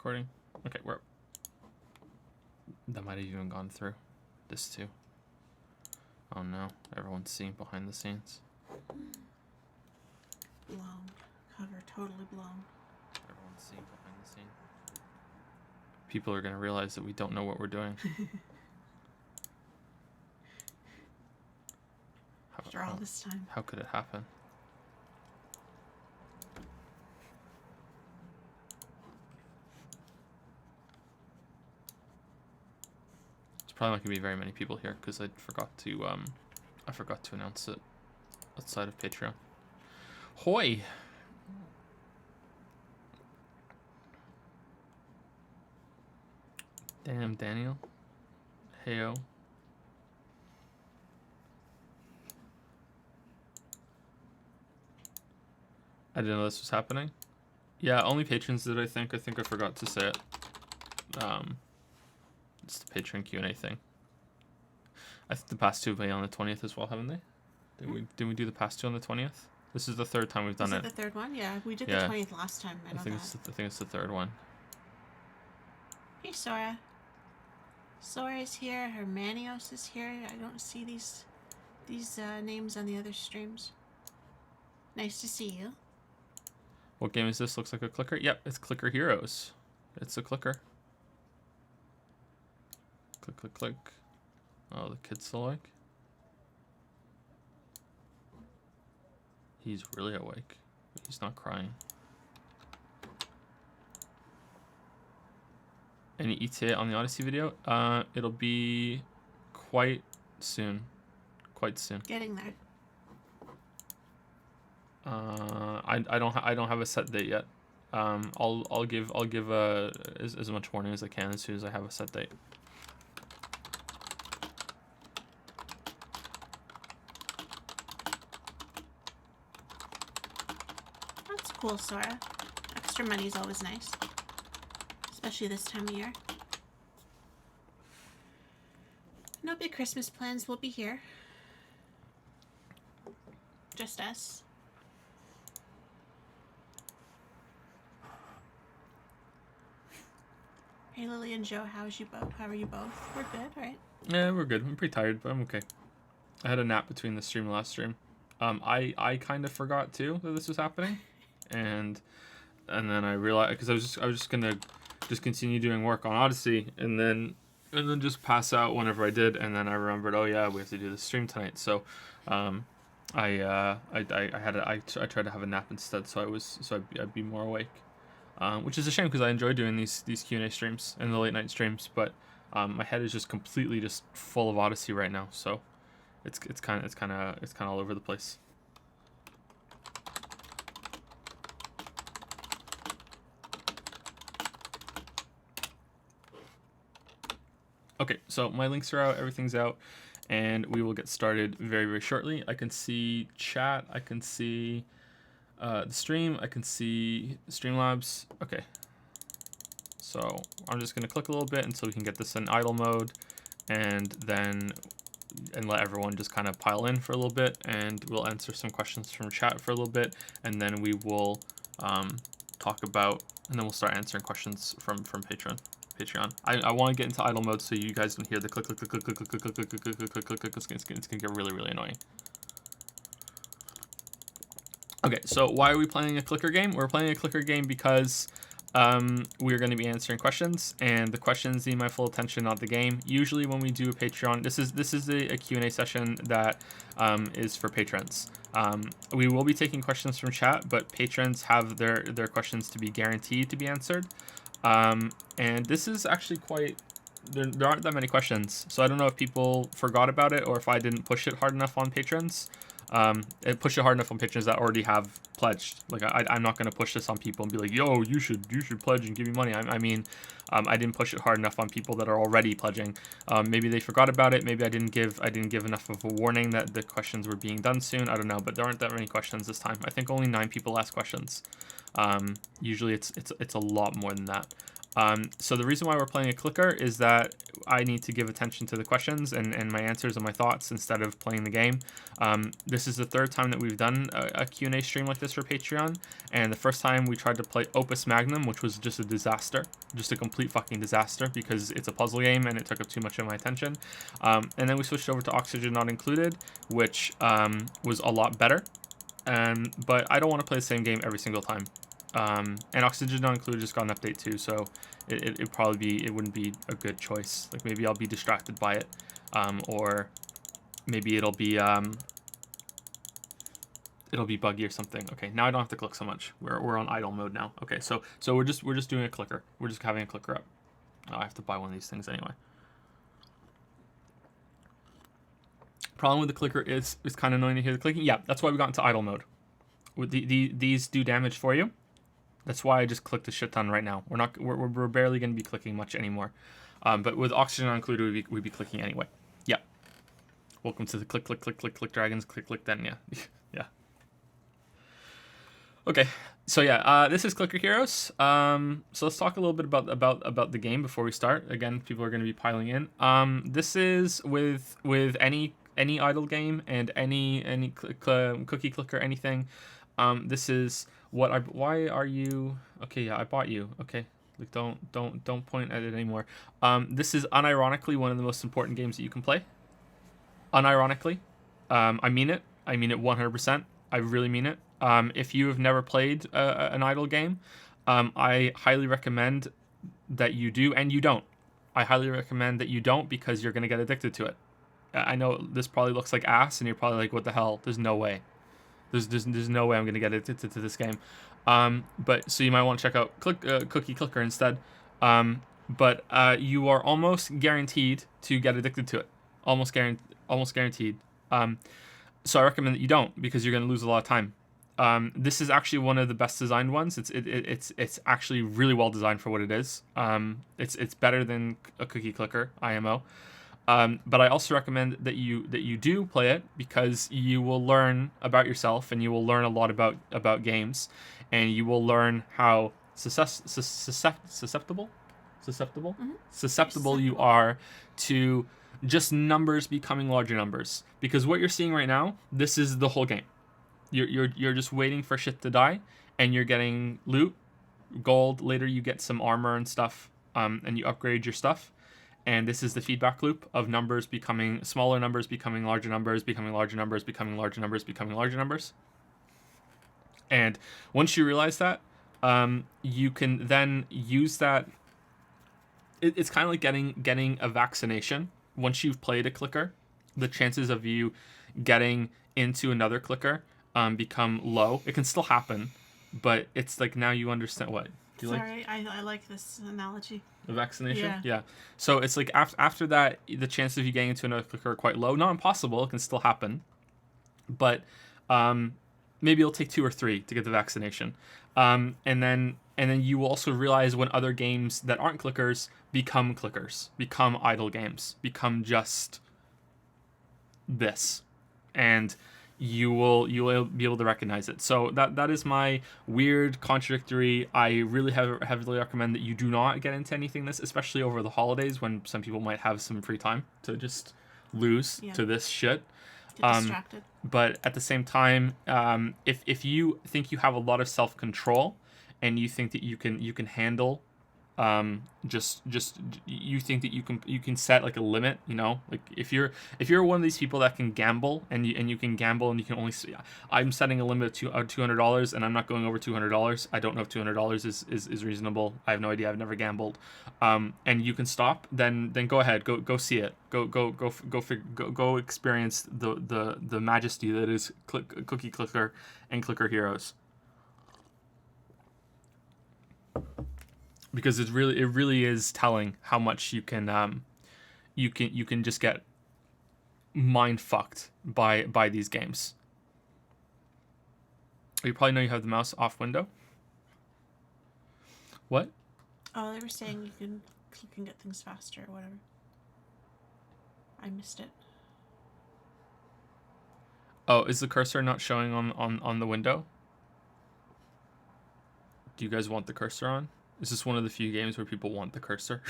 recording. Okay, that might have even gone through. This too. Oh no, everyone's seeing behind the scenes. Blown. Cover totally blown. Everyone's seeing behind the scenes. People are gonna realize that we don't know what we're doing. After all this time. How could it happen? There's probably not gonna be very many people here because I forgot to announce it outside of Patreon. Hoi! Damn, Daniel. Heyo. I didn't know this was happening. Yeah, only patrons did, I think. I think I forgot to say it. It's the Patreon Q&A thing. I think the past two will be on the 20th as well, haven't they? Did we do the past two on the 20th? This is the third time we've done it. Is it the third one? Yeah, we did the 20th last time. I think it's the third one. Hey, Sora. Sora's here. Hermanios is here. I don't see these names on the other streams. Nice to see you. What game is this? Looks like a clicker. Yep, it's Clicker Heroes. It's a clicker. Click, click, click. Oh, the kid's still awake. He's really awake, but he's not crying. Any ETA on the Odyssey video? It'll be quite soon. Quite soon. Getting there. I don't have a set date yet. I'll give as much warning as I can as soon as I have a set date. That's cool, Sora. Extra money is always nice, especially this time of year. No big Christmas plans. We'll be here. Just us. Hey, Lily and Joe, how are you both? We're good, right? Yeah, we're good. I'm pretty tired, but I'm okay. I had a nap between the stream and last stream. I kind of forgot too that this was happening, and then I realized because I was just gonna continue doing work on Odyssey and then just pass out whenever I did, and then I remembered, oh yeah, we have to do the stream tonight. So, I tried to have a nap instead, so I'd be more awake. Which is a shame because I enjoy doing these Q&A streams and the late night streams, but my head is just completely just full of Odyssey right now, so it's kind of all over the place. Okay, so my links are out, everything's out, and we will get started very, very shortly. I can see chat, I can see the stream, I can see Streamlabs. Okay, so I'm just gonna click a little bit until we can get this in idle mode, and let everyone just kind of pile in for a little bit, and we'll answer some questions from chat for a little bit, and then we will talk about, and then we'll start answering questions from Patreon. I want to get into idle mode so you guys don't hear the click, click, click, click, click, click, click, click, click, click, click, click, click, click. It's gonna get really, really annoying. Okay, so why are we playing a clicker game? We're playing a clicker game because we're going to be answering questions, and the questions need my full attention, not the game. Usually when we do a Patreon, this is a Q&A session that is for patrons. We will be taking questions from chat, but patrons have their questions to be guaranteed to be answered. And this is actually quite... There aren't that many questions, so I don't know if people forgot about it or if I didn't push it hard enough on patrons. Push it hard enough on patrons that already have pledged. Like I'm not gonna push this on people and be like, yo, you should pledge and give me money. I didn't push it hard enough on people that are already pledging. Maybe they forgot about it. Maybe I didn't give enough of a warning that the questions were being done soon. I don't know, but there aren't that many questions this time. I think only 9 people asked questions. Usually it's a lot more than that. So the reason why we're playing a clicker is that I need to give attention to the questions and my answers and my thoughts instead of playing the game. This is the third time that we've done a Q&A stream like this for Patreon, and the first time we tried to play Opus Magnum, which was just a disaster, just a complete fucking disaster because it's a puzzle game and it took up too much of my attention. And then we switched over to Oxygen Not Included, which was a lot better. But I don't want to play the same game every single time. And Oxygen Not Included just got an update too, so it wouldn't be a good choice. Like maybe I'll be distracted by it, or maybe it'll be buggy or something. Okay, now I don't have to click so much. We're on idle mode now. Okay, so we're just doing a clicker. We're just having a clicker up. Oh, I have to buy one of these things anyway. Problem with the clicker is it's kind of annoying to hear the clicking. Yeah, that's why we got into idle mode. With these do damage for you. That's why I just clicked the shit ton right now. We're barely going to be clicking much anymore. But with Oxygen Not Included, we'd be clicking anyway. Yeah. Welcome to the click dragons, click then, yeah. Yeah. Okay. So yeah, this is Clicker Heroes. So let's talk a little bit about the game before we start. Again, people are going to be piling in. This is with any idle game and any cookie clicker, anything. This is what why are you okay? Yeah, I bought you. Okay, like don't point at it anymore. This is unironically one of the most important games that you can play. Unironically, I mean it 100%. I really mean it. If you have never played an idle game, I highly recommend that you do, and you don't. I highly recommend that you don't because you're gonna get addicted to it. I know this probably looks like ass, and you're probably like, "What the hell?" There's no way. There's no way I'm gonna get addicted to this game. But so you might want to check out Cookie Clicker instead. But you are almost guaranteed to get addicted to it. Almost guaranteed. So I recommend that you don't because you're gonna lose a lot of time. This is actually one of the best designed ones. It's actually really well designed for what it is. It's better than a Cookie Clicker IMO. But I also recommend that you do play it because you will learn about yourself and you will learn a lot about games, and you will learn how susceptible you are to just numbers becoming larger numbers. Because what you're seeing right now, this is the whole game. You're just waiting for shit to die, and you're getting loot, gold. Later you get some armor and stuff, and you upgrade your stuff. And this is the feedback loop of numbers becoming smaller numbers, becoming larger numbers, becoming larger numbers, becoming larger numbers, becoming larger numbers. And once you realize that, you can then use that. It's kind of like getting a vaccination. Once you've played a clicker, the chances of you getting into another clicker become low. It can still happen, but it's like now you understand what. Sorry, I like this analogy. The vaccination? Yeah. So it's like after that, the chances of you getting into another clicker are quite low. Not impossible. It can still happen. But maybe it'll take 2 or 3 to get the vaccination. And then you will also realize when other games that aren't clickers, become idle games, become just this. And you will be able to recognize it. So that is my weird contradictory. I really heavily recommend that you do not get into anything this, especially over the holidays when some people might have some free time to just lose to this shit. Get distracted. But at the same time, if you think you have a lot of self-control and you think that you can handle just you think that you can set like a limit, like if you're one of these people that can gamble and you can gamble and you can only I'm setting a limit of $200 and I'm not going over $200. I don't know if $200 is reasonable. I have no idea. I've never gambled. And you can stop, then go ahead, go see it, go experience the majesty that is Cookie Clicker and Clicker Heroes. Because it really is telling how much you can just get mind fucked by these games. You probably know you have the mouse off window. What? Oh, they were saying you can click and get things faster or whatever. I missed it. Oh, is the cursor not showing on the window? Do you guys want the cursor on? It's just one of the few games where people want the cursor.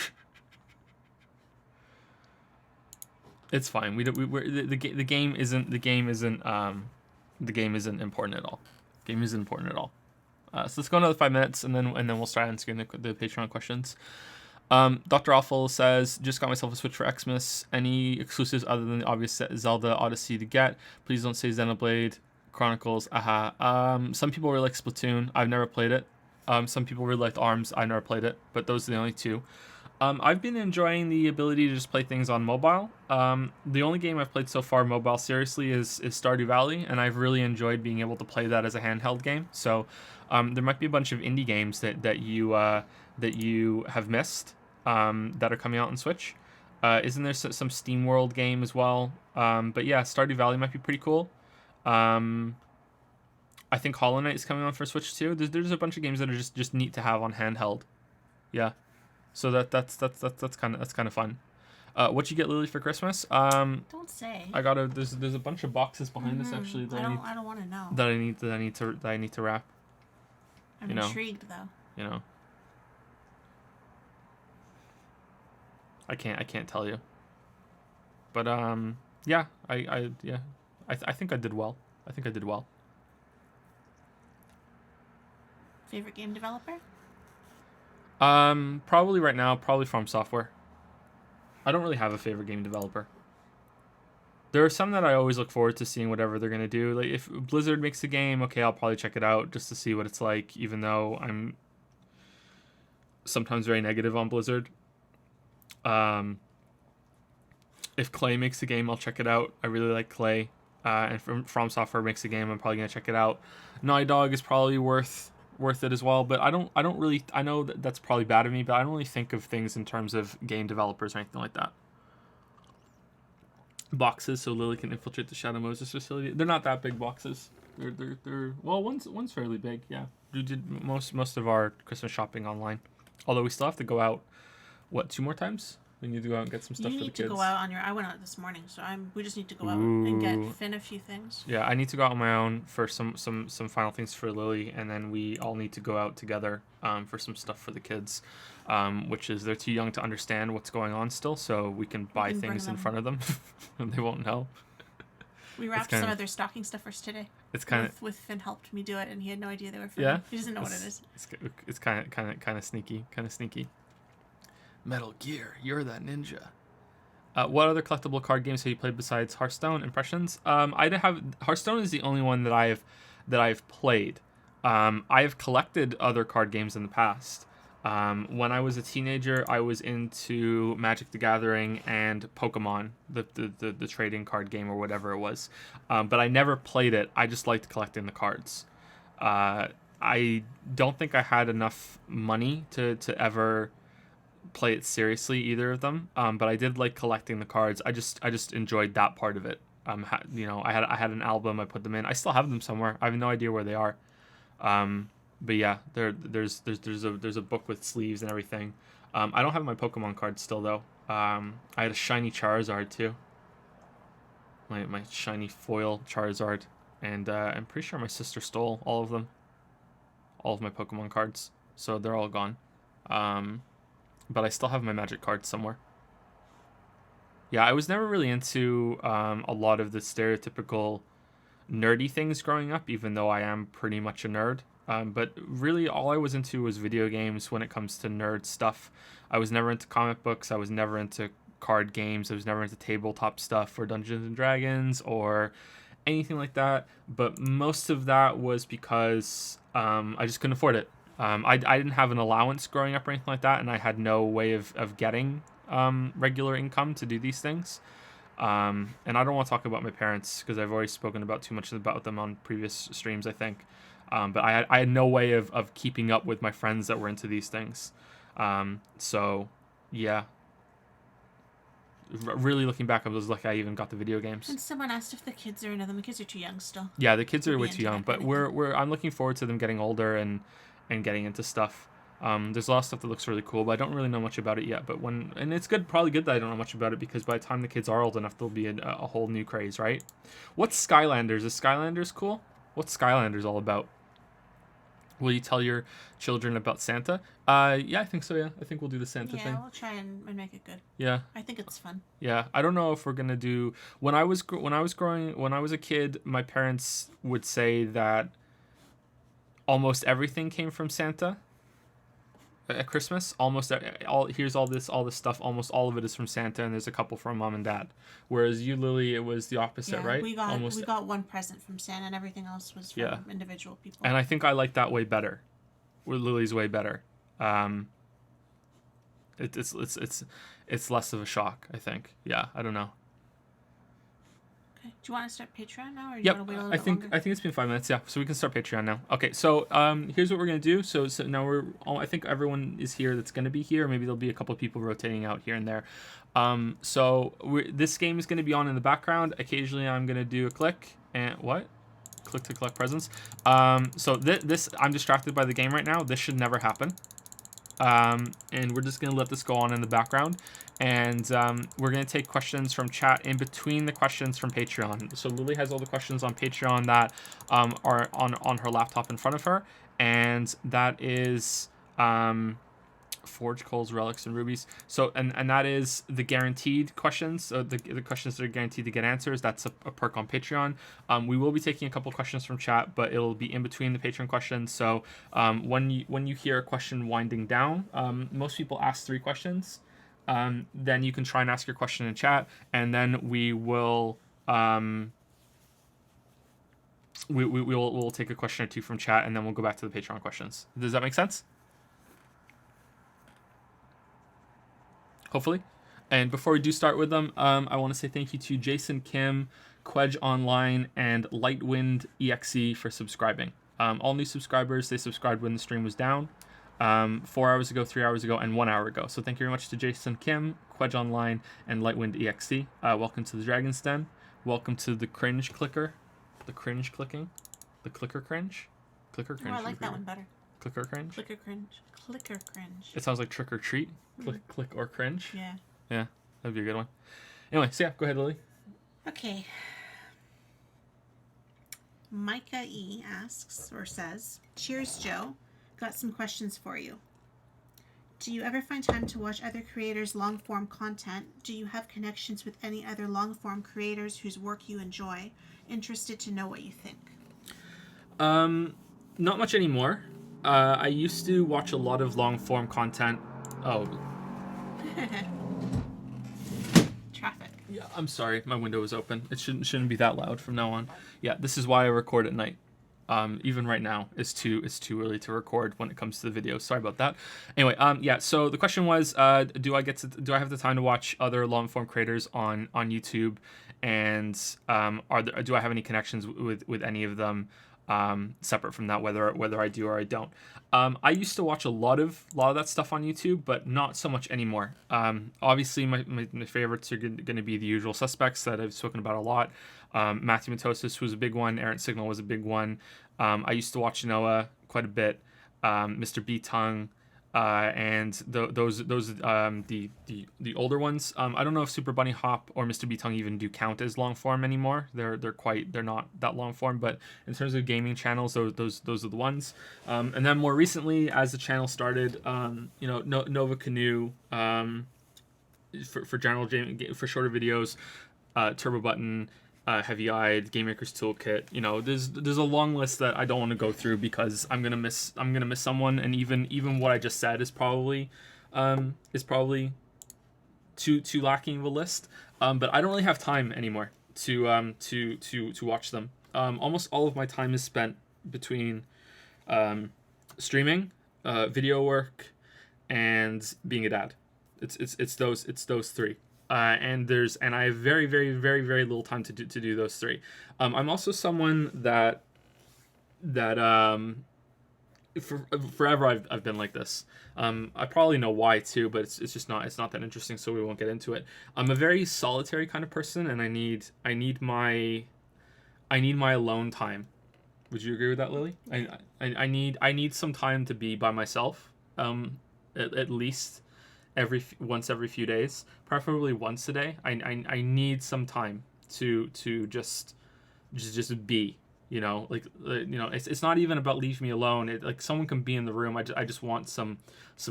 It's fine. The game isn't important at all. Game isn't important at all. So let's go another 5 minutes, and then we'll start answering the Patreon questions. Dr. Awful says, just got myself a Switch for Xmas. Any exclusives other than the obvious Zelda Odyssey to get? Please don't say Xenoblade Chronicles. Some people really like Splatoon. I've never played it. Some people really liked ARMS. I never played it, but those are the only two. I've been enjoying the ability to just play things on mobile. The only game I've played so far mobile seriously is Stardew Valley, and I've really enjoyed being able to play that as a handheld game. So there might be a bunch of indie games that you have missed that are coming out on Switch. Isn't there some SteamWorld game as well? But yeah, Stardew Valley might be pretty cool. I think Hollow Knight is coming on for Switch too. There's a bunch of games that are just neat to have on handheld. Yeah. So that's kind of fun. What you get, Lily, for Christmas? Don't say. I got there's a bunch of boxes behind us actually that I don't want to know. that I need to wrap. I'm intrigued though. You know. I can't tell you. But yeah, I think I did well. Favorite game developer? Probably right now, From Software. I don't really have a favorite game developer. There are some that I always look forward to seeing whatever they're gonna do. Like if Blizzard makes a game, okay, I'll probably check it out just to see what it's like, even though I'm sometimes very negative on Blizzard. If Clay makes a game, I'll check it out. I really like Clay. And From Software makes a game, I'm probably gonna check it out. Naughty Dog is probably worth it as well, but I don't really, I know that's probably bad of me, but I don't really think of things in terms of game developers or anything like that. Boxes so Lily can infiltrate the Shadow Moses facility. They're not that big boxes. They're well, one's fairly big. Yeah, we did most of our Christmas shopping online, although we still have to go out. What, 2 more times? We need to go out and get some stuff for the kids. You need to go out on your... I went out this morning, so we just need to go out and get Finn a few things. Yeah, I need to go out on my own for some final things for Lily, and then we all need to go out together for some stuff for the kids, which is they're too young to understand what's going on still, so we can buy things in front of them, and they won't know. We wrapped some of their stocking stuffers today. It's kind of... With Finn helped me do it, and he had no idea they were for me. He doesn't know what it is. It's kind of sneaky. Metal Gear, you're that ninja. What other collectible card games have you played besides Hearthstone? Impressions? Hearthstone is the only one that I've played. I've collected other card games in the past. When I was a teenager, I was into Magic the Gathering and Pokemon, the trading card game or whatever it was. But I never played it. I just liked collecting the cards. I don't think I had enough money to ever play it seriously, either of them, but I did like collecting the cards. I just enjoyed that part of it. I had an album, I put them in. I still have them somewhere. I have no idea where they are. But yeah, there's a book with sleeves and everything. I don't have my Pokemon cards still though. I had a shiny Charizard too. My shiny foil Charizard, and I'm pretty sure my sister stole all of them. All of my Pokemon cards, so they're all gone. But I still have my Magic cards somewhere. Yeah, I was never really into a lot of the stereotypical nerdy things growing up, even though I am pretty much a nerd. But really, all I was into was video games when it comes to nerd stuff. I was never into comic books. I was never into card games. I was never into tabletop stuff or Dungeons and Dragons or anything like that. But most of that was because I just couldn't afford it. I didn't have an allowance growing up or anything like that, and I had no way of getting regular income to do these things. And I don't want to talk about my parents because I've already spoken about too much about them on previous streams, I think. But I had no way of keeping up with my friends that were into these things. So, yeah. Really looking back, I was lucky I even got the video games. And someone asked if the kids are into them. The kids are too young still. Yeah, the kids are way too young, but I'm looking forward to them getting older and getting into stuff. There's a lot of stuff that looks really cool, but I don't really know much about it yet. But and it's probably good that I don't know much about it, because by the time the kids are old enough, there'll be a whole new craze, right? What's Skylanders? Is Skylanders cool? What's Skylanders all about? Will you tell your children about Santa? Yeah, I think so. Yeah, I think we'll do the Santa Yeah, thing. we'll try and make it good. Yeah, I think it's fun. yeah. I don't know if we're gonna do. When I was a kid, my parents would say that almost everything came from Santa at Christmas. Almost all here's all this stuff. Almost all of it is from Santa, and there's a couple from mom and dad. Whereas you, Lily, it was the opposite, Yeah, right? we got one present from Santa, and everything else was from Yeah. individual people. And I think I like that way better. With Lily's way better. It's less of a shock, I think. Yeah, I don't know. Okay. Do you want to start Patreon now, or do you Yep, want to wait a little I bit think longer? I think it's been 5 minutes. Yeah, so we can start Patreon now. Okay, so here's what we're gonna do. So now I think everyone is here that's gonna be here. Maybe there'll be a couple of people rotating out here and there. This game is gonna be on in the background. Occasionally, I'm gonna do a click and what? Click to collect presents. So this I'm distracted by the game right now. This should never happen. And we're just gonna let this go on in the background, and we're gonna take questions from chat in between the questions from Patreon. So Lily has all the questions on Patreon that are on her laptop in front of her, and that is Forge Coals, Relics, and Rubies. So and that is the guaranteed questions. So the questions that are guaranteed to get answers. That's a perk on Patreon. We will be taking a couple questions from chat, but it'll be in between the Patreon questions. So when you hear a question winding down, most people ask 3 questions. Then you can try and ask your question in chat, and then we will we'll take a question or 2 from chat, and then we'll go back to the Patreon questions. Does that make sense? Hopefully. And before we do start with them, I want to say thank you to Jason Kim, Quedge Online, and Lightwind EXE for subscribing. All new subscribers, they subscribed when the stream was down, 4 hours ago, 3 hours ago, and 1 hour ago. So thank you very much to Jason Kim, Quedge Online, and Lightwind EXE. Welcome to the Dragon's Den. Welcome to the cringe clicker. The cringe clicking. The clicker cringe. Clicker cringe. Oh, I like that one better. Clicker cringe. Clicker cringe. Clicker cringe. It sounds like trick or treat. Click or cringe. Yeah. Yeah, that'd be a good one. Anyway, so yeah, go ahead, Lily. Okay. Micah E asks or says, "Cheers, Joe. Got some questions for you. Do you ever find time to watch other creators' long-form content? Do you have connections with any other long-form creators whose work you enjoy? Interested to know what you think." Not much anymore. I used to watch a lot of long-form content. Oh. Traffic. Yeah, I'm sorry. My window was open. It shouldn't be that loud from now on. Yeah, this is why I record at night. Even right now, it's too early to record when it comes to the video. Sorry about that. Anyway, yeah. So the question was, do I have the time to watch other long-form creators on YouTube, and do I have any connections with any of them? Separate from that, whether I do or I don't. I used to watch a lot of that stuff on YouTube, but not so much anymore. Obviously, my favorites are going to be the usual suspects that I've spoken about a lot. Matthew Matosis was a big one. Errant Signal was a big one. I used to watch Noah quite a bit. Mr. B Tongue. And those the older ones. I don't know if Super Bunny Hop or Mr. B Tongue even do count as long form anymore. They're not that long form, but in terms of gaming channels, those are the ones. And then more recently, as the channel started, Nova Canoe, for general gaming, for shorter videos, Turbo Button, Heavy Eyed, Game Maker's Toolkit. There's a long list that I don't want to go through because I'm gonna miss someone, and even what I just said is probably too lacking of a list. But I don't really have time anymore to watch them. Almost all of my time is spent between streaming, video work, and being a dad. It's those 3. And I have very, very, very, very little time to do those 3. I'm also someone that forever I've been like this. I probably know why too, but it's not that interesting, so we won't get into it. I'm a very solitary kind of person, and I need my alone time. Would you agree with that, Lily? I need some time to be by myself. At least once every few days, preferably once a day. I need some time to just be. You know, like it's not even about leave me alone. Like someone can be in the room. I just want some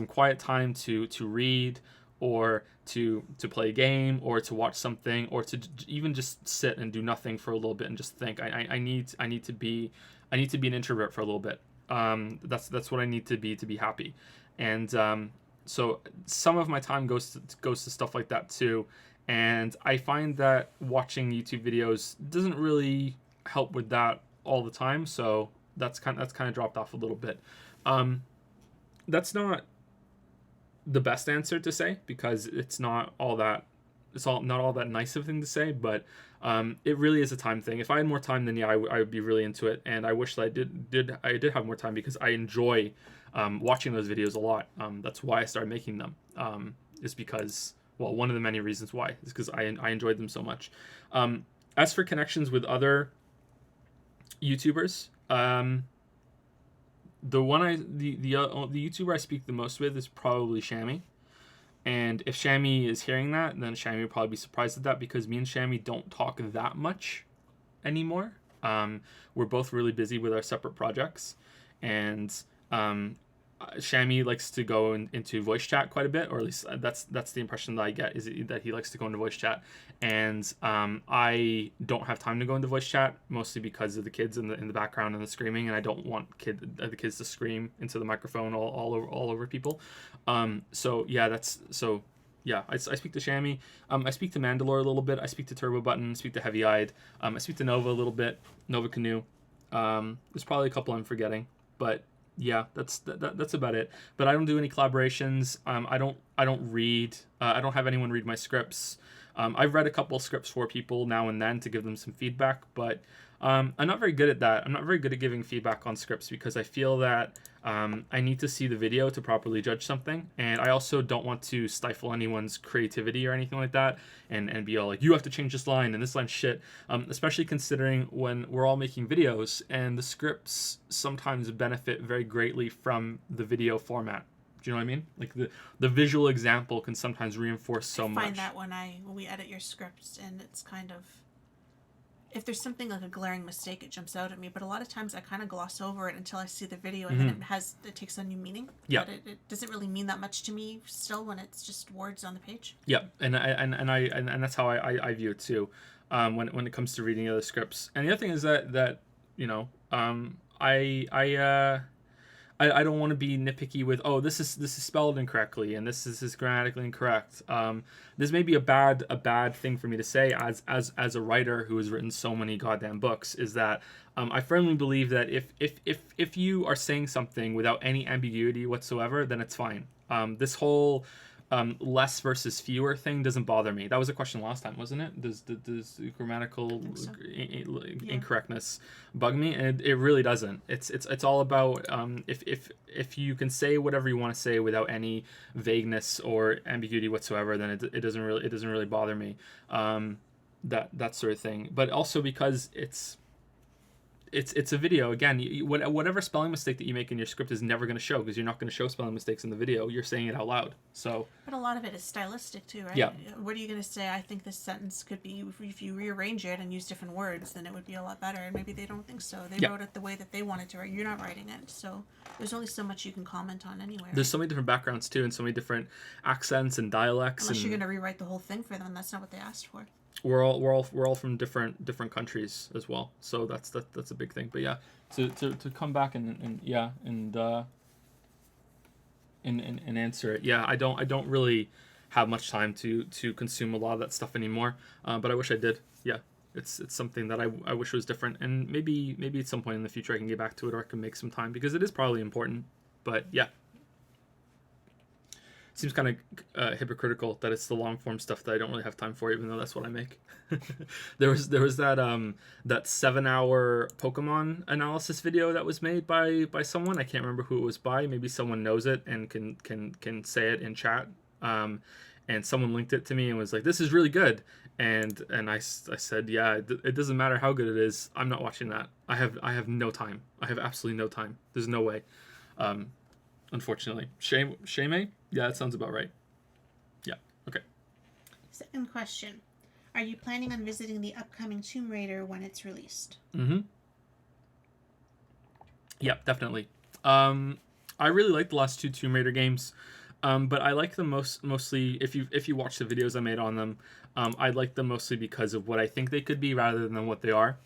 quiet time to read, or to play a game, or to watch something, or to even just sit and do nothing for a little bit and just think. I need to be an introvert for a little bit. That's what I need to be happy, and so some of my time goes to stuff like that too, and I find that watching YouTube videos doesn't really help with that all the time. So that's kind of dropped off a little bit. That's not the best answer to say, because it's not all that nice of a thing to say, but it really is a time thing. If I had more time, then yeah, I would be really into it, and I wish that I did have more time, because I enjoy watching those videos a lot. That's why I started making them. Is because, well, one of the many reasons why is because I enjoyed them so much. As for connections with other YouTubers, the YouTuber I speak the most with is probably Shammy. And if Shammy is hearing that, then Shammy will probably be surprised at that, because me and Shammy don't talk that much anymore. We're both really busy with our separate projects, and Shammy likes to go into voice chat quite a bit, or at least that's the impression that I get, is that he likes to go into voice chat, and I don't have time to go into voice chat, mostly because of the kids in the background and the screaming, and I don't want the kids to scream into the microphone all over people. So yeah, I speak to Shammy. I speak to Mandalore a little bit. I speak to Turbo Button. I speak to Heavy Eyed. I speak to Nova a little bit. Nova Canoe. There's probably a couple I'm forgetting, but yeah, that's about it. But I don't do any collaborations. I don't read. I don't have anyone read my scripts. I've read a couple scripts for people now and then to give them some feedback, but I'm not very good at that. I'm not very good at giving feedback on scripts, because I feel that I need to see the video to properly judge something, and I also don't want to stifle anyone's creativity or anything like that, and be all like, you have to change this line and this line's shit, especially considering when we're all making videos, and the scripts sometimes benefit very greatly from the video format. Do you know what I mean? Like the visual example can sometimes reinforce so much. I find that when we edit your scripts, and it's kind of, if there's something like a glaring mistake, it jumps out at me. But a lot of times I kind of gloss over it until I see the video, and then it takes on new meaning. Yeah. But it doesn't really mean that much to me still when it's just words on the page. Yeah, and that's how I view it too. When it comes to reading other scripts, and the other thing is that you know, I don't want to be nitpicky with, oh, this is spelled incorrectly, and this is grammatically incorrect. This may be a bad thing for me to say as a writer who has written so many goddamn books, is that I firmly believe that if you are saying something without any ambiguity whatsoever, then it's fine. This whole less versus fewer thing doesn't bother me. That was a question last time, wasn't it? Does grammatical incorrectness bug me? And it really doesn't. It's all about if you can say whatever you want to say without any vagueness or ambiguity whatever, then it doesn't really bother me. That sort of thing. But also because it's a video. Again, whatever spelling mistake that you make in your script is never going to show, because you're not going to show spelling mistakes in the video. You're saying it out loud. So. But a lot of it is stylistic too, right? Yeah. What are you going to say? I think this sentence could be, if you rearrange it and use different words, then it would be a lot better. And maybe they don't think so. They wrote it the way that they wanted to write. You're not writing it, so there's only so much you can comment on anyway. There's so many different backgrounds too, and so many different accents and dialects. Unless you're going to rewrite the whole thing for them, that's not what they asked for. We're all from different countries as well, so that's a big thing. But yeah, to come back and answer it. Yeah, I don't really have much time to consume a lot of that stuff anymore. But I wish I did. Yeah, it's something that I wish was different, and maybe at some point in the future I can get back to it, or I can make some time, because it is probably important. But yeah. Seems kind of hypocritical that it's the long form stuff that I don't really have time for, even though that's what I make. there was that 7-hour Pokemon analysis video that was made by someone. I can't remember who it was by. Maybe someone knows it and can say it in chat. And someone linked it to me and was like, "This is really good." And I said, "Yeah, it doesn't matter how good it is. I'm not watching that. I have no time. I have absolutely no time. There's no way." Unfortunately. Shame? Yeah, that sounds about right. Yeah, okay. Second question. Are you planning on visiting the upcoming Tomb Raider when it's released? Mm-hmm. Yep, definitely. I really like the last two Tomb Raider games, but I like them mostly if you watch the videos I made on them. I like them mostly because of what I think they could be rather than what they are.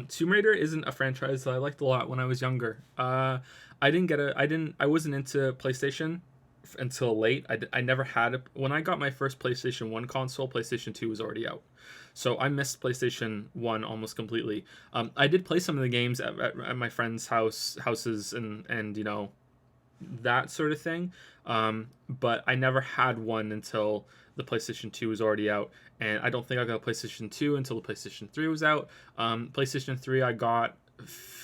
Tomb Raider isn't a franchise that I liked a lot when I was younger. I wasn't into PlayStation until late. I never had it when I got my first PlayStation 1 console. PlayStation 2 was already out, so I missed PlayStation 1 almost completely. I did play some of the games at my friends' houses and that sort of thing. But I never had one until the PlayStation 2 was already out, and I don't think I got a PlayStation 2 until the PlayStation 3 was out. PlayStation 3 I got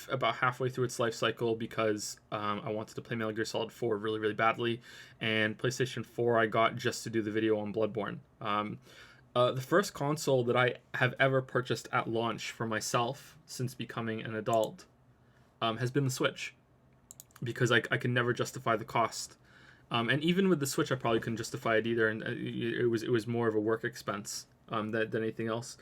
about halfway through its life cycle because I wanted to play Metal Gear Solid 4 really, really badly, and PlayStation 4 I got just to do the video on Bloodborne. The first console that I have ever purchased at launch for myself since becoming an adult has been the Switch, because I can never justify the cost. And even with the Switch, I probably couldn't justify it either, and it was more of a work expense than anything else.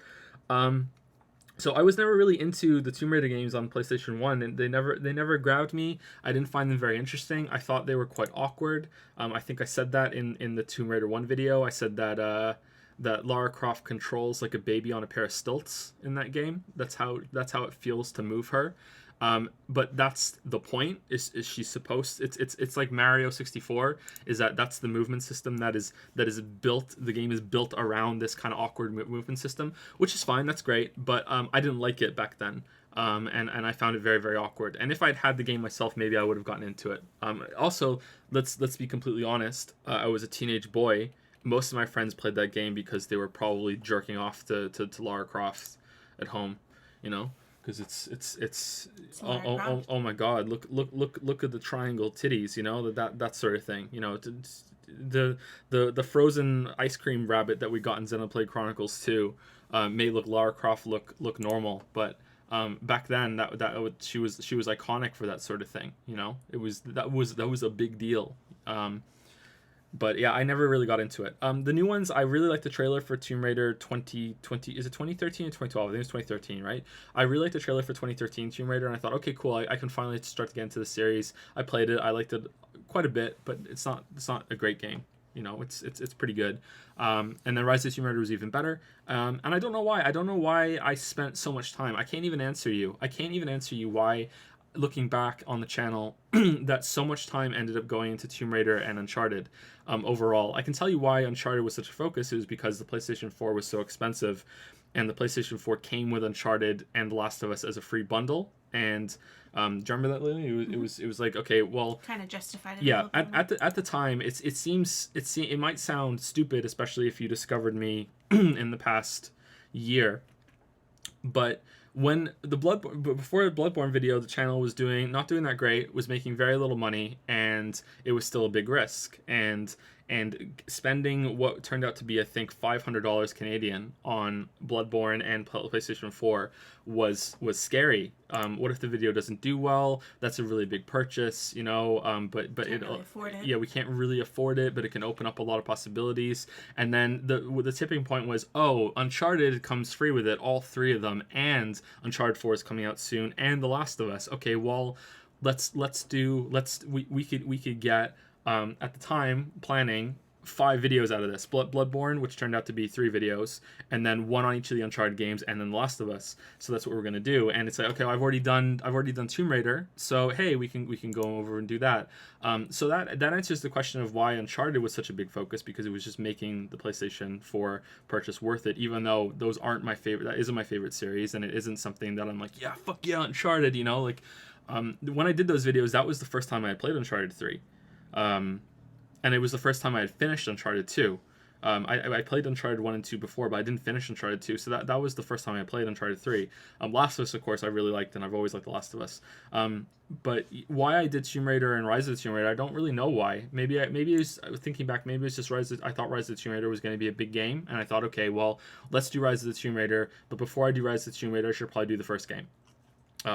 So I was never really into the Tomb Raider games on PlayStation 1, and they never grabbed me. I didn't find them very interesting. I thought they were quite awkward. I think I said that in the Tomb Raider 1 video. I said that Lara Croft controls like a baby on a pair of stilts in that game. That's how it feels to move her. But that's the point. Is she's supposed? It's like Mario 64. That's the movement system that is built. The game is built around this kind of awkward movement system, which is fine. That's great. But I didn't like it back then. And I found it very, very awkward. And if I'd had the game myself, maybe I would have gotten into it. Also, let's be completely honest. I was a teenage boy. Most of my friends played that game because they were probably jerking off to Lara Croft at home, because it's oh my god, look at the triangle titties, that sort of thing, the frozen ice cream rabbit that we got in Xenoblade Chronicles 2 made Lara Croft look normal, but back then she was iconic for that sort of thing. That was a big deal. But yeah, I never really got into it. The new ones, I really like the trailer for Tomb Raider 2020. Is it 2013 or 2012? I think it's 2013, right? I really liked the trailer for 2013 Tomb Raider, and I thought, okay, cool, I can finally start to get into the series. I played it. I liked it quite a bit, but it's not a great game. It's pretty good. And then Rise of the Tomb Raider was even better. And I don't know why. I don't know why I spent so much time. I can't even answer you why, looking back on the channel, that so much time ended up going into Tomb Raider and Uncharted. Overall, I can tell you why Uncharted was such a focus. It was because the PlayStation 4 was so expensive, and the PlayStation 4 came with Uncharted and The Last of Us as a free bundle. And do you remember that, Lily? It was like, okay, well, kind of justified it. Yeah, at the time, it might sound stupid, especially if you discovered me in the past year, but when before the Bloodborne video, the channel was not doing that great, was making very little money, and it was still a big risk. And spending what turned out to be, I think, $500 Canadian on Bloodborne and PlayStation 4 was scary. What if the video doesn't do well? That's a really big purchase, But can't really afford it. Yeah, we can't really afford it, but it can open up a lot of possibilities. And then the tipping point was, oh, Uncharted comes free with it, all three of them, and Uncharted 4 is coming out soon, and The Last of Us. Okay, well, we could get, at the time, planning 5 videos out of this. Bloodborne, which turned out to be 3 videos, and then 1 on each of the Uncharted games, and then The Last of Us. So that's what we're gonna do. And it's like, okay, I've already done Tomb Raider, so hey, we can go over and do that. So that answers the question of why Uncharted was such a big focus, because it was just making the PlayStation 4 purchase worth it, even though those aren't my favorite. That isn't my favorite series, and it isn't something that I'm like, yeah, fuck yeah, Uncharted, when I did those videos, that was the first time I had played Uncharted 3. And it was the first time I had finished Uncharted 2. I played Uncharted 1 and 2 before, but I didn't finish Uncharted 2, so that was the first time I played Uncharted 3. Last of Us, of course, I really liked, and I've always liked The Last of Us. But why I did Tomb Raider and Rise of the Tomb Raider, I don't really know why. Maybe it was, thinking back, maybe it's just I thought Rise of the Tomb Raider was going to be a big game, and I thought, okay, well, let's do Rise of the Tomb Raider, but before I do Rise of the Tomb Raider, I should probably do the first game,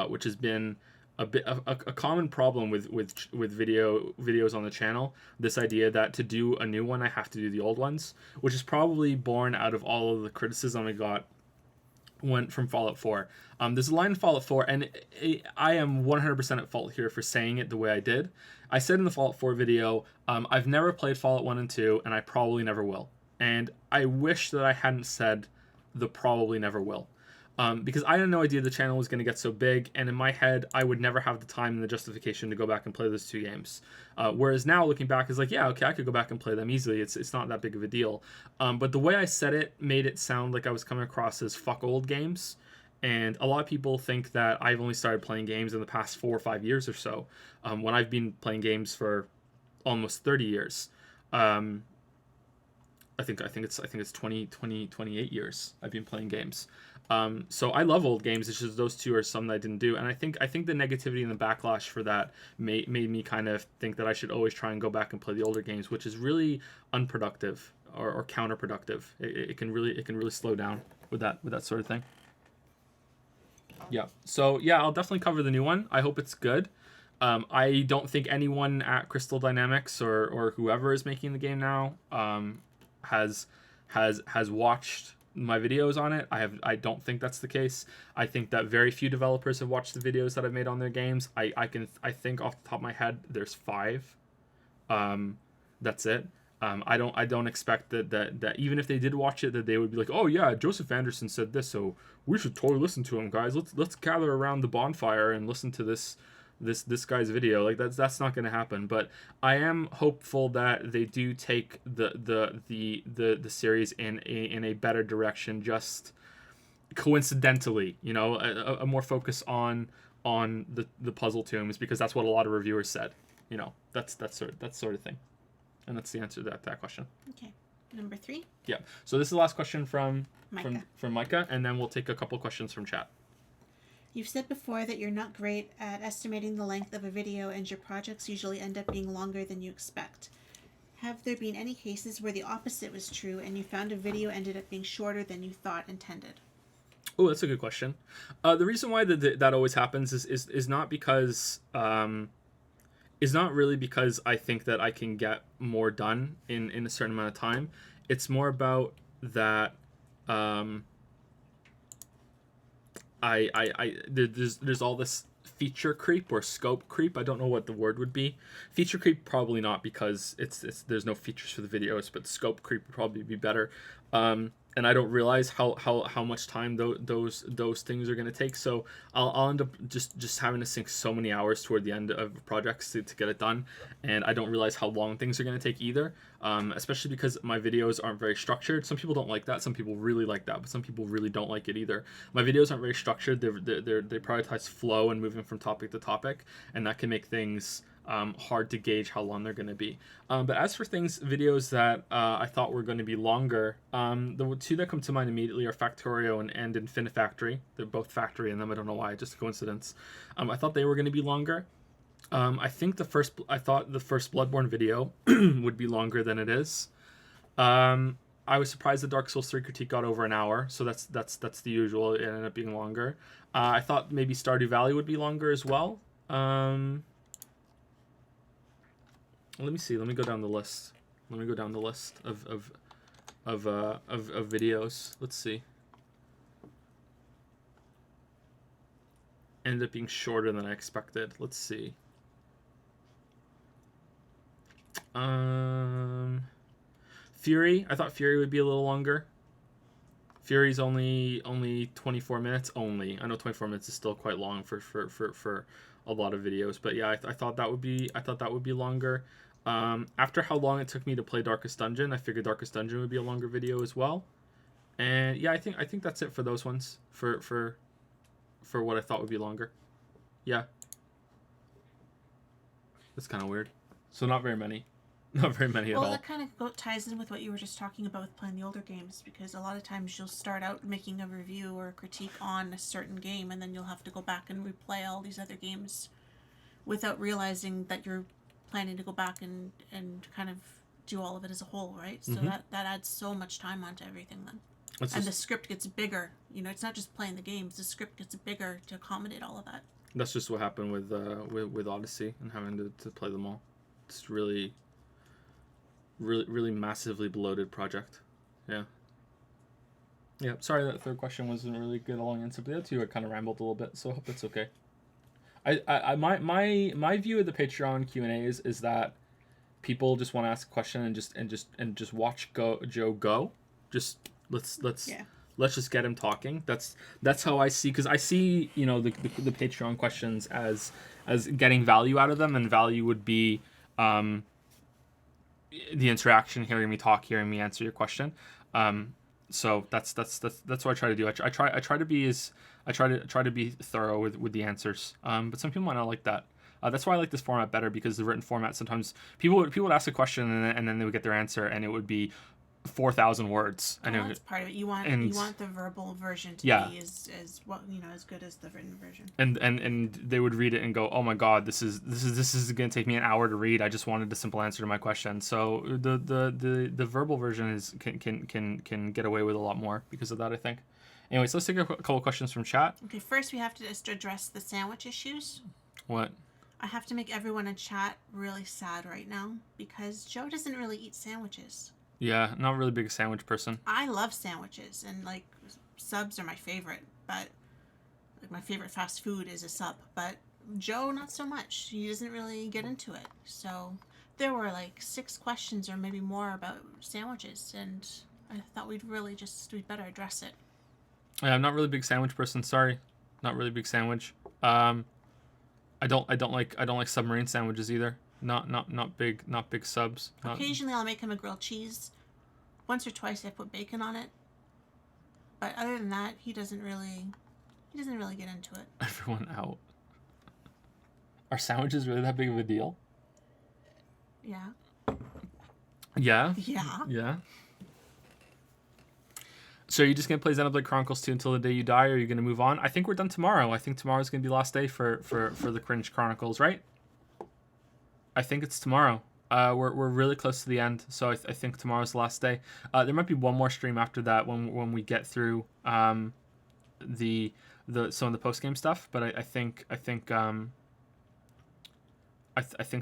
which has been a common problem with videos on the channel. This idea that to do a new one, I have to do the old ones, which is probably born out of all of the criticism I got went from Fallout 4. There's a line in Fallout 4, and I am 100% at fault here for saying it the way I did. I said in the Fallout 4 video, I've never played Fallout 1 and 2, and I probably never will. And I wish that I hadn't said the probably never will. Because I had no idea the channel was going to get so big, and in my head, I would never have the time and the justification to go back and play those two games. Whereas now, looking back, is like, yeah, okay, I could go back and play them easily. It's not that big of a deal. But the way I said it made it sound like I was coming across as fuck old games. And a lot of people think that I've only started playing games in the past 4 or 5 years or so, when I've been playing games for almost 30 years. I think it's 28 years I've been playing games. So I love old games. It's just those two are some that I didn't do, and I think the negativity and the backlash for that made me kind of think that I should always try and go back and play the older games, which is really unproductive or counterproductive. It can really slow down with that sort of thing. Yeah. So yeah, I'll definitely cover the new one. I hope it's good. I don't think anyone at Crystal Dynamics or whoever is making the game now has watched my videos on it. I don't think that's the case. I think that very few developers have watched the videos that I've made on their games. I think off the top of my head there's 5. That's it. I don't expect that even if they did watch it, that they would be like, oh yeah, Joseph Anderson said this, so we should totally listen to him, guys. Let's gather around the bonfire and listen to this guy's video. Like that's not going to happen. But I am hopeful that they do take the series in a better direction. Just coincidentally, a more focus on the puzzle tombs, because that's what a lot of reviewers said. That sort of thing. And that's the answer to that question. Okay. Number 3. Yeah. So this is the last question from Micah, and then we'll take a couple questions from chat. You've said before that you're not great at estimating the length of a video, and your projects usually end up being longer than you expect. Have there been any cases where the opposite was true and you found a video ended up being shorter than you thought intended? Oh, that's a good question. The reason why that always happens is not because is not really because I think that I can get more done in a certain amount of time. It's more about that there's all this feature creep or scope creep. I don't know what the word would be. Feature creep probably not, because it's there's no features for the videos, but scope creep would probably be better. And I don't realize how much time those things are going to take. So I'll end up just having to sink so many hours toward the end of projects to get it done, and I don't realize how long things are going to take either. Especially because my videos aren't very structured. Some people don't like that. Some people really like that, but some people really don't like it either. My videos aren't very structured. They prioritize flow and moving from topic to topic, and that can make things hard to gauge how long they're going to be. But as for videos that I thought were going to be longer, the two that come to mind immediately are Factorio and Infinifactory. They're both factory in them. I don't know why, just a coincidence. I thought they were going to be longer. I thought the first Bloodborne video would be longer than it is. I was surprised the Dark Souls 3 critique got over an hour, so that's the usual. It ended up being longer. I thought maybe Stardew Valley would be longer as well. Let me see. Let me go down the list. Let me go down the list of videos. Let's see. Ended up being shorter than I expected. Let's see. Fury. I thought Fury would be a little longer. Fury's only 24 minutes only. I know 24 minutes is still quite long for a lot of videos, but yeah, I thought that would be longer. After how long it took me to play Darkest Dungeon, I figured Darkest Dungeon would be a longer video as well. And yeah, I think that's it for those ones for what I thought would be longer. Yeah. That's kind of weird. So not very many. Not very many at all. Well, that kind of ties in with what you were just talking about with playing the older games, because a lot of times you'll start out making a review or a critique on a certain game, and then you'll have to go back and replay all these other games without realizing that you're planning to go back and kind of do all of it as a whole, right? So that adds so much time onto everything then. And the script gets bigger. It's not just playing the games. The script gets bigger to accommodate all of that. That's just what happened with Odyssey and having to play them all. It's really massively bloated project. Yeah. Yeah, sorry that third question wasn't really good a long answer, but the other two I kind of rambled a little bit, so I hope it's okay. My view of the Patreon Q&A is that people just want to ask a question and just watch Joe go. Just let's Yeah. let's just get him talking. That's how I see, because I see, you know, the Patreon questions as getting value out of them, and value would be the interaction, hearing me talk, hearing me answer your question. So that's what I try to do. I try to be as I try to be thorough with the answers. But some people might not like that. That's why I like this format better, because the written format, sometimes people would ask a question, and then they would get their answer, and it would be 4,000 words. And that's part of it. You want the verbal version to be as what, you know, as good as the written version. And they would read it and go, oh my god, this is going to take me an hour to read. I just wanted a simple answer to my question. So the verbal version can get away with a lot more because of that, I think. Anyways, let's take a couple questions from chat. Okay, first we have to just address the sandwich issues. What? I have to make everyone in chat really sad right now because Joe doesn't really eat sandwiches. Yeah, not really big sandwich person. I love sandwiches, and like subs are my favorite, but like my favorite fast food is a sub. But Joe, not so much. He doesn't really get into it. So there were like 6 questions or maybe more about sandwiches, and I thought we'd better address it. Yeah, I'm not really a big sandwich person. Sorry, not really big sandwich. I don't like submarine sandwiches either. Not big subs. Occasionally I'll make him a grilled cheese. Once or twice I put bacon on it. But other than that, he doesn't really get into it. Everyone out. Are sandwiches really that big of a deal? Yeah. Yeah? Yeah. Yeah. So are you just going to play Xenoblade Chronicles 2 until the day you die, or are you going to move on? I think we're done tomorrow. I think tomorrow's going to be the last day for the Cringe Chronicles, right? I think it's tomorrow. We're really close to the end, so I think tomorrow's the last day. There might be one more stream after that when we get through some of the post game stuff. But I think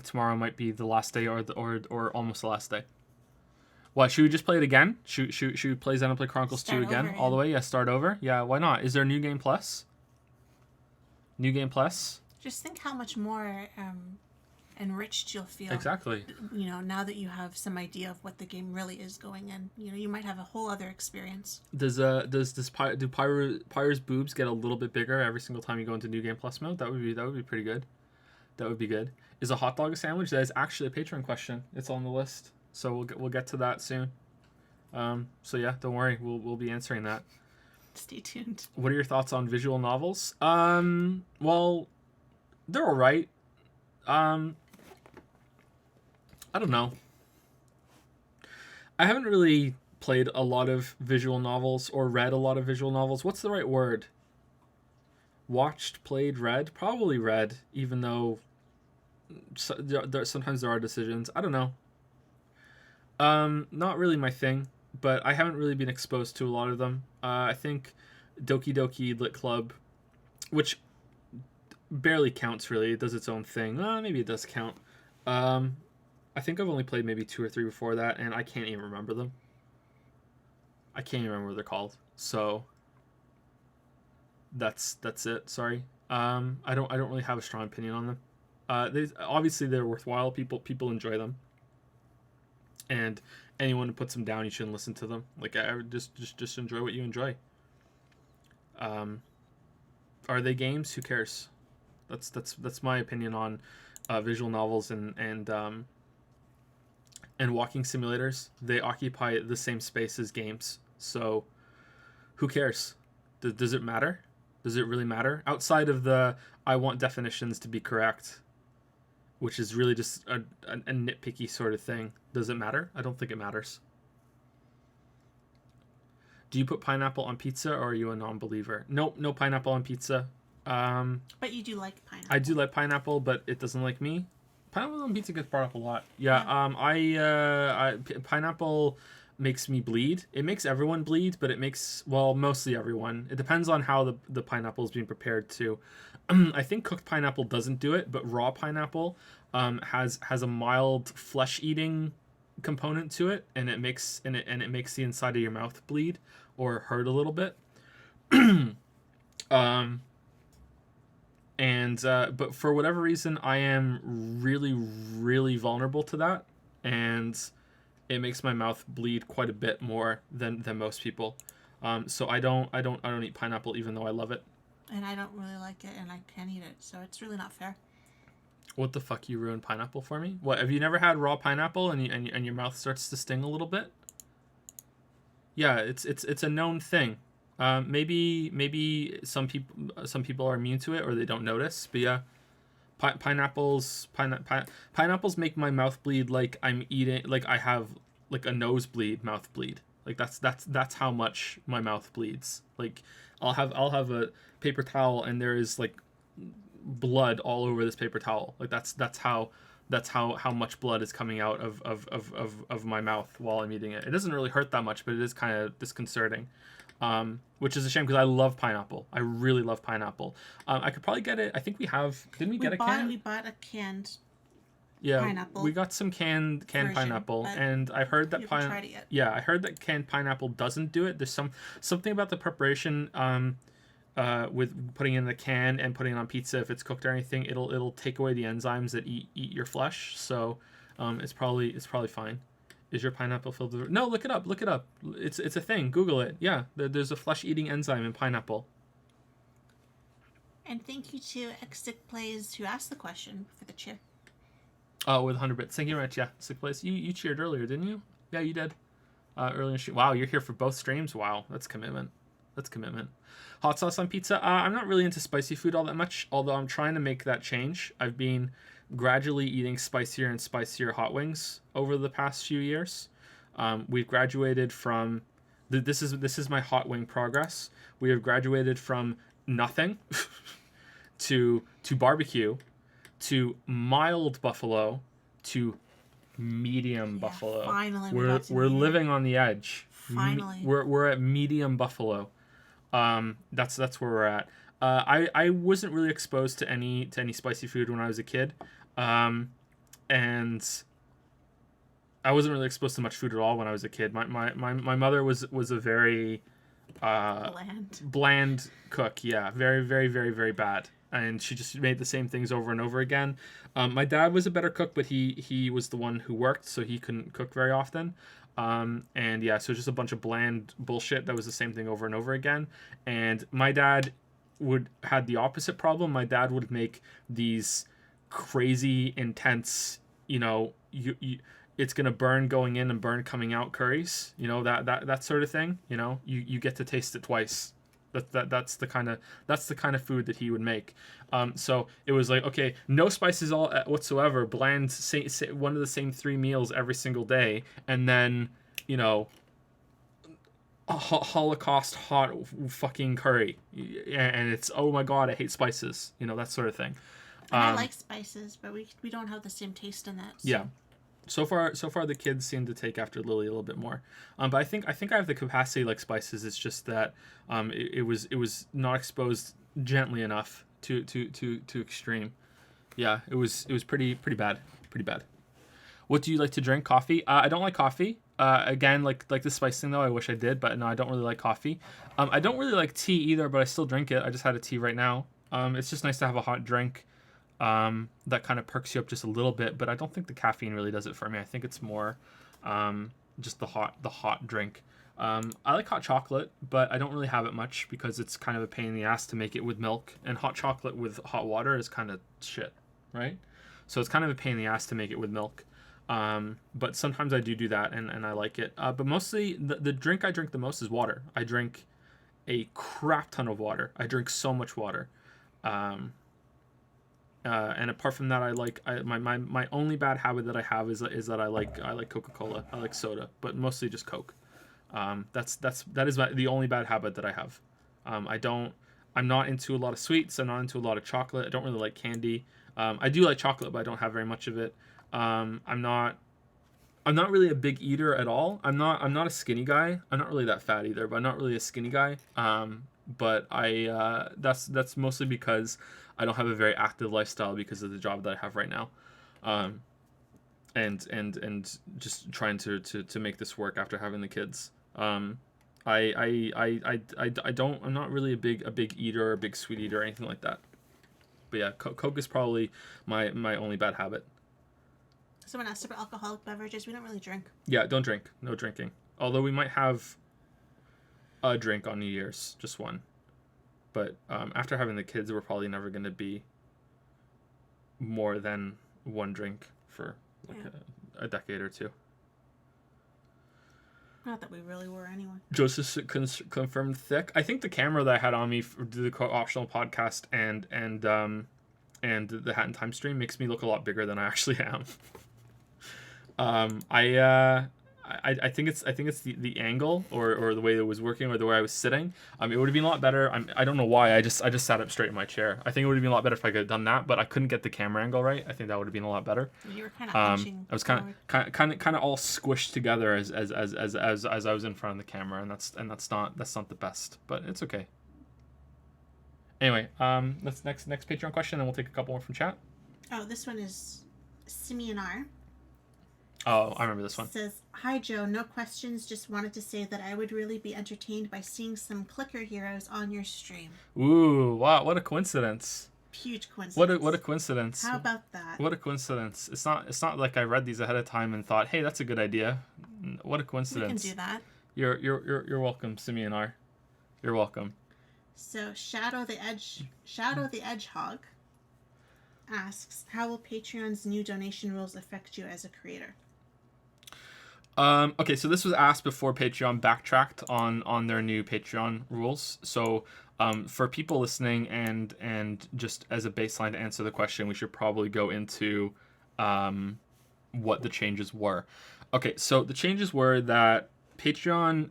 tomorrow might be the last day, or almost the last day. What, should we just play it again? Should we play Xenoblade Chronicles 2 again all the way? Yeah, start over. Yeah, why not? Is there a New Game Plus? New Game Plus? Just think how much more enriched you'll feel. Exactly. You know, now that you have some idea of what the game really is going in, you know, you might have a whole other experience. Do Pyro's boobs get a little bit bigger every single time you go into New Game Plus mode? That would be pretty good. That would be good. Is a hot dog a sandwich? That is actually a Patreon question. It's on the list, so we'll get to that soon. So yeah, don't worry, we'll be answering that. Stay tuned. What are your thoughts on visual novels? Well, they're all right. I don't know. I haven't really played a lot of visual novels or read a lot of visual novels. What's the right word? Watched, played, read? Probably read, even though sometimes there are decisions. I don't know. Not really my thing, but I haven't really been exposed to a lot of them. I think Doki Doki Lit Club, which barely counts really. It does its own thing. Maybe it does count. I think I've only played maybe 2 or 3 before that, and I can't even remember them. I can't even remember what they're called. So that's it. Sorry. I don't really have a strong opinion on them. Obviously they're worthwhile. People enjoy them, and anyone who puts them down, you shouldn't listen to them. Like, I just enjoy what you enjoy. Are they games? Who cares? That's my opinion on visual novels and walking simulators. They occupy the same space as games. So who cares? Does it matter? Does it really matter? Outside of the I want definitions to be correct, which is really just a nitpicky sort of thing. Does it matter? I don't think it matters. Do you put pineapple on pizza, or are you a non-believer? Nope, no pineapple on pizza. But you do like pineapple. I do like pineapple, but it doesn't like me. Pineapple on pizza gets brought up a lot. Yeah. Pineapple makes me bleed. It makes everyone bleed, but it makes, well, mostly everyone. It depends on how the pineapple is being prepared too. I think cooked pineapple doesn't do it, but raw pineapple has a mild flesh eating component to it, and it makes the inside of your mouth bleed or hurt a little bit. um, and but for whatever reason, I am really, really vulnerable to that, and it makes my mouth bleed quite a bit more than most people. So I don't eat pineapple, even though I love it. And I don't really like it, and I can't eat it, so it's really not fair. What the fuck? You ruined pineapple for me? What, have you never had raw pineapple and your mouth starts to sting a little bit? Yeah, it's a known thing. Maybe some people are immune to it or they don't notice. But yeah, pineapples make my mouth bleed like I'm eating, like I have like a nosebleed, mouth bleed. Like that's how much my mouth bleeds. Like I'll have a paper towel and there is like blood all over this paper towel. Like that's how much blood is coming out of my mouth while I'm eating it. It doesn't really hurt that much, but it is kind of disconcerting. Which is a shame because I love pineapple. I really love pineapple. I could probably get it. I think we have. Didn't we get a can? We bought a canned. Yeah, pineapple we got some canned version, pineapple, and I heard that pineapple. Yeah, I heard that canned pineapple doesn't do it. There's something about the preparation. With putting it in the can and putting it on pizza, if it's cooked or anything, it'll take away the enzymes that eat your flesh. So, it's probably fine. Is your pineapple filled with... No, look it up. It's a thing. Google it. Yeah, there's a flesh-eating enzyme in pineapple. And thank you to Xstick Plays who asked the question for the cheer. Oh, with 100 bits. Thank you very much. Yeah, Stick Plays. You cheered earlier, didn't you? Yeah, you did. Earlier. Wow, you're here for both streams. Wow, that's commitment. Hot sauce on pizza. I'm not really into spicy food all that much, although I'm trying to make that change. I've been gradually eating spicier and spicier hot wings over the past few years. We've graduated from this is my hot wing progress. We have graduated from nothing to barbecue to mild buffalo to medium buffalo. Finally, we're living on the edge. Finally, we're at medium buffalo. That's where we're at. I wasn't really exposed to any spicy food when I was a kid, and I wasn't really exposed to much food at all when I was a kid. My mother was a very bland cook. Yeah, very, very, very, very bad, and she just made the same things over and over again. My dad was a better cook, but he was the one who worked, so he couldn't cook very often. And yeah, so just a bunch of bland bullshit that was the same thing over and over again. And my dad had the opposite problem. My dad would make these crazy intense, it's gonna burn going in and burn coming out curries, that sort of thing. You get to taste it twice. That's the kind of food that he would make. So it was like, okay, no spices all whatsoever, bland, one of the same 3 meals every single day, and then a Holocaust hot fucking curry, and it's, oh my god, I hate spices, that sort of thing. I like spices, but we don't have the same taste in that. So. Yeah. So far the kids seem to take after Lily a little bit more, but I think I have the capacity like spices. It's just that it was not exposed gently enough to extreme. Yeah, it was pretty bad. What do you like to drink? Coffee? I don't like coffee. Again, like the spice thing though, I wish I did, but no, I don't really like coffee. I don't really like tea either, but I still drink it. I just had a tea right now. It's just nice to have a hot drink. That kind of perks you up just a little bit, but I don't think the caffeine really does it for me. I think it's more just the hot drink. I like hot chocolate, but I don't really have it much because it's kind of a pain in the ass to make it with milk, and hot chocolate with hot water is kind of shit, right? So it's kind of a pain in the ass to make it with milk. But sometimes I do that, and I like it. But mostly the drink I drink the most is water. I drink a crap ton of water. I drink so much water. And apart from that, my only bad habit that I have is that I like Coca-Cola. I like soda, but mostly just Coke. That is the only bad habit that I have. I'm not into a lot of sweets. I'm not into a lot of chocolate. I don't really like candy. I do like chocolate, but I don't have very much of it. I'm not really a big eater at all. I'm not a skinny guy. I'm not really that fat either, but I'm not really a skinny guy. But that's mostly because I don't have a very active lifestyle because of the job that I have right now. and just trying to make this work after having the kids. I'm not really a big eater or a big sweet eater or anything like that. But yeah, Coke is probably my only bad habit. Someone asked about alcoholic beverages. We don't really drink. Yeah, don't drink. No drinking. Although we might have a drink on New Year's, just one. But after having the kids, we're probably never going to be more than one drink for like a decade or two. Not that we really were anyway. Joseph confirmed thick. I think the camera that I had on me for the optional podcast and the Hat in Time stream makes me look a lot bigger than I actually am. I think it's the angle or the way it was working or the way I was sitting. It would have been a lot better. I don't know why. I just sat up straight in my chair. I think it would have been a lot better if I could have done that, but I couldn't get the camera angle right. I think that would have been a lot better. You were kind of I was kind of all squished together as I was in front of the camera, and that's not the best, but it's okay. Anyway, let's next Patreon question, and we'll take a couple more from chat. Oh, this one is Simeon R. Oh, I remember this one. It says, "Hi Joe, no questions, just wanted to say that I would really be entertained by seeing some clicker heroes on your stream." Ooh, wow, what a coincidence. Huge coincidence. What a coincidence. How about that? What a coincidence. It's not like I read these ahead of time and thought, "Hey, that's a good idea." What a coincidence. We can do that. You're welcome, Simeon R. You're welcome. So, Shadow the Edgehog asks, "How will Patreon's new donation rules affect you as a creator?" Okay, so this was asked before Patreon backtracked on their new Patreon rules. So for people listening and just as a baseline to answer the question, we should probably go into what the changes were. Okay, so the changes were that Patreon,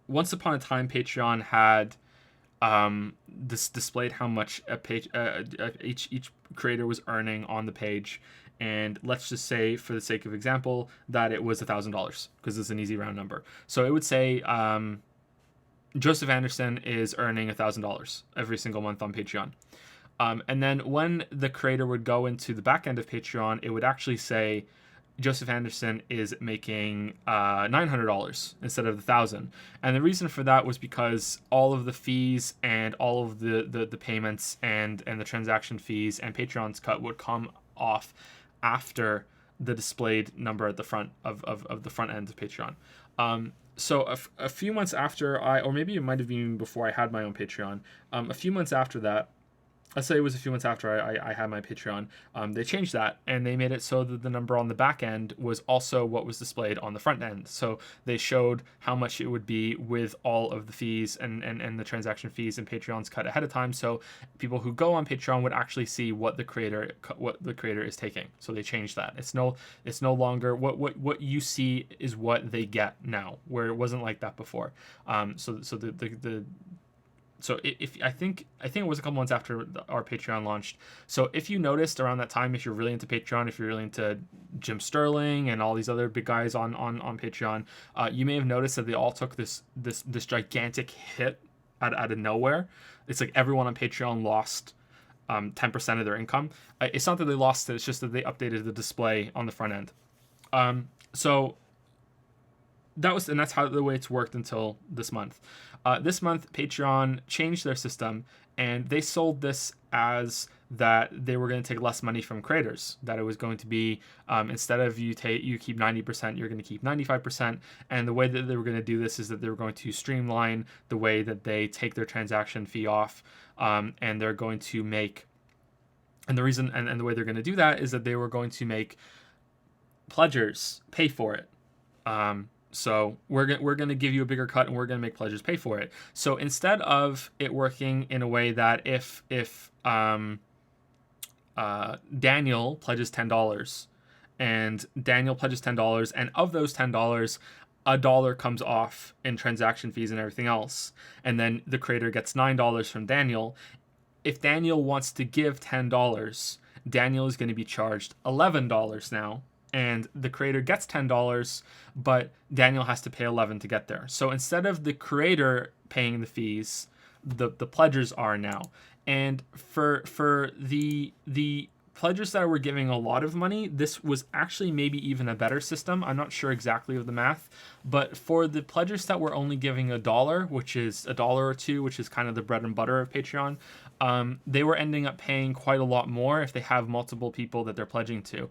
once upon a time, Patreon had displayed how much a page each creator was earning on the page. And let's just say, for the sake of example, that it was $1,000 because it's an easy round number. So it would say Joseph Anderson is earning $1,000 every single month on Patreon. And then when the creator would go into the back end of Patreon, it would actually say Joseph Anderson is making $900 instead of $1,000. And the reason for that was because all of the fees and all of the payments and the transaction fees and Patreon's cut would come off after the displayed number at the front of the front end of Patreon. So a few months after or maybe it might have been before I had my own Patreon, a few months after that, let's say it was a few months after I had my Patreon, they changed that and they made it so that the number on the back end was also what was displayed on the front end. So they showed how much it would be with all of the fees and the transaction fees and Patreon's cut ahead of time. So people who go on Patreon would actually see what the creator is taking. So they changed that. It's no longer what you see is what they get now, where it wasn't like that before. So if I think it was a couple months after our Patreon launched. So if you noticed around that time, if you're really into Patreon, if you're really into Jim Sterling and all these other big guys on Patreon, you may have noticed that they all took this gigantic hit out of nowhere. It's like everyone on Patreon lost 10% of their income. It's not that they lost it; it's just that they updated the display on the front end. So that's how the way it's worked until this month. This month, Patreon changed their system, and they sold this as that they were going to take less money from creators. That it was going to be instead of you keep 90%, you're going to keep 95%. And the way that they were going to do this is that they were going to streamline the way that they take their transaction fee off, and they're going to make. And the reason and the way they're going to do that is that they were going to make pledgers pay for it. So we're going to give you a bigger cut, and we're going to make pledgers pay for it. So instead of it working in a way that if Daniel pledges $10 and Daniel pledges $10, and of those $10, $1 comes off in transaction fees and everything else, and then the creator gets $9 from Daniel. If Daniel wants to give $10, Daniel is going to be charged $11 now. And the creator gets $10, but Daniel has to pay $11 to get there. So instead of the creator paying the fees, the pledgers are now. And for the pledgers that were giving a lot of money, this was actually maybe even a better system. I'm not sure exactly of the math, but for the pledgers that were only giving $1, which is $1 or $2, which is kind of the bread and butter of Patreon, they were ending up paying quite a lot more if they have multiple people that they're pledging to.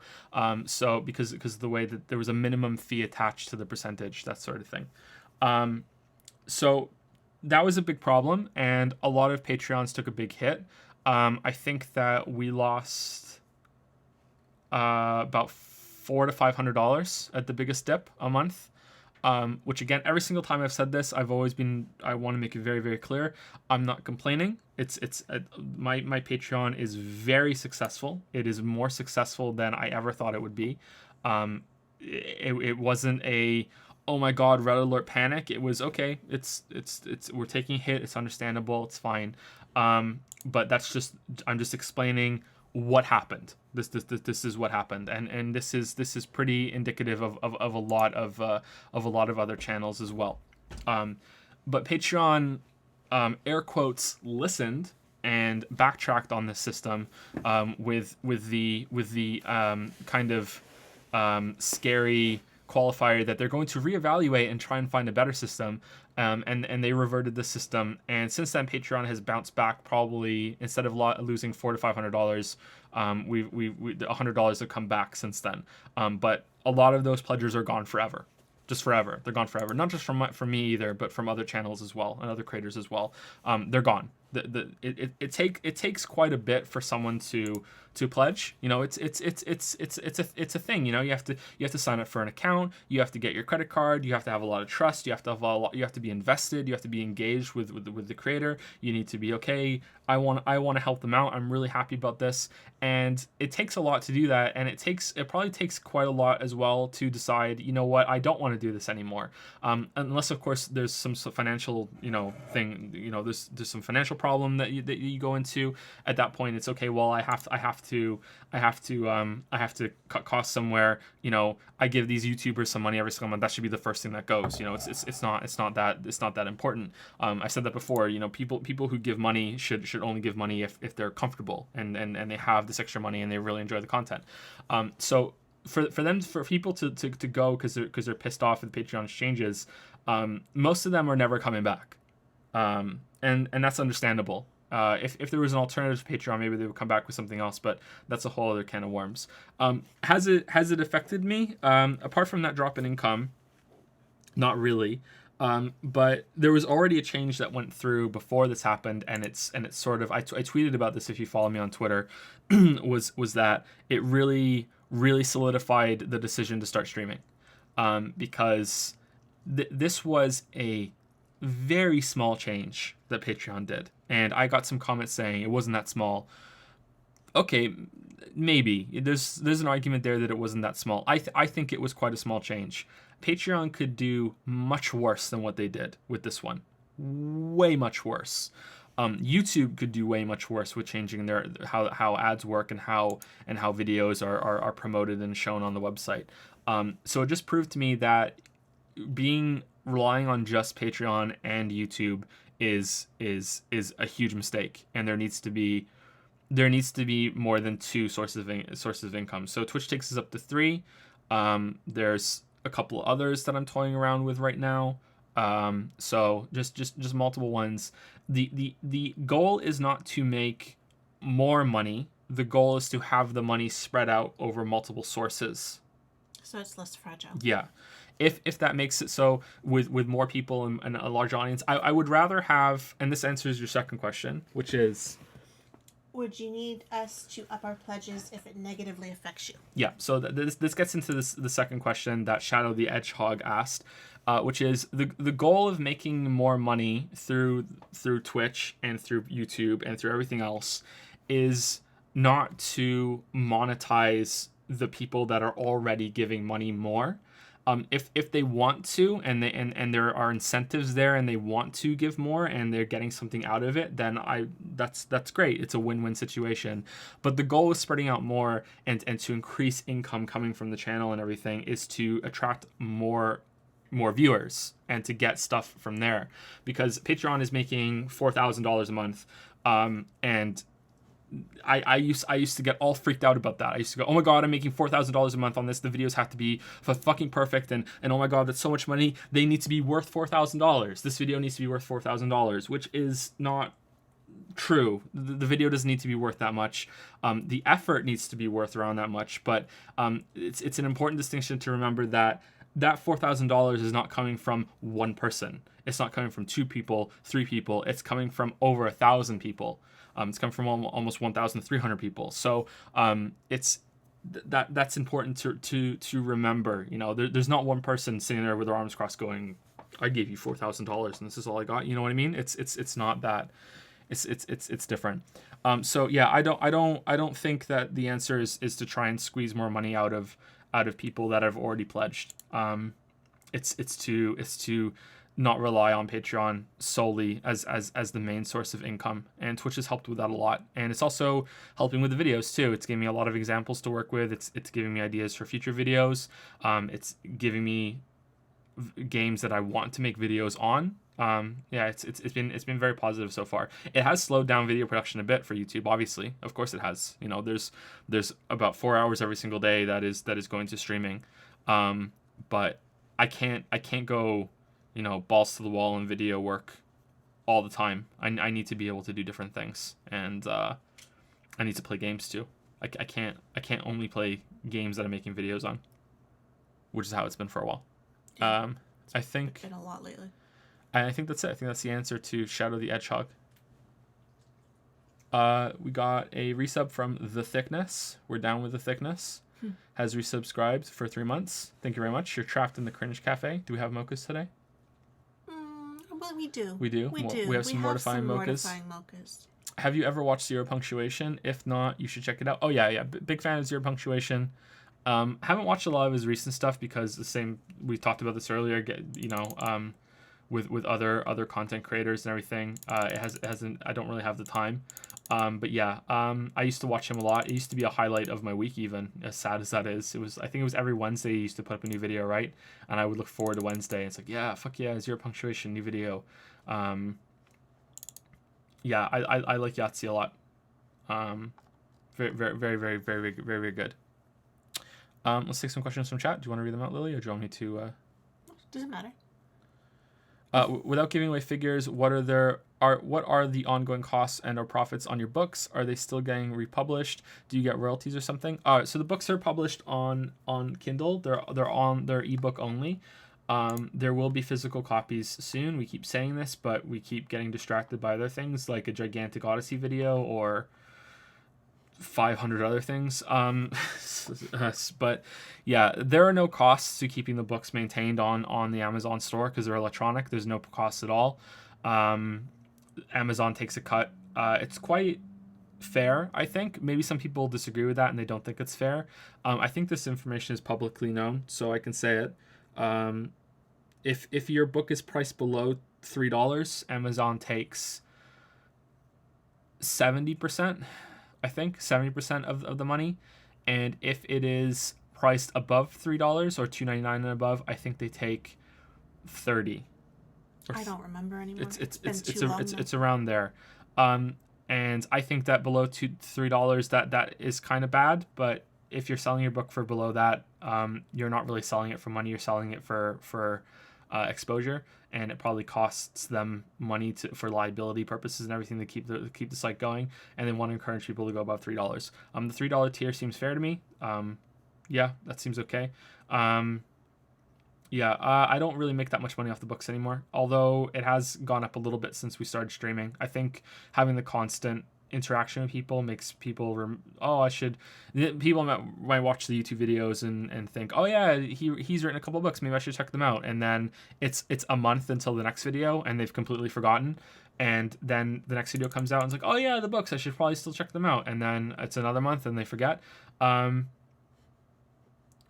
So because of the way that there was a minimum fee attached to the percentage, that sort of thing. So that was a big problem, and a lot of Patreons took a big hit. I think that we lost about $400 to $500 at the biggest dip a month. Which again, every single time I've said this, I want to make it very, very clear. I'm not complaining. My Patreon is very successful. It is more successful than I ever thought it would be. It wasn't a, oh my God, red alert panic. It was okay. We're taking a hit. It's understandable. It's fine. But I'm just explaining what happened. This is what happened, and this is pretty indicative of a lot of other channels as well. But Patreon, air quotes, listened and backtracked on this system with the kind of scary qualifier that they're going to reevaluate and try and find a better system. And they reverted the system, and since then Patreon has bounced back. Probably instead of losing $400 to $500, the $100 have come back since then. But a lot of those pledgers are gone forever, just forever. They're gone forever. Not just from me either, but from other channels as well and other creators as well. They're gone. It takes quite a bit for someone to pledge. You know, it's a thing. You know, you have to sign up for an account. You have to get your credit card. You have to have a lot of trust. You have to be invested. You have to be engaged with the creator. You need to be okay. I want to help them out. I'm really happy about this, and it takes a lot to do that. And it probably takes quite a lot as well to decide, you know what, I don't want to do this anymore. Unless of course there's some thfinancial thing. There's some financial problem that you go into. At that point, it's okay. Well, I have to cut costs somewhere. I give these YouTubers some money every single month. That should be the first thing that goes. It's not that important. I said that before. People who give money should only give money if they're comfortable and they have this extra money and they really enjoy the content. So for people to go because they're pissed off at the Patreon changes, most of them are never coming back, and that's understandable. If there was an alternative to Patreon, maybe they would come back with something else, but that's a whole other can of worms. Has it affected me? Apart from that drop in income, not really. But there was already a change that went through before this happened, and it's sort of I tweeted about this if you follow me on Twitter, was that it really solidified the decision to start streaming, because this was a very small change that Patreon did, and I got some comments saying it wasn't that small. Okay, maybe there's an argument there that it wasn't that small. I think it was quite a small change. Patreon could do much worse than what they did with this one, way much worse. YouTube could do way much worse with changing their how ads work and how videos are promoted and shown on the website. So it just proved to me that relying on just Patreon and YouTube is a huge mistake, and there needs to be more than two sources of income. So Twitch takes us up to 3. There's a couple of others that I'm toying around with right now. So just multiple ones. The goal is not to make more money. The goal is to have the money spread out over multiple sources. So it's less fragile. Yeah. If that makes it so with more people and a large audience, I would rather have, and this answers your second question, which is, would you need us to up our pledges if it negatively affects you? Yeah, so this gets into the second question that Shadow the Hedgehog asked, which is the goal of making more money through Twitch and through YouTube and through everything else is not to monetize the people that are already giving money more. If they want to and there are incentives there and they want to give more and they're getting something out of it, then that's great. It's a win-win situation. But the goal of spreading out more and to increase income coming from the channel and everything is to attract more viewers and to get stuff from there, because Patreon is making $4,000 a month, and I used to get all freaked out about that. I used to go, oh my god, I'm making $4,000 a month on this. The videos have to be fucking perfect, and oh my god, that's so much money. They need to be worth $4,000. This video needs to be worth $4,000, which is not true. The video doesn't need to be worth that much. The effort needs to be worth around that much. But it's an important distinction to remember that $4,000 is not coming from one person. It's not coming from 2 people, 3 people. It's coming from over 1,000 people. It's come from almost 1,300 people. So that's important to remember. You know, there's not one person sitting there with their arms crossed going, I gave you $4,000 and this is all I got. You know what I mean? It's not that. It's different. So yeah, I don't think that the answer is to try and squeeze more money out of people that have already pledged. It's to not rely on Patreon solely as the main source of income, and Twitch has helped with that a lot. And it's also helping with the videos too. It's giving me a lot of examples to work with. It's giving me ideas for future videos. It's giving me games that I want to make videos on. Yeah, it's been very positive so far. It has slowed down video production a bit for YouTube, obviously. Of course it has. You know, there's about 4 hours every single day that is going to streaming. But I can't go, you know, balls to the wall in video work all the time. I need to be able to do different things, and I need to play games too. I can't only play games that I'm making videos on, which is how it's been for a while. I think Been a lot lately. I think that's it. I think that's the answer to Shadow the Hedgehog. We got a resub from The Thickness. We're down with The Thickness. Has resubscribed for 3 months. Thank you very much. You're trapped in the Cringe Cafe. Do we have mochas today? Well, we do. We do? We have some mortifying mochas. Have you ever watched Zero Punctuation? If not, you should check it out. Oh, yeah. Big fan of Zero Punctuation. Haven't watched a lot of his recent stuff because we talked about this earlier, you know, with other content creators and everything. It hasn't, I don't really have the time. But yeah, I used to watch him a lot. It used to be a highlight of my week, even, as sad as that is. I think it was every Wednesday he used to put up a new video, right? And I would look forward to Wednesday. It's like, yeah, fuck yeah, Zero Punctuation, new video. Yeah, I like Yahtzee a lot. Very, very, very, very, very, very, very good. Let's take some questions from chat. Do you want to read them out, Lily, or do you want me to? Doesn't matter. Without giving away figures, what are the ongoing costs and or profits on your books? Are they still getting republished? Do you get royalties or something? So the books are published on Kindle. They're ebook only. There will be physical copies soon. We keep saying this, but we keep getting distracted by other things like a Gigantic Odyssey video or 500 other things. But yeah, there are no costs to keeping the books maintained on the Amazon store because they're electronic. There's no costs at all. Amazon takes a cut. It's quite fair, I think. Maybe some people disagree with that and they don't think it's fair. I think this information is publicly known, so I can say it. If your book is priced below $3, Amazon takes 70%. I think 70% of the money, and if it is priced above $3 or $2.99 and above, I think they take 30. I don't remember anymore. It's around there, and I think that below $3 that is kind of bad. But if you're selling your book for below that, you're not really selling it for money. You're selling it for exposure, and it probably costs them money for liability purposes and everything to keep the site going. And they want to encourage people to go above $3. The $3 tier seems fair to me. Yeah, that seems okay. I don't really make that much money off the books anymore, although it has gone up a little bit since we started streaming. I think having the constant interaction with people makes people people might watch the YouTube videos and think, oh yeah, he's written a couple books, maybe I should check them out, and then it's a month until the next video and they've completely forgotten, and then the next video comes out and it's like, oh yeah, the books, I should probably still check them out, and then it's another month and they forget.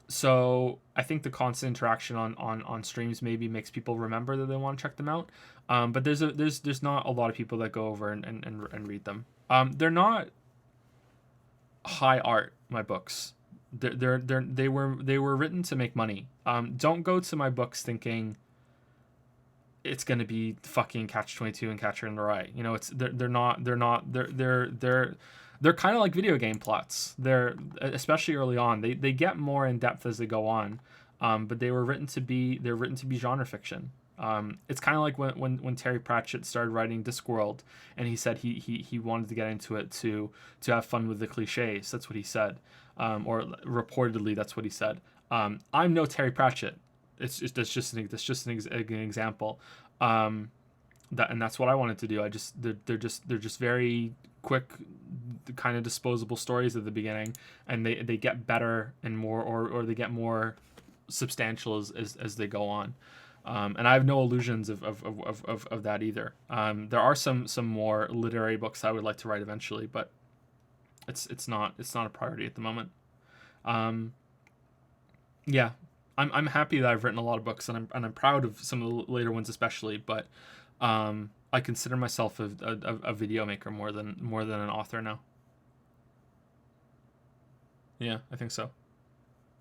So I think the constant interaction on streams maybe makes people remember that they want to check them out. But there's not a lot of people that go over and read them. They're not high art, my books. They were written to make money. Don't go to my books thinking it's gonna be fucking Catch-22 and Catcher in the Rye. You know, they're They're kind of like video game plots. They're especially early on. They get more in depth as they go on, but they're written to be genre fiction. It's kind of like when Terry Pratchett started writing Discworld, and he said he wanted to get into it to have fun with the cliches. That's what he said, or reportedly that's what he said. I'm no Terry Pratchett. That's just an example. That's what I wanted to do. They're just very quick, kind of disposable stories at the beginning, and they get better and more, or they get more substantial as they go on. And I have no illusions of that either. There are some more literary books I would like to write eventually, but it's not a priority at the moment. Yeah, I'm happy that I've written a lot of books, and I'm proud of some of the later ones especially. But I consider myself a video maker more than an author now. Yeah, I think so.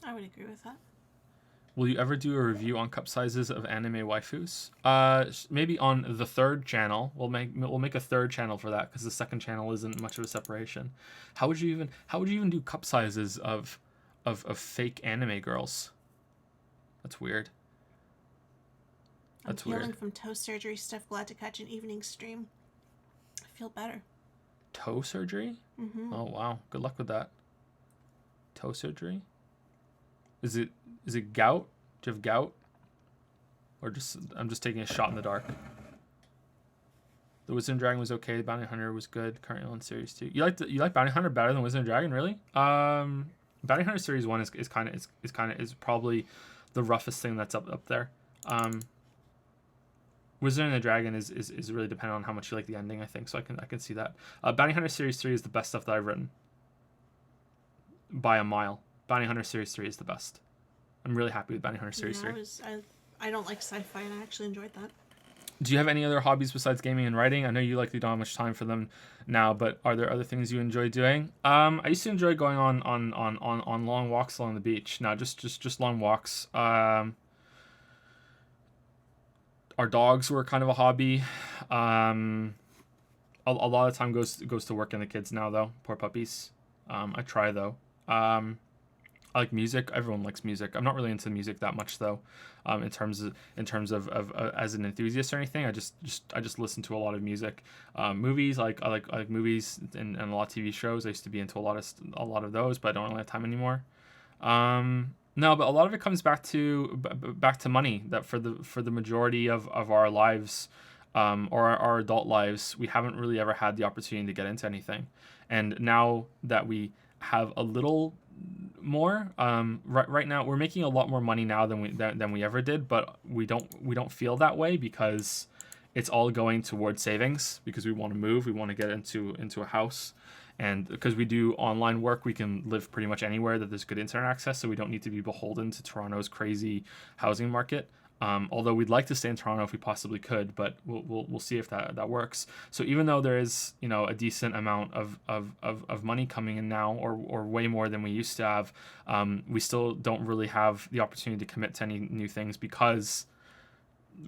I would agree with that. Will you ever do a review on cup sizes of anime waifus? Maybe on the third channel. We'll make a third channel for that, because the second channel isn't much of a separation. How would you even do cup sizes of fake anime girls? That's weird. I'm healing from toe surgery stuff. Glad to catch an evening stream. I feel better. Toe surgery? Mm-hmm. Oh wow, good luck with that. Toe surgery? Is it gout? Do you have gout? Or I'm just taking a shot in the dark. The Wizard and Dragon was okay. Bounty Hunter was good. Currently on series 2. You like Bounty Hunter better than Wizard and Dragon, really? Bounty Hunter series 1 is probably the roughest thing that's up there. Wizard and the Dragon is really dependent on how much you like the ending, I think. So I can see that. Bounty Hunter series 3 is the best stuff that I've written by a mile. Bounty Hunter series 3 is the best. I'm really happy with Bounty Hunter series 3. I don't like sci-fi, and I actually enjoyed that. Do you have any other hobbies besides gaming and writing? I know you likely don't have much time for them now, but are there other things you enjoy doing? I used to enjoy going on long walks along the beach. No, just long walks. Our dogs were kind of a hobby. A lot of time goes to work and the kids now, though. Poor puppies. I try though. I like music. Everyone likes music. I'm not really into music that much though. In terms of as an enthusiast or anything, I just listen to a lot of music. Movies, I like movies and a lot of TV shows. I used to be into a lot of those, but I don't really have time anymore. No, but a lot of it comes back to money. That for the majority of our lives, or our adult lives, we haven't really ever had the opportunity to get into anything. And now that we have a little more, right now we're making a lot more money now than we ever did, but we don't feel that way because it's all going towards savings, because we want to move, we want to get into a house. And because we do online work, we can live pretty much anywhere that there's good internet access, so we don't need to be beholden to Toronto's crazy housing market. Although we'd like to stay in Toronto if we possibly could, but we'll see if that works. So even though there is a decent amount of money coming in now, or way more than we used to have, we still don't really have the opportunity to commit to any new things because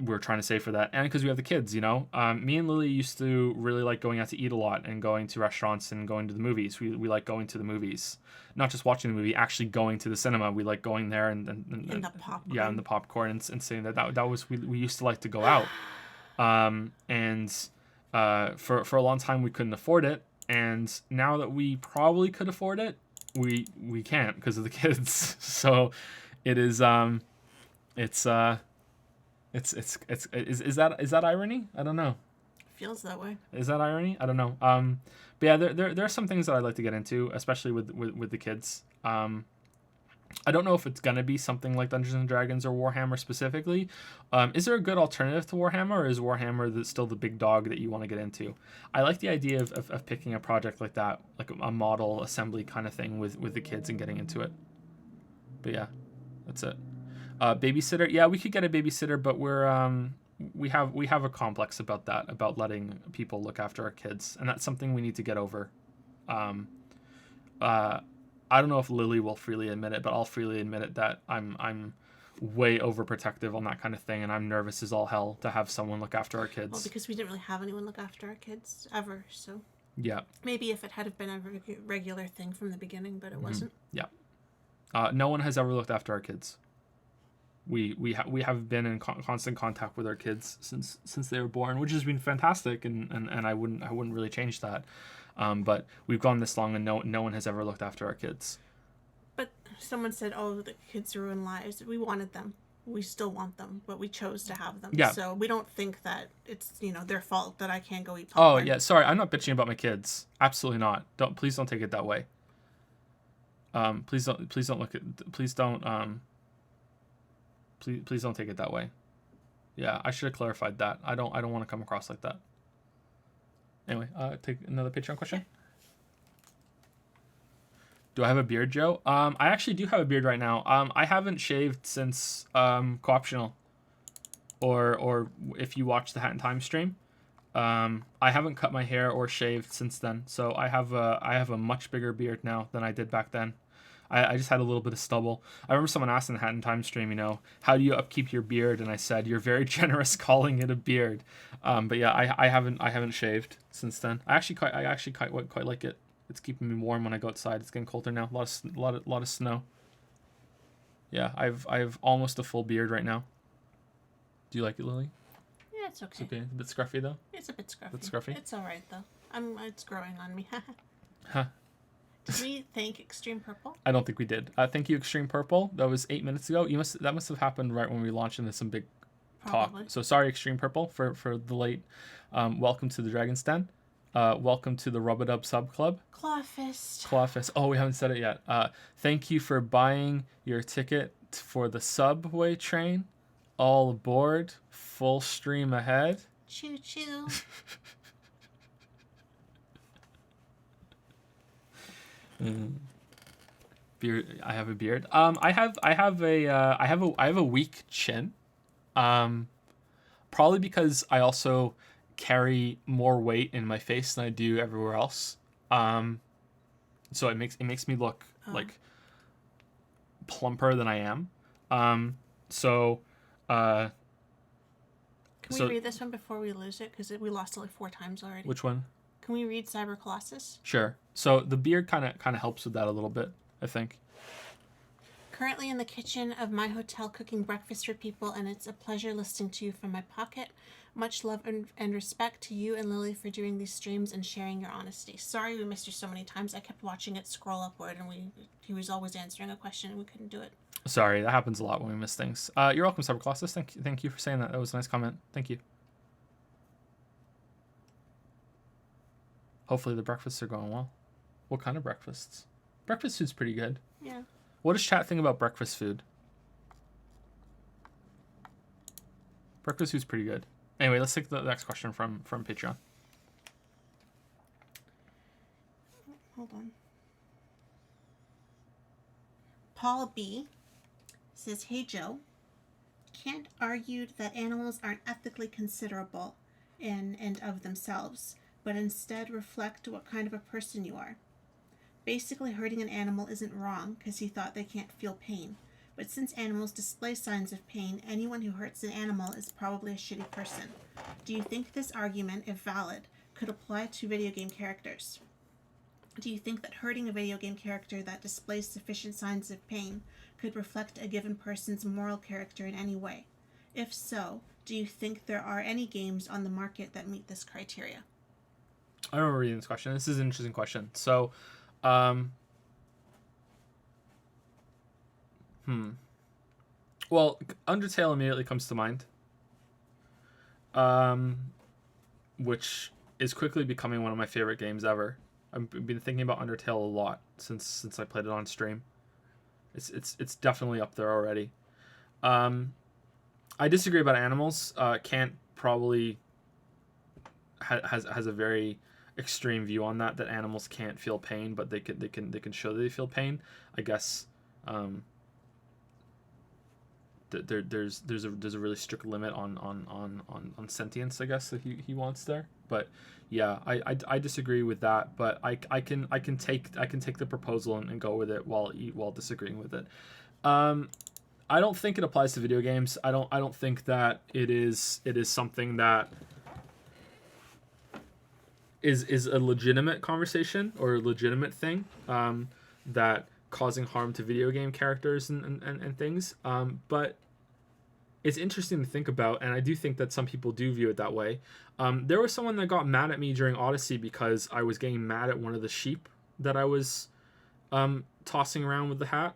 we're trying to save for that, and because we have the kids. Me and Lily used to really like going out to eat a lot and going to restaurants and going to the movies. We like going to the movies, not just watching the movie, actually going to the cinema. We like going there and in the popcorn. Yeah, in the popcorn, and saying that was we used to like to go out. For a long time we couldn't afford it, and now that we probably could afford it, we can't because of the kids. So it is Is that irony? I don't know. Feels that way. Is that irony? I don't know. But yeah, there are some things that I'd like to get into, especially with the kids. I don't know if it's gonna be something like Dungeons and Dragons or Warhammer specifically. Is there a good alternative to Warhammer, or is Warhammer still the big dog that you want to get into? I like the idea of picking a project like that, like a model assembly kind of thing with the kids and getting into it. But yeah, that's it. Babysitter, yeah, we could get a babysitter, but we have a complex about that, about letting people look after our kids, and that's something we need to get over. I don't know if Lily will freely admit it, but I'll freely admit it that I'm way overprotective on that kind of thing, and I'm nervous as all hell to have someone look after our kids. Well, because we didn't really have anyone look after our kids ever, so. Yeah. Maybe if it had been a regular thing from the beginning, but it wasn't. Yeah. No one has ever looked after our kids. We have been in constant contact with our kids since they were born, which has been fantastic, and I wouldn't really change that. But we've gone this long, and no one has ever looked after our kids. But someone said, "Oh, the kids ruin lives." We wanted them. We still want them, but we chose to have them. Yeah. So we don't think that it's their fault that I can't go eat Oh popcorn. yeah, sorry, I'm not bitching about my kids. Absolutely not. Please don't take it that way. Please don't look at please don't please don't take it that way. Yeah, I should have clarified that. I don't want to come across like that. Anyway, take another Patreon question. Okay. Do I have a beard, Joe? I actually do have a beard right now. I haven't shaved since co-optional, or if you watch the Hat in Time stream, I haven't cut my hair or shaved since then. So I have a much bigger beard now than I did back then. I just had a little bit of stubble. I remember someone asked in the Hat in Time stream, how do you upkeep your beard? And I said, you're very generous calling it a beard. But yeah, I haven't shaved since then. I actually quite like it. It's keeping me warm when I go outside. It's getting colder now. A lot of snow. Yeah, I've almost a full beard right now. Do you like it, Lily? Yeah, it's okay. It's okay. A bit scruffy though. It's a bit scruffy. Bit scruffy? It's all right though. It's growing on me. Huh. Did we thank Extreme Purple? I don't think we did. Thank you, Extreme Purple. That was 8 minutes ago. That must have happened right when we launched into some big Probably. talk. So sorry, Extreme Purple, for the late. Welcome to the Dragon's Den. Welcome to the Rub-a-Dub Sub Club. Clawfist. Oh, we haven't said it yet. Thank you for buying your ticket for the subway train. All aboard. Full stream ahead. Choo choo. Beard. I have a beard. I have a weak chin. Probably because I also carry more weight in my face than I do everywhere else. So it makes me look like plumper than I am. Can we read this one before we lose it? Because we lost it like 4 times already. Which one? Can we read Cyber Colossus? Sure. So the beard kind of helps with that a little bit, I think. Currently in the kitchen of my hotel cooking breakfast for people, and it's a pleasure listening to you from my pocket. Much love and respect to you and Lily for doing these streams and sharing your honesty. Sorry we missed you so many times. I kept watching it scroll upward, and he was always answering a question, and we couldn't do it. Sorry, that happens a lot when we miss things. You're welcome, Cyber Colossus. Thank you for saying that. That was a nice comment. Thank you. Hopefully the breakfasts are going well. What kind of breakfasts? Breakfast food's pretty good. Yeah. What does chat think about breakfast food? Breakfast food's pretty good. Anyway, let's take the next question from Patreon. Hold on. Paul B says, "Hey Joe, Kant argued that animals aren't ethically considerable in and of themselves, but instead reflect what kind of a person you are. Basically, hurting an animal isn't wrong because he thought they can't feel pain. But since animals display signs of pain, anyone who hurts an animal is probably a shitty person. Do you think this argument, if valid, could apply to video game characters? Do you think that hurting a video game character that displays sufficient signs of pain could reflect a given person's moral character in any way? If so, do you think there are any games on the market that meet this criteria?" I remember reading this question. This is an interesting question. So, well, Undertale immediately comes to mind, which is quickly becoming one of my favorite games ever. I've been thinking about Undertale a lot since I played it on stream. It's definitely up there already. I disagree about animals. Kant probably has a very extreme view on that animals can't feel pain, but they can show that they feel pain. I guess there's a really strict limit on sentience, I guess, that he wants there. But yeah, I disagree with that, but I can take the proposal and go with it while disagreeing with it. I don't think it applies to video games. I don't think that it is something that is a legitimate conversation or a legitimate thing, that causing harm to video game characters and things. But it's interesting to think about, and I do think that some people do view it that way. There was someone that got mad at me during Odyssey because I was getting mad at one of the sheep that I was tossing around with the hat.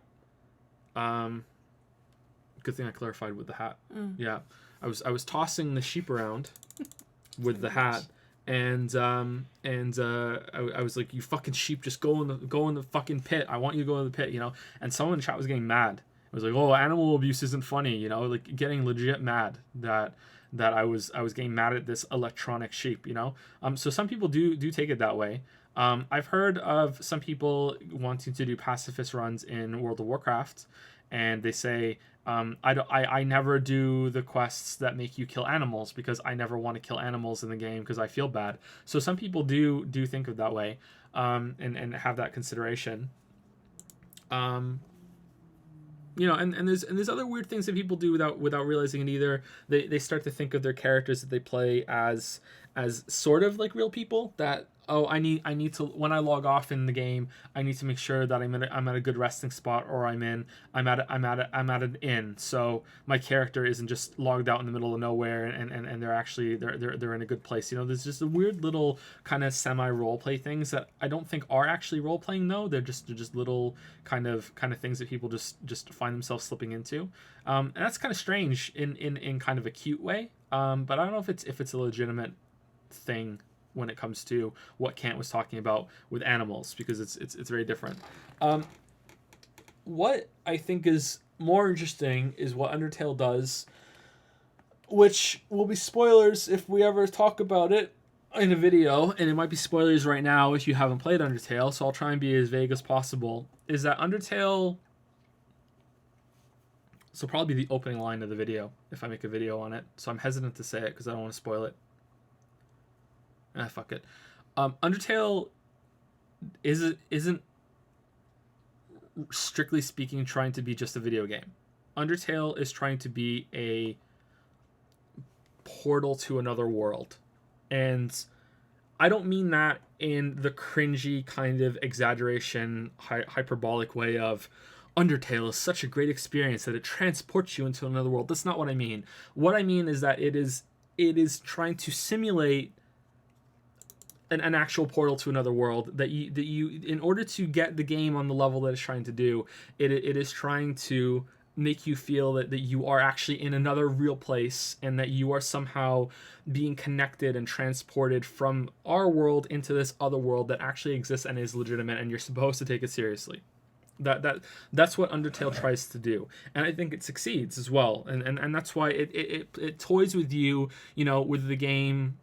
Good thing I clarified with the hat. Yeah, I was tossing the sheep around with the hat, and I was like, "You fucking sheep, just go in the fucking pit. I want you to go in the pit," you know. And someone in chat was getting mad. It was like, "Oh, animal abuse isn't funny," you know, like getting legit mad that I was getting mad at this electronic sheep, you know. So some people do take it that way. I've heard of some people wanting to do pacifist runs in World of Warcraft, and they say, I never do the quests that make you kill animals because I never want to kill animals in the game because I feel bad. So some people do think of that way, and have that consideration. You know, and there's other weird things that people do without realizing it either. They start to think of their characters that they play as sort of like real people, that, oh, I need to, when I log off in the game, I need to make sure that I'm at a good resting spot, or I'm at an inn, so my character isn't just logged out in the middle of nowhere, and they're actually they're in a good place. You know, there's just a weird little kind of semi role play things that I don't think are actually role playing though. They're just little kind of things that people just find themselves slipping into. And that's kind of strange in kind of a cute way. But I don't know if it's a legitimate thing when it comes to what Kant was talking about with animals, because it's very different. What I think is more interesting is what Undertale does, which will be spoilers if we ever talk about it in a video, and it might be spoilers right now if you haven't played Undertale, so I'll try and be as vague as possible. Is that Undertale... So probably the opening line of the video if I make a video on it, so I'm hesitant to say it because I don't want to spoil it. Fuck it. Undertale isn't strictly speaking trying to be just a video game. Undertale is trying to be a portal to another world. And I don't mean that in the cringy kind of exaggeration, hyperbolic way of Undertale is such a great experience that it transports you into another world. That's not what I mean. What I mean is that it is trying to simulate an actual portal to another world, that you in order to get the game on the level that it's trying to do, it is trying to make you feel that you are actually in another real place, and that you are somehow being connected and transported from our world into this other world that actually exists and is legitimate, and you're supposed to take it seriously. That's what Undertale tries to do, and I think it succeeds as well, and that's why it toys with you, you know, with the game.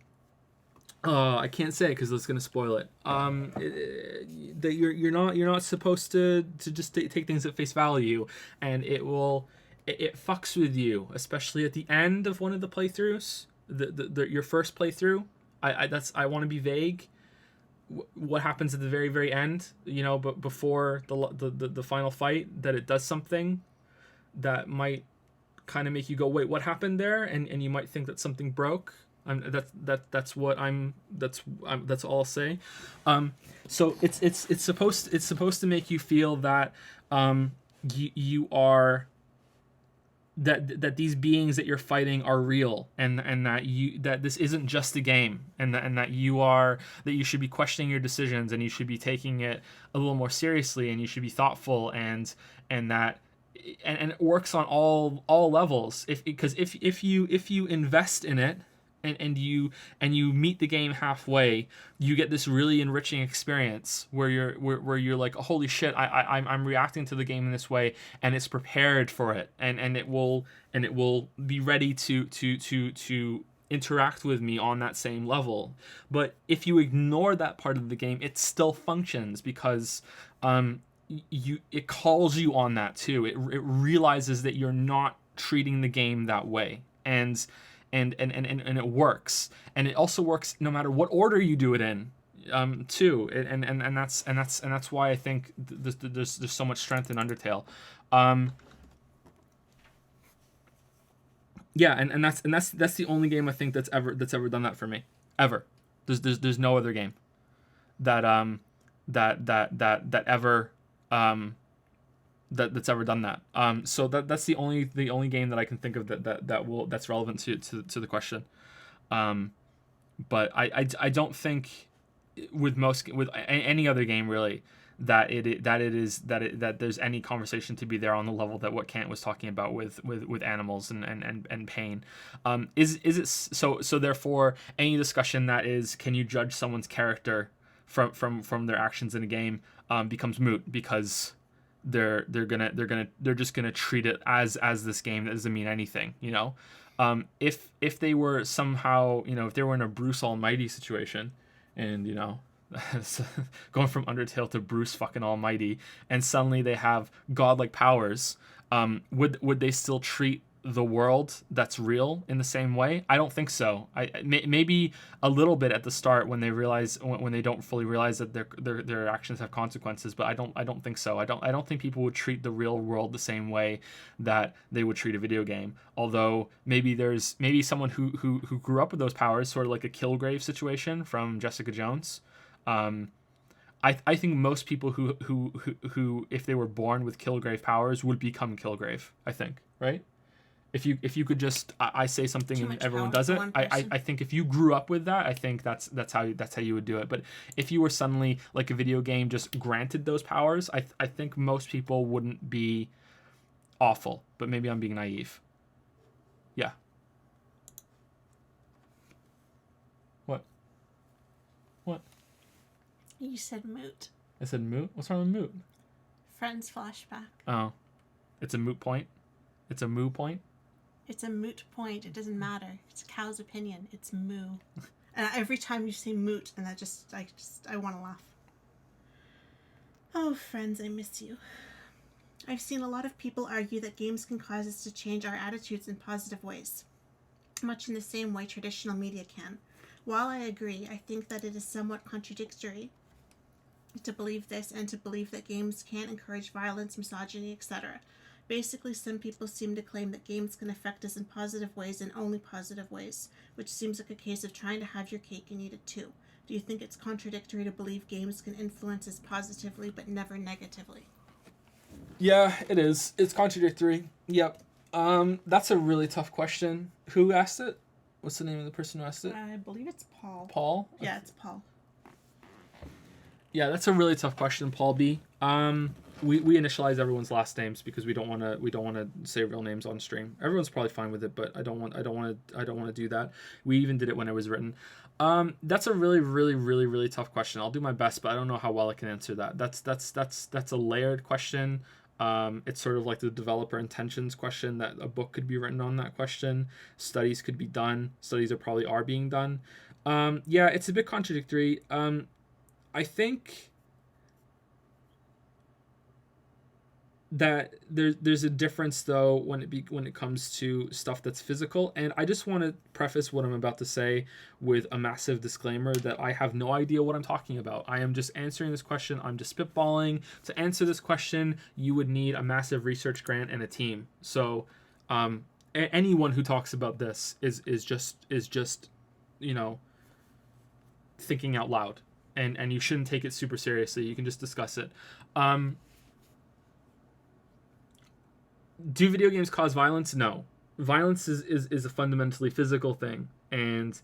I can't say it because it's gonna spoil it. That you're not supposed to just take things at face value, and it fucks with you, especially at the end of one of the playthroughs, your first playthrough. I want to be vague. What happens at the very very end, you know, but before the final fight, that it does something that might kind of make you go, wait, what happened there, and you might think that something broke. That's all I'll say. So it's supposed to make you feel that you are that these beings that you're fighting are real, and that this isn't just a game, and that you should be questioning your decisions, and you should be taking it a little more seriously, and you should be thoughtful, and that and it works on all levels. Because if you invest in it, and you meet the game halfway, you get this really enriching experience where you're like, holy shit, I'm reacting to the game in this way, and it's prepared for it, and it will be ready to interact with me on that same level. But if you ignore that part of the game, it still functions, because it calls you on that too. It realizes that you're not treating the game that way, and it works, and it also works no matter what order you do it in, too, and that's why I think there's so much strength in Undertale. Yeah, and that's the only game I think that's ever done that for me, ever. There's no other game that that ever that's ever done that. So that's the only game that I can think of that's relevant to the question. But I don't think with any other game really that there's any conversation to be there on the level that what Kant was talking about with animals and pain. Is it so therefore any discussion that is, can you judge someone's character from their actions in a game, becomes moot, because they're just gonna treat it as this game that doesn't mean anything, you know. If they were somehow, you know, if they were in a Bruce Almighty situation, and, you know, going from Undertale to Bruce fucking Almighty, and suddenly they have godlike powers, would they still treat the world that's real in the same way? I don't think so. Maybe a little bit at the start when they realize, when they don't fully realize that their actions have consequences, but I don't think so. I don't think people would treat the real world the same way that they would treat a video game. Although maybe someone who grew up with those powers, sort of like a Kilgrave situation from Jessica Jones. I think most people who if they were born with Kilgrave powers would become Kilgrave. I think, right? If you could just, I say something and everyone does it. I think if you grew up with that, I think that's how you would do it. But if you were suddenly, like, a video game just granted those powers, I think most people wouldn't be awful. But maybe I'm being naive. Yeah. What? You said moot. I said moot? What's wrong with moot? Friends flashback. Oh. It's a moot point? It's a moo point? It's a moot point. It doesn't matter. It's Cow's opinion. It's moo. And every time you say moot, and I want to laugh. Oh, friends, I miss you. I've seen a lot of people argue that games can cause us to change our attitudes in positive ways, much in the same way traditional media can. While I agree, I think that it is somewhat contradictory to believe this and to believe that games can encourage violence, misogyny, etc. Basically, some people seem to claim that games can affect us in positive ways and only positive ways, which seems like a case of trying to have your cake and eat it too. Do you think it's contradictory to believe games can influence us positively but never negatively? Yeah, it is. It's contradictory. Yep. That's a really tough question. Who asked it? What's the name of the person who asked it? I believe it's Paul. Paul? Yeah, it's Paul. Yeah, that's a really tough question, Paul B. We initialize everyone's last names because we don't want to say real names on stream. Everyone's probably fine with it, but I don't want to do that. We even did it when it was written. That's a really, really, really, really tough question. I'll do my best, but I don't know how well I can answer that. That's a layered question. It's sort of like the developer intentions question, that a book could be written on that question. Studies could be done. Studies are being done. Yeah, it's a bit contradictory. I think that there's a difference though when it comes to stuff that's physical, and I just want to preface what I'm about to say with a massive disclaimer that I have no idea what I'm talking about. I am just answering this question. I'm just spitballing. To answer this question, you would need a massive research grant and a team. So anyone who talks about this is just you know, thinking out loud, and you shouldn't take it super seriously. You can just discuss it. Do video games cause violence? No. Violence is a fundamentally physical thing, and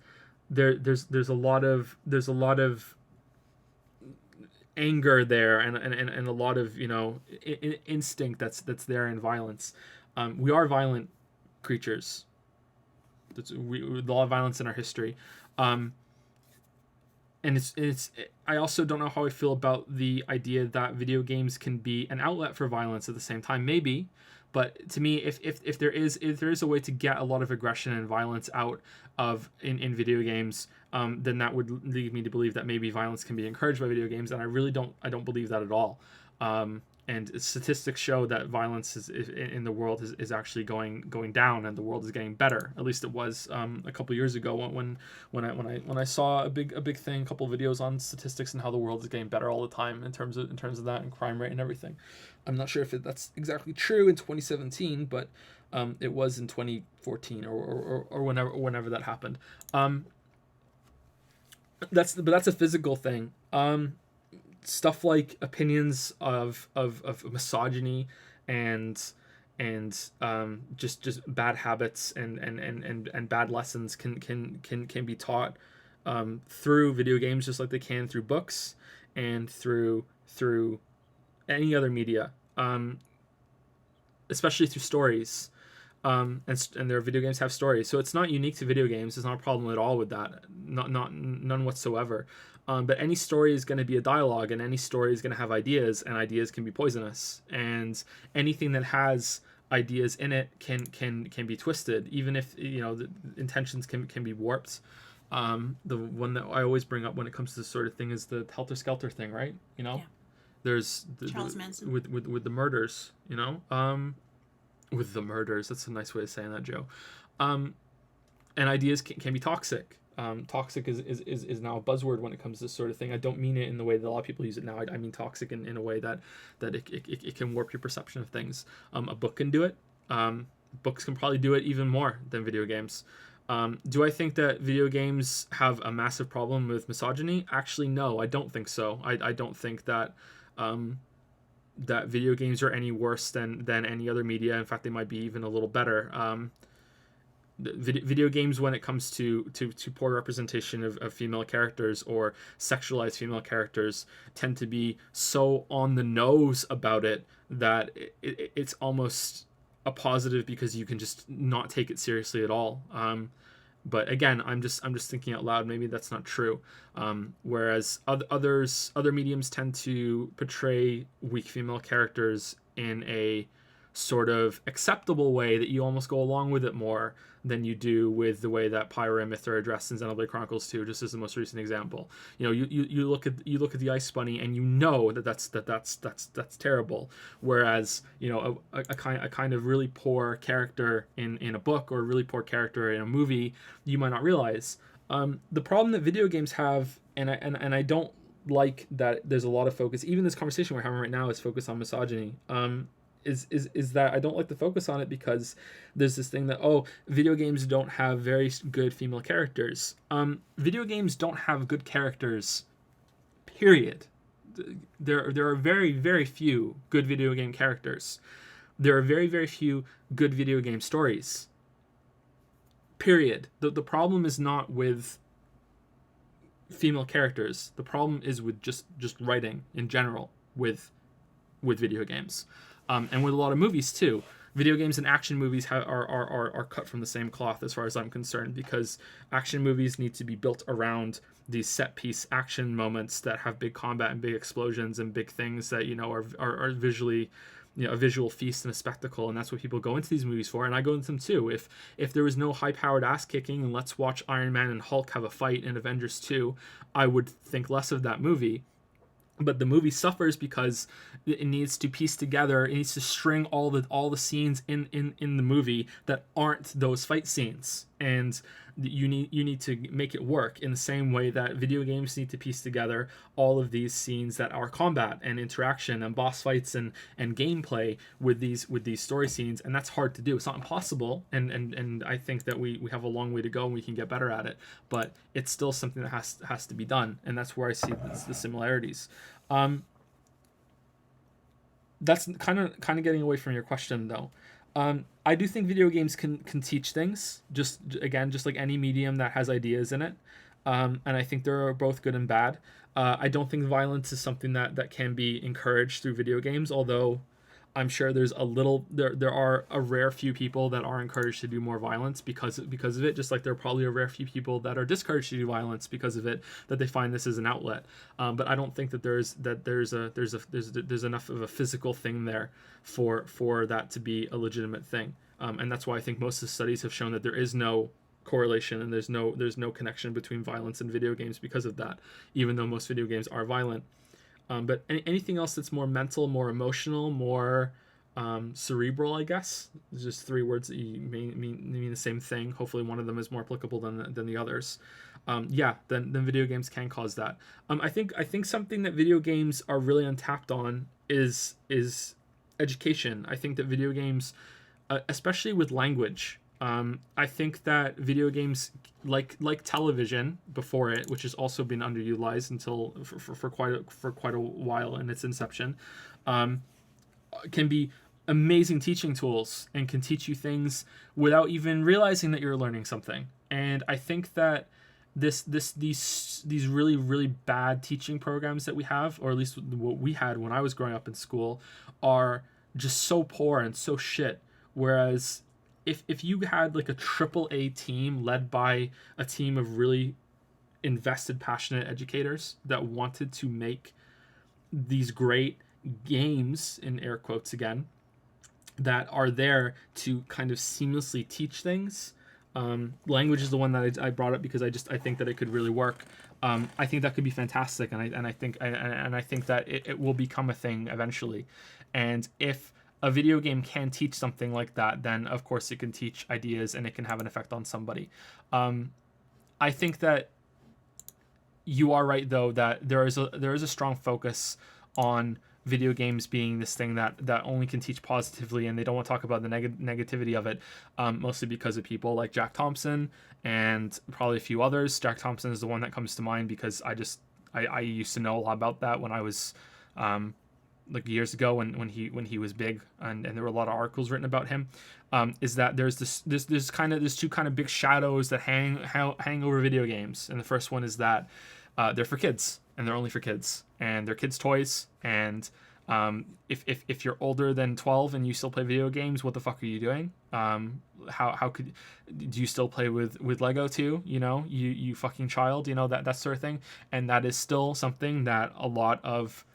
there's a lot of anger there, and a lot of, you know, instinct that's there in violence. We are violent creatures. There's a lot of violence in our history. And I also don't know how I feel about the idea that video games can be an outlet for violence at the same time. Maybe. But to me, if there is a way to get a lot of aggression and violence out of in video games, then that would lead me to believe that maybe violence can be encouraged by video games, and I really don't believe that at all. And statistics show that violence is in the world is actually going down, and the world is getting better. At least it was a couple years ago when I saw a big thing, a couple of videos on statistics and how the world is getting better all the time in terms of that and crime rate and everything. I'm not sure if that's exactly true in 2017, but it was in 2014 or whenever that happened. That's a physical thing. Stuff like opinions of misogyny and just bad habits and bad lessons can be taught through video games just like they can through books and through any other media, especially through stories. And their video games have stories, so it's not unique to video games. There's not a problem at all with that, none whatsoever. But any story is going to be a dialogue, and any story is going to have ideas, and ideas can be poisonous. And anything that has ideas in it can be twisted, even if the intentions can be warped. The one that I always bring up when it comes to this sort of thing is the Helter Skelter thing, right? Yeah. There's Charles Manson. with the murders, with the murders. That's a nice way of saying that, Joe. And ideas can be toxic. Toxic is now a buzzword when it comes to this sort of thing. I don't mean it in the way that a lot of people use it now. I mean toxic in a way that it can warp your perception of things. A book can do it. Books can probably do it even more than video games. Do I think that video games have a massive problem with misogyny? Actually, no, I don't think so. I don't think that that video games are any worse than any other media. In fact, they might be even a little better. Video games, when it comes to poor representation of female characters or sexualized female characters, tend to be so on the nose about it that it's almost a positive because you can just not take it seriously at all. But again, I'm just thinking out loud. Maybe that's not true. Whereas other mediums tend to portray weak female characters in a sort of acceptable way that you almost go along with it more than you do with the way that Pyra and Myth are addressed in Xenoblade Chronicles 2, just as the most recent example. You look at the Ice Bunny and you know that's terrible. Whereas a kind of really poor character in a book or a really poor character in a movie, you might not realize. The problem that video games have, and I don't like that there's a lot of focus. Even this conversation we're having right now is focused on misogyny. Is that I don't like the focus on it because there's this thing that video games don't have very good female characters. Video games don't have good characters, period. There are very, very few good video game characters. There are very, very few good video game stories, period. The problem is not with female characters. The problem is with just writing in general with video games. And with a lot of movies too. Video games and action movies are cut from the same cloth as far as I'm concerned, because action movies need to be built around these set piece action moments that have big combat and big explosions and big things that are visually a visual feast and a spectacle, and that's what people go into these movies for, and I go into them too. If there was no high-powered ass kicking and let's watch Iron Man and Hulk have a fight in Avengers 2, I would think less of that movie. But the movie suffers because it needs to piece together, it needs to string all the scenes in the movie that aren't those fight scenes, and you need to make it work in the same way that video games need to piece together all of these scenes that are combat and interaction and boss fights and gameplay with these story scenes. And that's hard to do. It's not impossible, and I think that we have a long way to go and we can get better at it, but it's still something that has to be done, and that's where I see the similarities. That's kind of getting away from your question though. I do think video games can teach things, just like any medium that has ideas in it. And I think they're both good and bad. I don't think violence is something that can be encouraged through video games, although I'm sure there are a rare few people that are encouraged to do more violence because of it, just like there are probably a rare few people that are discouraged to do violence because of it, that they find this as an outlet. But I don't think that there's enough of a physical thing there for that to be a legitimate thing. And that's why I think most of the studies have shown that there is no correlation and there's no connection between violence and video games because of that, even though most video games are violent. But anything else that's more mental, more emotional, more cerebral, I guess. There's just three words that mean the same thing. Hopefully one of them is more applicable than the others. Then video games can cause that. I think something that video games are really untapped on is education. I think that video games, especially with language, I think that video games, like television before it, which has also been underutilized until for quite a while in its inception, can be amazing teaching tools and can teach you things without even realizing that you're learning something. And I think that these really bad teaching programs that we have, or at least what we had when I was growing up in school, are just so poor and so shit. Whereas if you had like a triple A team led by a team of really invested, passionate educators that wanted to make these great games, in air quotes again, that are there to kind of seamlessly teach things. Language is the one that I brought up because I think that it could really work. I think that could be fantastic, and I think that it will become a thing eventually. And if a video game can teach something like that, then of course it can teach ideas and it can have an effect on somebody. I think that you are right though that there is a strong focus on video games being this thing that only can teach positively, and they don't want to talk about the negativity of it, mostly because of people like Jack Thompson and probably a few others. Jack Thompson is the one that comes to mind because I used to know a lot about that when I was like years ago when he was big, and there were a lot of articles written about him. Is that there's two kind of big shadows that hang over video games, and the first one is that they're for kids, and they're only for kids, and they're kids' toys. And if you're older than 12 and you still play video games, what the fuck are you doing? How could do you still play with Lego too? You fucking child, that sort of thing. And that is still something that a lot of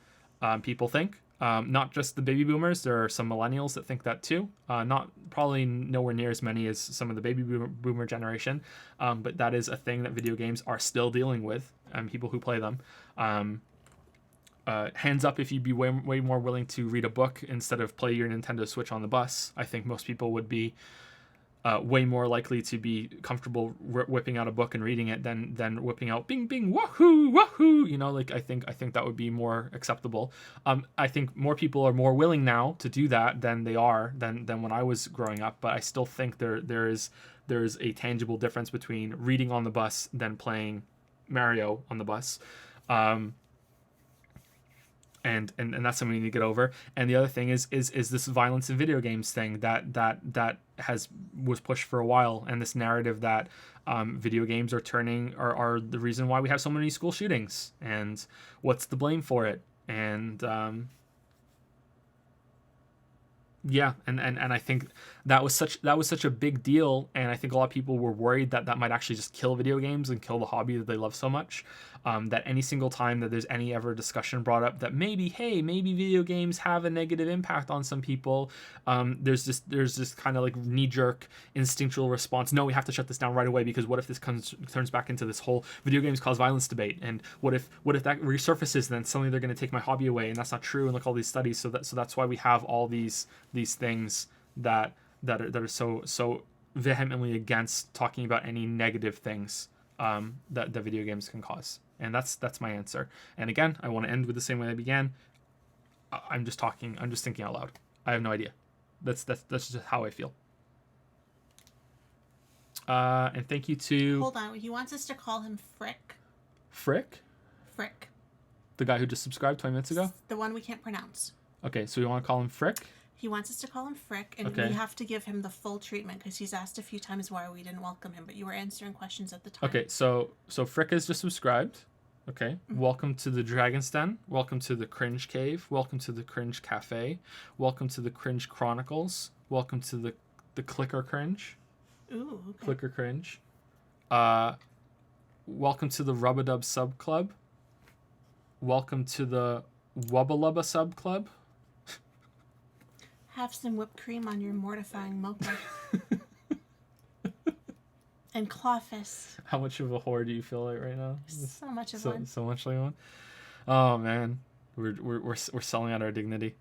people think. Not just the baby boomers, there are some millennials that think that too. Not probably nowhere near as many as some of the baby boomer generation, but that is a thing that video games are still dealing with, and people who play them. Hands up if you'd be way more willing to read a book instead of play your Nintendo Switch on the bus. I think most people would be way more likely to be comfortable whipping out a book and reading it than whipping out bing bing wahoo wahoo. I think that would be more acceptable. I think more people are more willing now to do that than when I was growing up. But I still think there is a tangible difference between reading on the bus than playing Mario on the bus. And that's something we need to get over. And the other thing is this violence in video games thing that was pushed for a while, and this narrative that video games are the reason why we have so many school shootings, and what's the blame for it. And yeah, and I think that was such a big deal, and I think a lot of people were worried that might actually just kill video games and kill the hobby that they love so much. That any single time that there's any ever discussion brought up that maybe video games have a negative impact on some people, there's this kind of like knee-jerk instinctual response. No, we have to shut this down right away, because what if this turns back into this whole video games cause violence debate, and what if that resurfaces, then suddenly they're going to take my hobby away, and that's not true. And look, all these studies, so that's why we have all these things that are so vehemently against talking about any negative things that the video games can cause. And that's my answer. And again, I want to end with the same way I began. I'm just thinking out loud. I have no idea. That's just how I feel. And thank you to... Hold on. He wants us to call him Frick. Frick? Frick. The guy who just subscribed 20 minutes ago? The one we can't pronounce. Okay, so you want to call him Frick? He wants us to call him Frick, and okay. We have to give him the full treatment because he's asked a few times why we didn't welcome him, but you were answering questions at the time. Okay, so Frick has just subscribed. Okay. Mm-hmm. Welcome to the Dragon's Den. Welcome to the Cringe Cave. Welcome to the Cringe Cafe. Welcome to the Cringe Chronicles. Welcome to the Clicker Cringe. Ooh, okay. Clicker Cringe. Welcome to the Rubadub Sub Club. Welcome to the Wubbalubba Sub Club. Have some whipped cream on your mortifying mocha. And Clawfist. How much of a whore do you feel like right now? So much of one. So much like one. Oh man, we're selling out our dignity.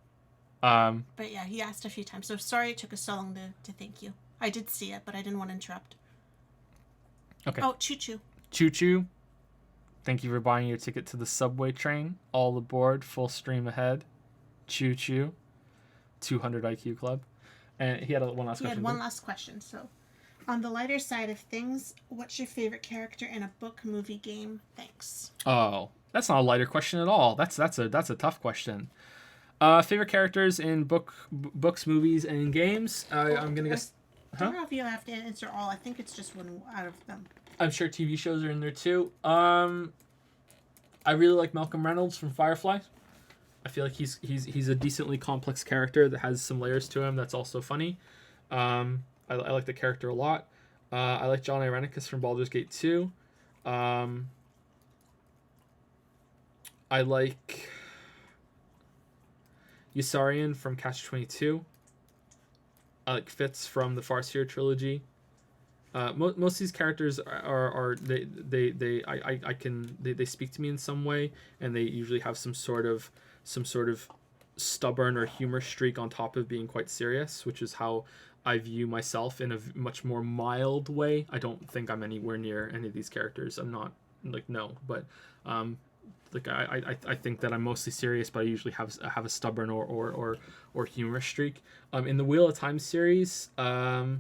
But yeah, he asked a few times. So sorry it took us so long to thank you. I did see it, but I didn't want to interrupt. Okay. Oh, Choo Choo. Choo Choo. Thank you for buying your ticket to the subway train. All aboard, full stream ahead. Choo Choo. 200 IQ Club. And he had one last question. He had one last question. So On the lighter side of things, what's your favorite character in a book, movie, game? Thanks. Oh, that's not a lighter question at all. That's a tough question. Favorite characters in books, movies, and games. I'm gonna guess. I don't know if you have to answer all. I think it's just one out of them. I'm sure TV shows are in there too. I really like Malcolm Reynolds from Firefly. I feel like he's a decently complex character that has some layers to him that's also funny. I like the character a lot. I like John Irenicus from Baldur's Gate 2. I like Yossarian from Catch 22. I like Fitz from the Farseer trilogy. Most of these characters are they speak to me in some way, and they usually have some sort of stubborn or humor streak on top of being quite serious, which is how I view myself in a much more mild way. I don't think I'm anywhere near any of these characters. I'm not but like I think that I'm mostly serious, but I usually have a stubborn or humor streak. In the Wheel of Time series, it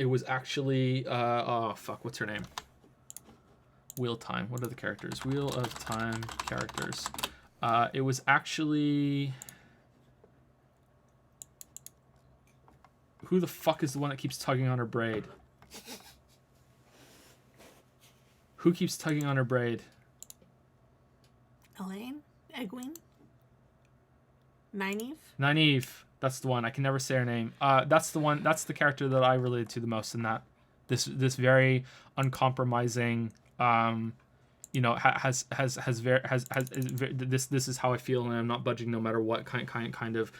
was actually what's her name? Wheel of Time. What are the characters? Wheel of Time characters. It was actually, who the fuck is the one that keeps tugging on her braid? Who keeps tugging on her braid? Elaine? Egwene? Nynaeve? Nynaeve. That's the one. I can never say her name. That's the one. That's the character that I related to the most in that. This very uncompromising. This is how I feel, and I'm not budging no matter what kind of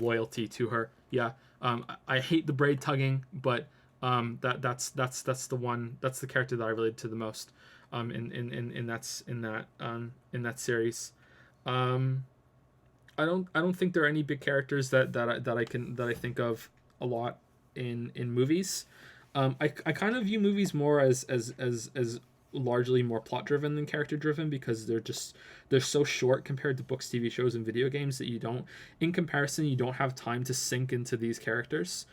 loyalty to her. Yeah. I hate the braid tugging, but that's the one. That's the character that I related to the most. In that series. I don't think there are any big characters that I think of a lot in movies. I kind of view movies more as largely more plot driven than character driven, because they're so short compared to books, TV shows, and video games that you don't have time to sink into these characters.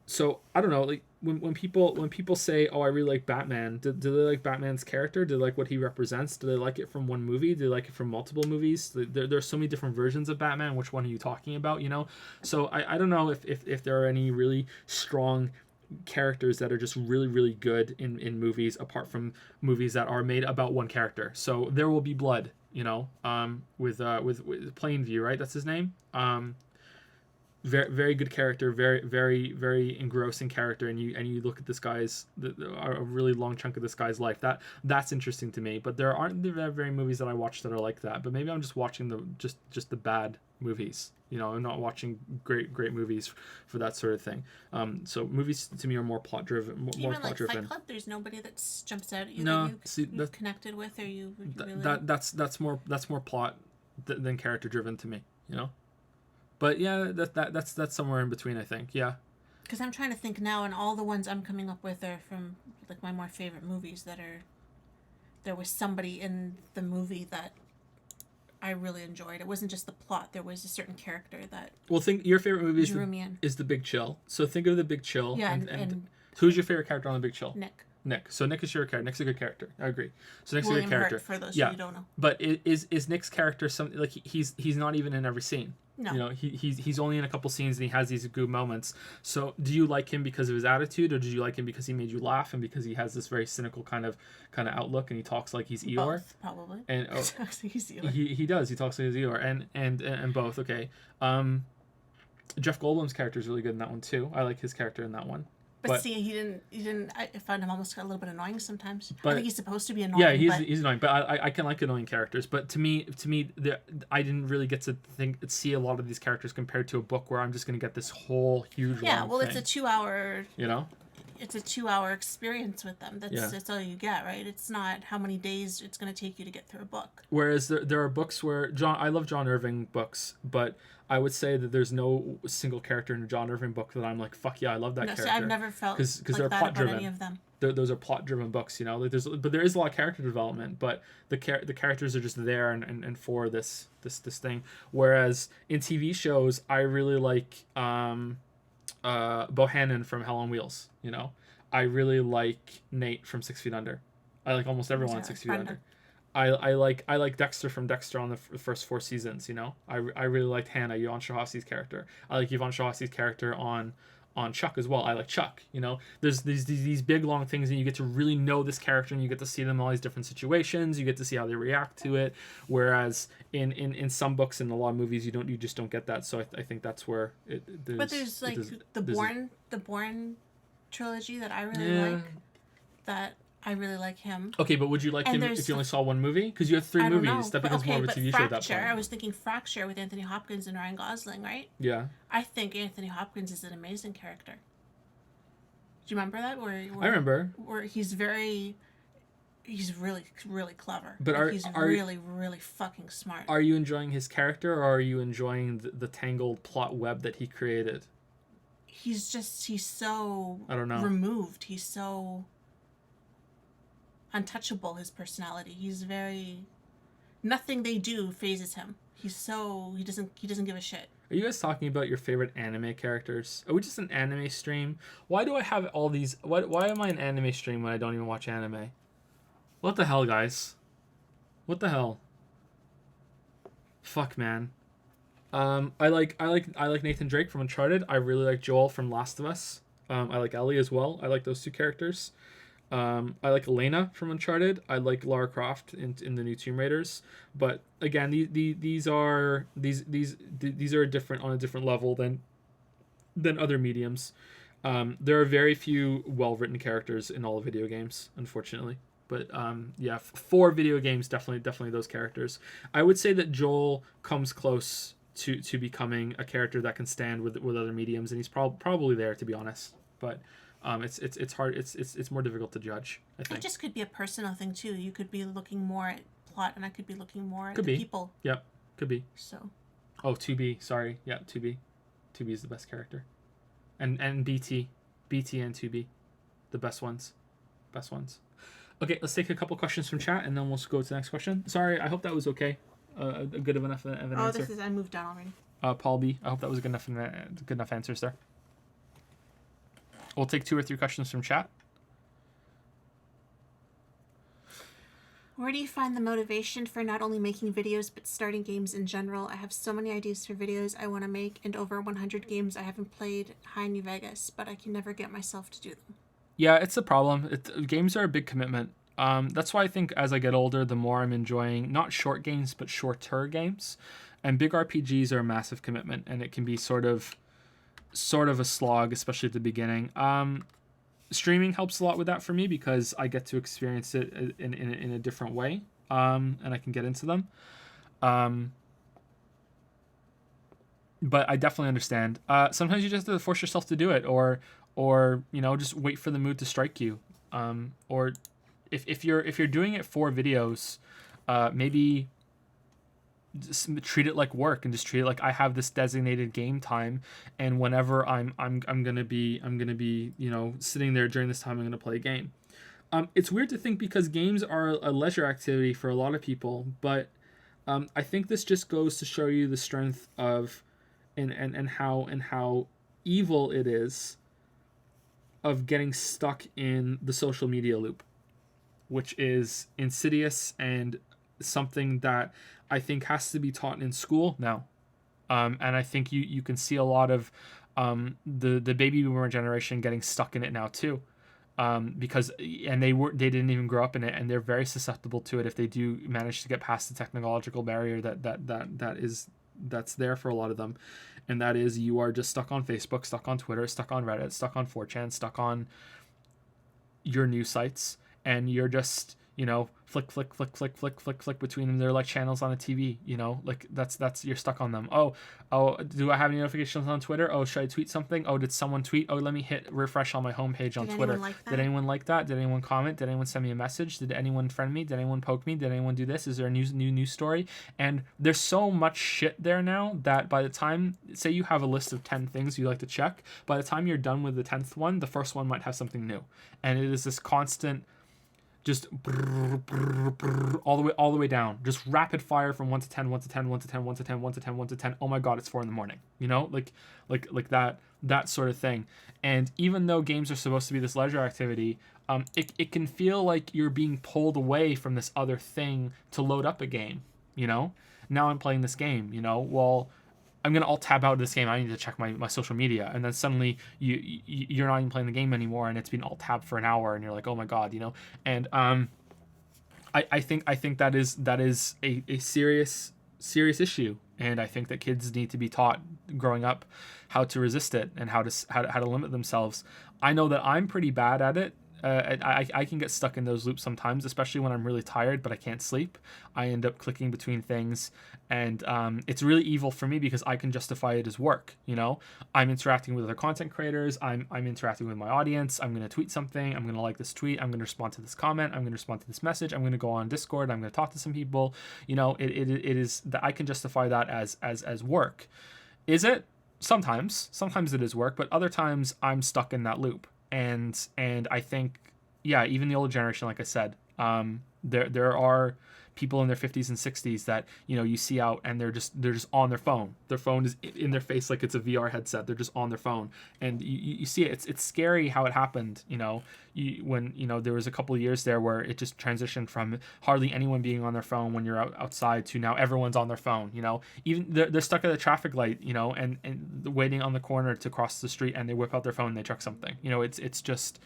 So I don't know, like when people say, oh, I really like Batman, do they like Batman's character? Do they like what he represents? Do they like it from one movie? Do they like it from multiple movies? There's so many different versions of Batman. Which one are you talking about? So I don't know if there are any really strong characters that are just really, really good in movies, apart from movies that are made about one character. So There Will Be Blood, with Plainview, right? That's his name. Very, very good character, very, very, very engrossing character, and you look at this guy's a really long chunk of this guy's life. That's interesting to me. But there aren't very movies that I watch that are like that. But maybe I'm just watching the bad movies. I'm not watching great movies for that sort of thing. So movies to me are more plot driven. Even like Fight Club, there's nobody that jumps out at you that you connected with, or you really. That's more plot than character driven to me. But yeah, that's somewhere in between, I think. Yeah. Because I'm trying to think now, and all the ones I'm coming up with are from like my more favorite movies there was somebody in the movie that I really enjoyed. It wasn't just the plot. There was a certain character that. Well, think your favorite movie is The Big Chill. So think of The Big Chill. Yeah, and who's your favorite character on The Big Chill? Nick. So Nick is your character. Nick's a good character. I agree. So Nick's William a good character. Hurt, for those who don't know. But is Nick's character something like he's not even in every scene? No. He's only in a couple scenes, and he has these good moments. So do you like him because of his attitude, or do you like him because he made you laugh and because he has this very cynical kind of outlook, and he talks like he's Eeyore? Both, probably. And he does. He talks like he's Eeyore, and both. Okay. Jeff Goldblum's character is really good in that one too. I like his character in that one. But see, he didn't. I found him almost a little bit annoying sometimes. I think he's supposed to be annoying. Yeah, he's annoying, but I can like annoying characters. But to me, I didn't really get to see a lot of these characters compared to a book where I'm just going to get this whole huge. Yeah, well, thing. it's a 2 hour. It's a 2 hour experience with them. That's all you get, right? It's not how many days it's going to take you to get through a book. Whereas there are books where I love John Irving books, but I would say that there's no single character in a John Irving book that I'm like, fuck yeah, I love that character. See, I've never felt because they're plot driven. Any of them. Those are plot driven books, but there is a lot of character development, but the characters are just there and for this thing. Whereas in TV shows, I really like Bohannon from Hell on Wheels. You know, I really like Nate from 6 Feet Under. I like almost everyone on 6 Feet Under. I like Dexter from Dexter on the first 4 seasons. You know, I really liked Hannah, Yvonne Strahovski's character. I like Yvonne Strahovski's character on Chuck as well. I like Chuck. You know, there's these big long things, and you get to really know this character, and you get to see them in all these different situations. You get to see how they react to it. Whereas in some books and a lot of movies, you just don't get that. So I think that's where but there's like the Bourne trilogy that I really like. That I really like him. Okay, but would you like him if you only saw one movie? Because you have 3 movies. That becomes more of a TV show at that point. I was thinking Fracture with Anthony Hopkins and Ryan Gosling, right? Yeah. I think Anthony Hopkins is an amazing character. Do you remember that? I remember. Where he's really, really clever. But he's really, really fucking smart. Are you enjoying his character, or are you enjoying the tangled plot web that he created? He's so I don't know. removed. He's so untouchable, his personality. He's very, nothing they do phases him. He doesn't give a shit. Are you guys talking about your favorite anime characters? Are we just an anime stream? Why do I have all these? Why am I an anime stream when I don't even watch anime? What the hell, guys? What the hell? Fuck, man. I like Nathan Drake from Uncharted. I really like Joel from Last of Us. I like Ellie as well. I like those 2 characters. I like Elena from Uncharted. I like Lara Croft in the new Tomb Raiders. But again, these are different on a different level than other mediums. There are very few well-written characters in all video games, unfortunately. But yeah, for video games, definitely those characters. I would say that Joel comes close to becoming a character that can stand with other mediums, and he's probably there, to be honest. But it's hard. It's more difficult to judge, I think. It just could be a personal thing too. You could be looking more at plot, and I could be looking more at the people. Yep, could be. So. Oh, 2B. Sorry. Yeah, 2B. 2B is the best character, and BT and 2B, the best ones. Okay, let's take a couple questions from chat, and then we'll go to the next question. Sorry, I hope that was okay. A good enough of an answer. I moved down already. Paul B. I hope that was good enough answers there. We'll take 2 or 3 questions from chat. Where do you find the motivation for not only making videos but starting games in general? I have so many ideas for videos I want to make and over 100 games I haven't played High New Vegas, but I can never get myself to do them. Yeah, it's a problem. Games are a big commitment. That's why I think as I get older, the more I'm enjoying not short games but shorter games, and big RPGs are a massive commitment, and it can be sort of a slog, especially at the beginning. Streaming helps a lot with that for me because I get to experience it in a different way, and I can get into them. But I definitely understand. Sometimes you just have to force yourself to do it, or just wait for the mood to strike you. Or if you're doing it for videos, maybe just treat it like work and just treat it like I have this designated game time, and whenever I'm gonna be sitting there during this time, I'm gonna play a game. It's weird to think because games are a leisure activity for a lot of people, but I think this just goes to show you the strength of and how evil it is of getting stuck in the social media loop, which is insidious and something that I think has to be taught in school now. And I think you can see a lot of the baby boomer generation getting stuck in it now too, because they didn't even grow up in it, and they're very susceptible to it if they do manage to get past the technological barrier that's there for a lot of them. And that is, you are just stuck on Facebook, stuck on Twitter, stuck on Reddit, stuck on 4chan, stuck on your news sites, and you're just flick between them. They're like channels on a TV, like that's you're stuck on them. Oh, do I have any notifications on Twitter? Oh, should I tweet something? Oh, did someone tweet? Oh, let me hit refresh on my homepage on Twitter. Did anyone like that? Did anyone comment? Did anyone send me a message? Did anyone friend me? Did anyone poke me? Did anyone do this? Is there a new news story? And there's so much shit there now that by the time, say you have a list of 10 things you like to check, by the time you're done with the 10th one, the first one might have something new. And it is this constant just all the way down, just rapid fire from 1 to 10, 1 to 10, 1 to 10, 1 to 10, 1 to 10, 1 to 10. Oh my god, it's 4 a.m. Like that that sort of thing. And even though games are supposed to be this leisure activity, it can feel like you're being pulled away from this other thing to load up a game. You know, now I'm playing this game. You know, well, I'm gonna alt tab out of this game. I need to check my social media, and then suddenly you're not even playing the game anymore, and it's been alt tab for an hour, and you're like, oh my god, you know. And I think that is a serious issue, and I think that kids need to be taught growing up how to resist it and how to limit themselves. I know that I'm pretty bad at it. I can get stuck in those loops sometimes, especially when I'm really tired but I can't sleep. I end up clicking between things, and it's really evil for me because I can justify it as work. You know, I'm interacting with other content creators. I'm interacting with my audience. I'm going to tweet something. I'm going to like this tweet. I'm going to respond to this comment. I'm going to respond to this message. I'm going to go on Discord. I'm going to talk to some people. You know, it is that I can justify that as work. Is it? Sometimes it is work, but other times I'm stuck in that loop. And I think, yeah, even the older generation, like I said, there are people in their 50s and 60s that, you know, you see out and they're just on their phone. Their phone is in their face like it's a VR headset. They're just on their phone, and you see it. It's scary how it happened. You know, when you know there was a couple of years there where it just transitioned from hardly anyone being on their phone when you're outside to now everyone's on their phone. You know, even they're stuck at a traffic light. You know, and waiting on the corner to cross the street, and they whip out their phone and they check something. You know, it's just.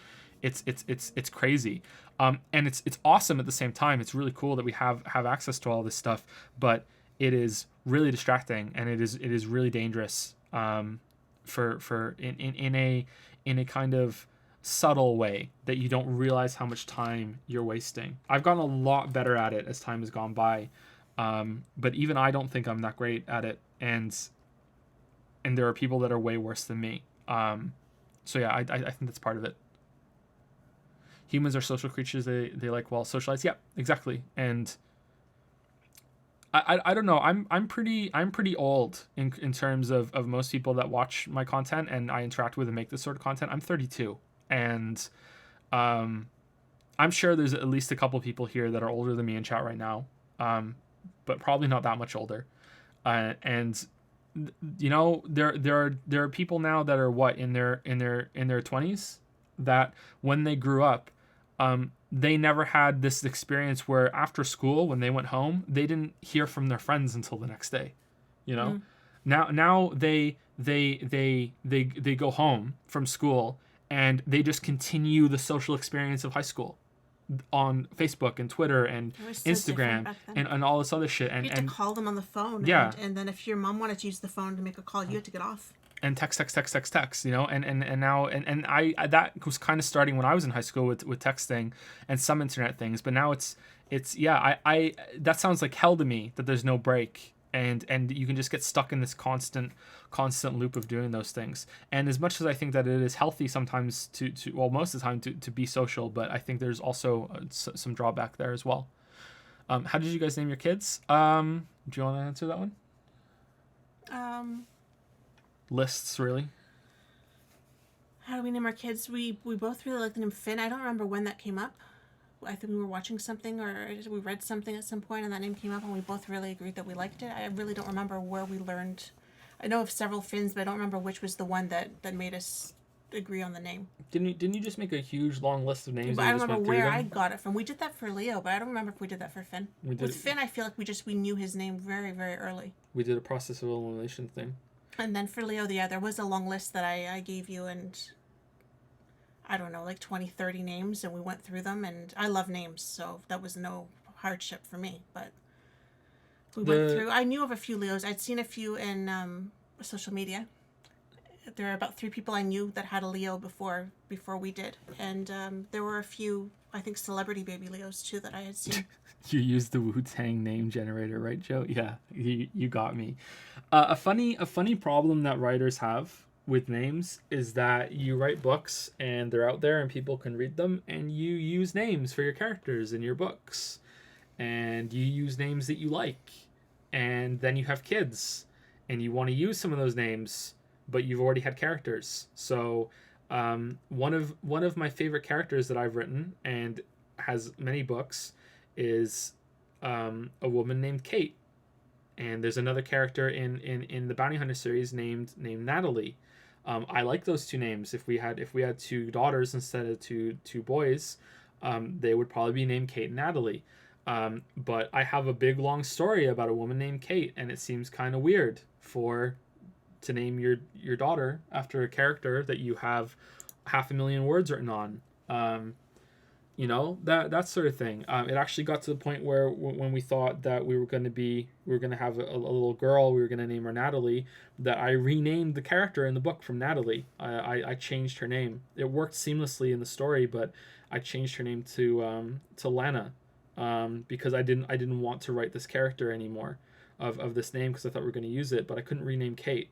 It's crazy, and it's awesome at the same time. It's really cool that we have access to all this stuff, but it is really distracting, and it is really dangerous, for in a kind of subtle way that you don't realize how much time you're wasting. I've gotten a lot better at it as time has gone by, but even I don't think I'm that great at it, and there are people that are way worse than me. So yeah, I think that's part of it. Humans are social creatures. They like well socialized. Yeah, exactly. And I don't know. I'm pretty old in terms of most people that watch my content and I interact with and make this sort of content. I'm 32, and I'm sure there's at least a couple people here that are older than me in chat right now, but probably not that much older. And you know, there are people now that are what in their 20s that when they grew up, they never had this experience where after school when they went home they didn't hear from their friends until the next day. You know, now they go home from school and they just continue the social experience of high school on Facebook and Twitter and Instagram and all this other shit. And you had to call them on the phone. Yeah. And then if your mom wanted to use the phone to make a call, you had to get off. And text, you know, and now I that was kind of starting when I was in high school with texting and some internet things, but now it's yeah, I that sounds like hell to me that there's no break, and you can just get stuck in this constant loop of doing those things. And as much as I think that it is healthy sometimes to well, most of the time to be social, but I think there's also some drawback there as well. How did you guys name your kids? Do you want to answer that one? Lists, really. How do we name our kids? We both really like the name Finn. I don't remember when that came up. I think we were watching something or we read something at some point and that name came up and we both really agreed that we liked it. I really don't remember where we learned. I know of several Finns, but I don't remember which was the one that made us agree on the name. Didn't you just make a huge long list of names? But I don't remember where I got it from. We did that for Leo, but I don't remember if we did that for Finn. With Finn, I feel like we knew his name very, very early. We did a process of elimination thing. And then for Leo, there was a long list that I gave you, and I don't know, like 20, 30 names, and we went through them, and I love names, so that was no hardship for me, but we went through. I knew of a few Leos. I'd seen a few in social media. There are about 3 people I knew that had a Leo before we did, and there were a few, I think, celebrity baby Leos, too, that I had seen. You used the Wu-Tang name generator, right, Joe? Yeah, you got me. A funny problem that writers have with names is that you write books and they're out there and people can read them, and you use names for your characters in your books, and you use names that you like, and then you have kids and you want to use some of those names, but you've already had characters. So one of my favorite characters that I've written and has many books is a woman named Kate, and there's another character in the Bounty Hunter series named Natalie. I like those two names. If we had two daughters instead of two boys, they would probably be named Kate and Natalie. But I have a big long story about a woman named Kate, and it seems kind of weird to name your daughter after a character that you have 500,000 words written on. That sort of thing. It actually got to the point where when we thought that we were going to have a little girl, we were going to name her Natalie, that I renamed the character in the book from Natalie. I changed her name. It worked seamlessly in the story, but I changed her name to Lana, because I didn't want to write this character anymore of this name, because I thought we were going to use it, but I couldn't rename Kate.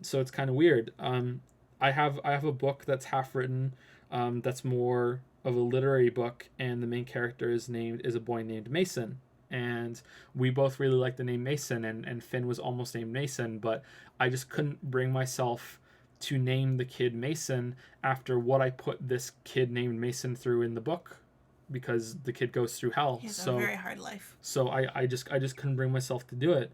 So it's kind of weird. I have a book that's half written, that's more of a literary book, and the main character is a boy named Mason, and we both really like the name Mason, and Finn was almost named Mason, but I just couldn't bring myself to name the kid Mason after what I put this kid named Mason through in the book, because the kid goes through hell. He has a very hard life. So I just couldn't bring myself to do it.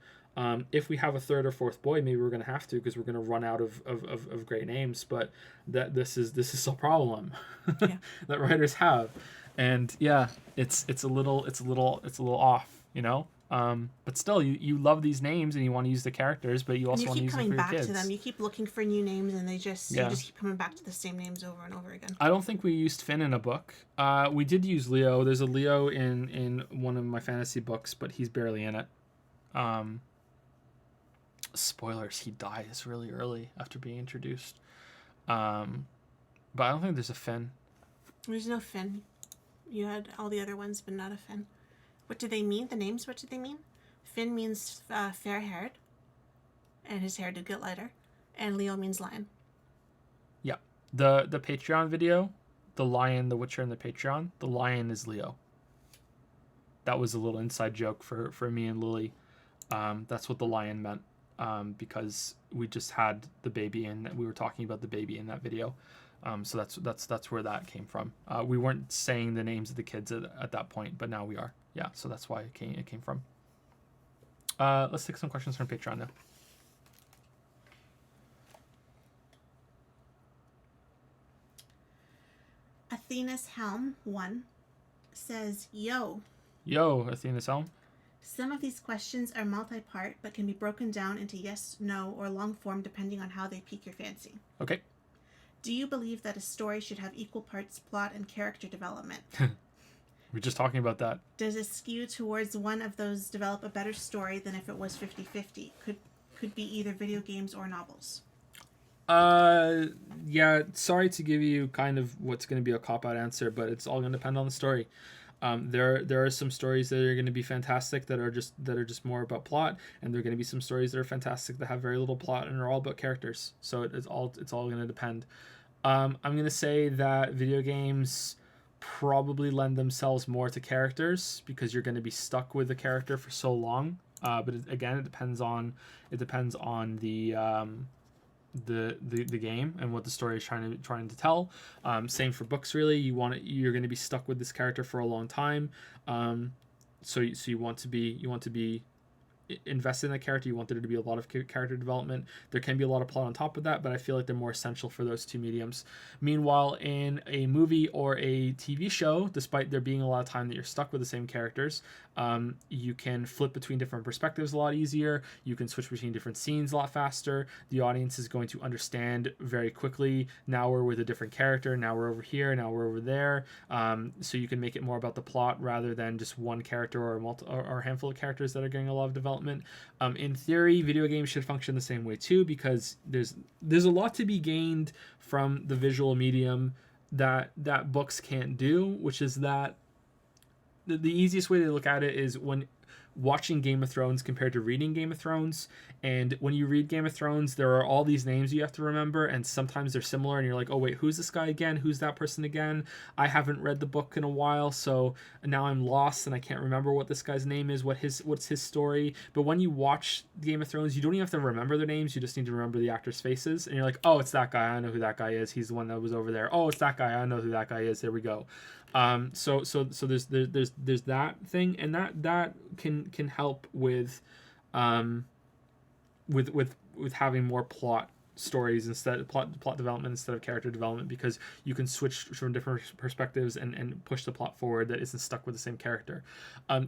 If we have a third or fourth boy, maybe we're gonna have to, because we're gonna run out of great names. But this is a problem Yeah. that writers have, and yeah, it's a little off, But still, you love these names and you want to use the characters, but you also want to use them for your kids. You keep coming back to them. You keep looking for new names, and you just keep coming back to the same names over and over again. I don't think we used Finn in a book. We did use Leo. There's a Leo in one of my fantasy books, but he's barely in it. Spoilers, he dies really early after being introduced. But I don't think there's a Finn. There's no Finn. You had all the other ones, but not a Finn. What do they mean? The names, what do they mean? Finn means fair-haired, and his hair did get lighter. And Leo means lion. Yeah. The Patreon video, the lion, the Witcher, and the Patreon, the lion is Leo. That was a little inside joke for me and Lily. That's what the lion meant. Because we just had the baby, and we were talking about the baby in that video. So that's where that came from. We weren't saying the names of the kids at that point, but now we are. Yeah, so that's why it came from. Let's take some questions from Patreon now. Athena's Helm 1 says, Yo, Athena's Helm. Some of these questions are multi-part, but can be broken down into yes, no, or long form depending on how they pique your fancy. Okay. Do you believe that a story should have equal parts plot and character development? We're just talking about that. Does it skew towards one of those develop a better story than if it was 50-50? Could be either video games or novels. Yeah, sorry to give you kind of what's going to be a cop-out answer, but it's all going to depend on the story. There are some stories that are going to be fantastic that are just more about plot, and there are going to be some stories that are fantastic that have very little plot and are all about characters. So it's all going to depend. I'm going to say that video games probably lend themselves more to characters because you're going to be stuck with the character for so long. But it depends on the game and what the story is trying to tell. Same for books, really. You're going to be stuck with this character for a long time. So you want to be invested in the character. You want there to be a lot of character development. There can be a lot of plot on top of that, but I feel like they're more essential for those two mediums. Meanwhile, in a movie or a TV show, despite there being a lot of time that you're stuck with the same characters, you can flip between different perspectives a lot easier. You can switch between different scenes a lot faster. The audience is going to understand very quickly. Now we're with a different character. Now we're over here. Now we're over there. So you can make it more about the plot rather than just one character or a handful of characters that are getting a lot of development. In theory, video games should function the same way too, because there's a lot to be gained from the visual medium that books can't do, which is that the easiest way to look at it is when watching Game of Thrones compared to reading Game of Thrones. And when you read Game of Thrones, there are all these names you have to remember, and sometimes they're similar, and you're like, oh wait, who's this guy again? Who's that person again? I haven't read the book in a while, so now I'm lost and I can't remember what this guy's name is, what's his story. But when you watch Game of Thrones, you don't even have to remember their names, you just need to remember the actors' faces, and you're like, oh, it's that guy, I know who that guy is, he's the one that was over there. Oh, it's that guy, I know who that guy is, there we go. So there's that thing, and that can help with having more plot stories instead of plot development instead of character development, because you can switch from different perspectives and push the plot forward that isn't stuck with the same character.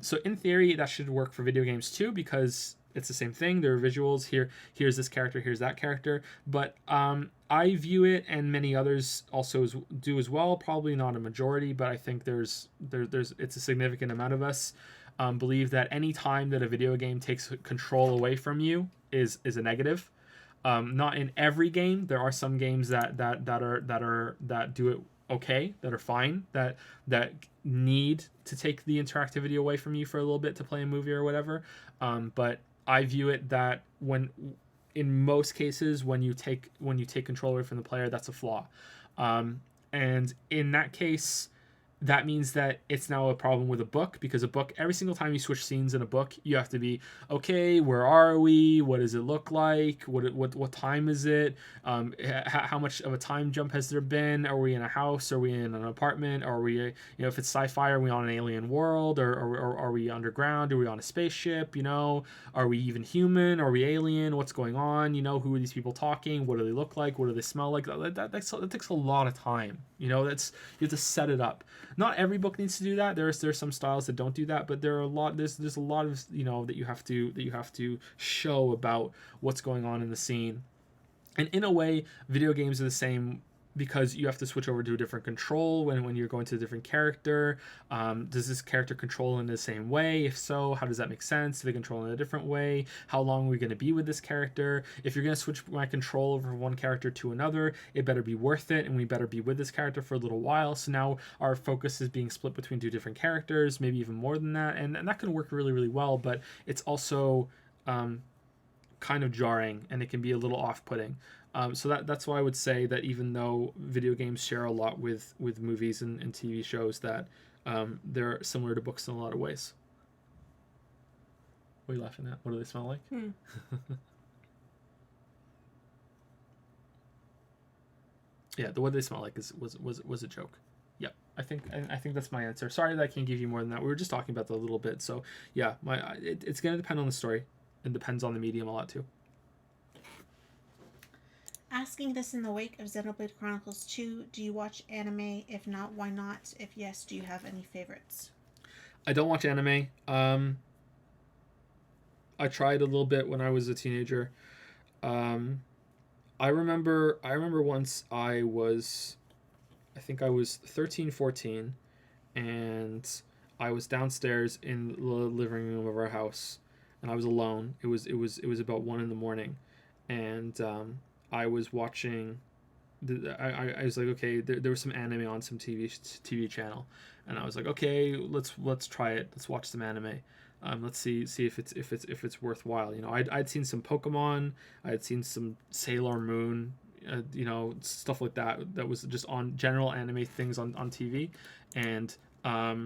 So in theory, that should work for video games too, because it's the same thing. There are visuals here. Here's this character. Here's that character. But I view it, and many others also do as well. Probably not a majority, but I think there's it's a significant amount of us believe that any time that a video game takes control away from you is a negative. Not in every game. There are some games that do it okay, that are fine, that need to take the interactivity away from you for a little bit to play a movie or whatever. But I view it that in most cases, when you take control away from the player, that's a flaw. And in that case, that means that it's now a problem with a book, because a book, every single time you switch scenes in a book, you have to be, okay, where are we? What does it look like? What time is it? How much of a time jump has there been? Are we in a house? Are we in an apartment? Are we, if it's sci-fi, are we on an alien world? Or are we underground? Are we on a spaceship? Are we even human? Are we alien? What's going on? Who are these people talking? What do they look like? What do they smell like? That takes a lot of time. You have to set it up. Not every book needs to do that. There's some styles that don't do that, but there's a lot of that you have to show about what's going on in the scene. And in a way, video games are the same, because you have to switch over to a different control when you're going to a different character. Does this character control in the same way? If so, how does that make sense? Do they control in a different way? How long are we going to be with this character? If you're going to switch my control over one character to another, it better be worth it, and we better be with this character for a little while. So now our focus is being split between two different characters, maybe even more than that, and that can work really, really well, but it's also kind of jarring, and it can be a little off-putting. So that's why I would say that even though video games share a lot with movies and TV shows, that they're similar to books in a lot of ways. What are you laughing at? What do they smell like? Yeah, the what they smell like was a joke. Yep, I think that's my answer. Sorry that I can't give you more than that. We were just talking about that a little bit. So yeah, it's gonna depend on the story. It depends on the medium a lot too. Asking this in the wake of Xenoblade Chronicles 2, do you watch anime? If not, why not? If yes, do you have any favorites? I don't watch anime. I tried a little bit when I was a teenager. I remember once I think I was 13, 14, and I was downstairs in the living room of our house, and I was alone. It was about 1 a.m, and I was watching. I was like, okay, there was some anime on some TV channel, and I was like, okay, let's try it. Let's watch some anime. Let's see if it's worthwhile. I'd seen some Pokemon. I had seen some Sailor Moon. Stuff like that. That was just on general anime things on TV, and I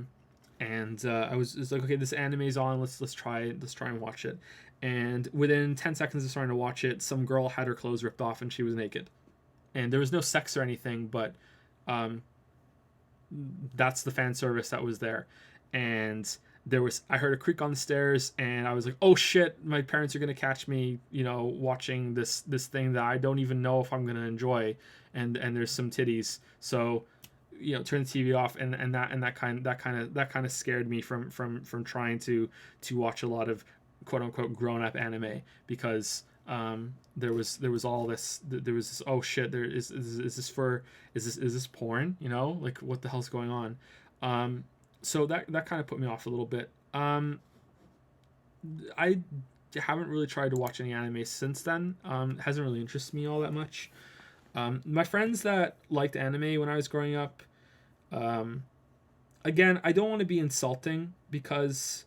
was like, okay, this anime's on. Let's try it. Let's try and watch it. And within 10 seconds of starting to watch it, some girl had her clothes ripped off and she was naked. And there was no sex or anything, but that's the fan service that was there. And I heard a creak on the stairs, and I was like, oh shit, my parents are going to catch me, watching this thing that I don't even know if I'm going to enjoy. And there's some titties. So, turn the TV off, and that kind of scared me from trying to watch a lot of quote unquote grown up anime, because there was all this, there was this, oh shit, there is this porn, like what the hell's going on. So that kind of put me off a little bit. I haven't really tried to watch any anime since then. It hasn't really interested me all that much. My friends that liked anime when I was growing up, again, I don't want to be insulting, because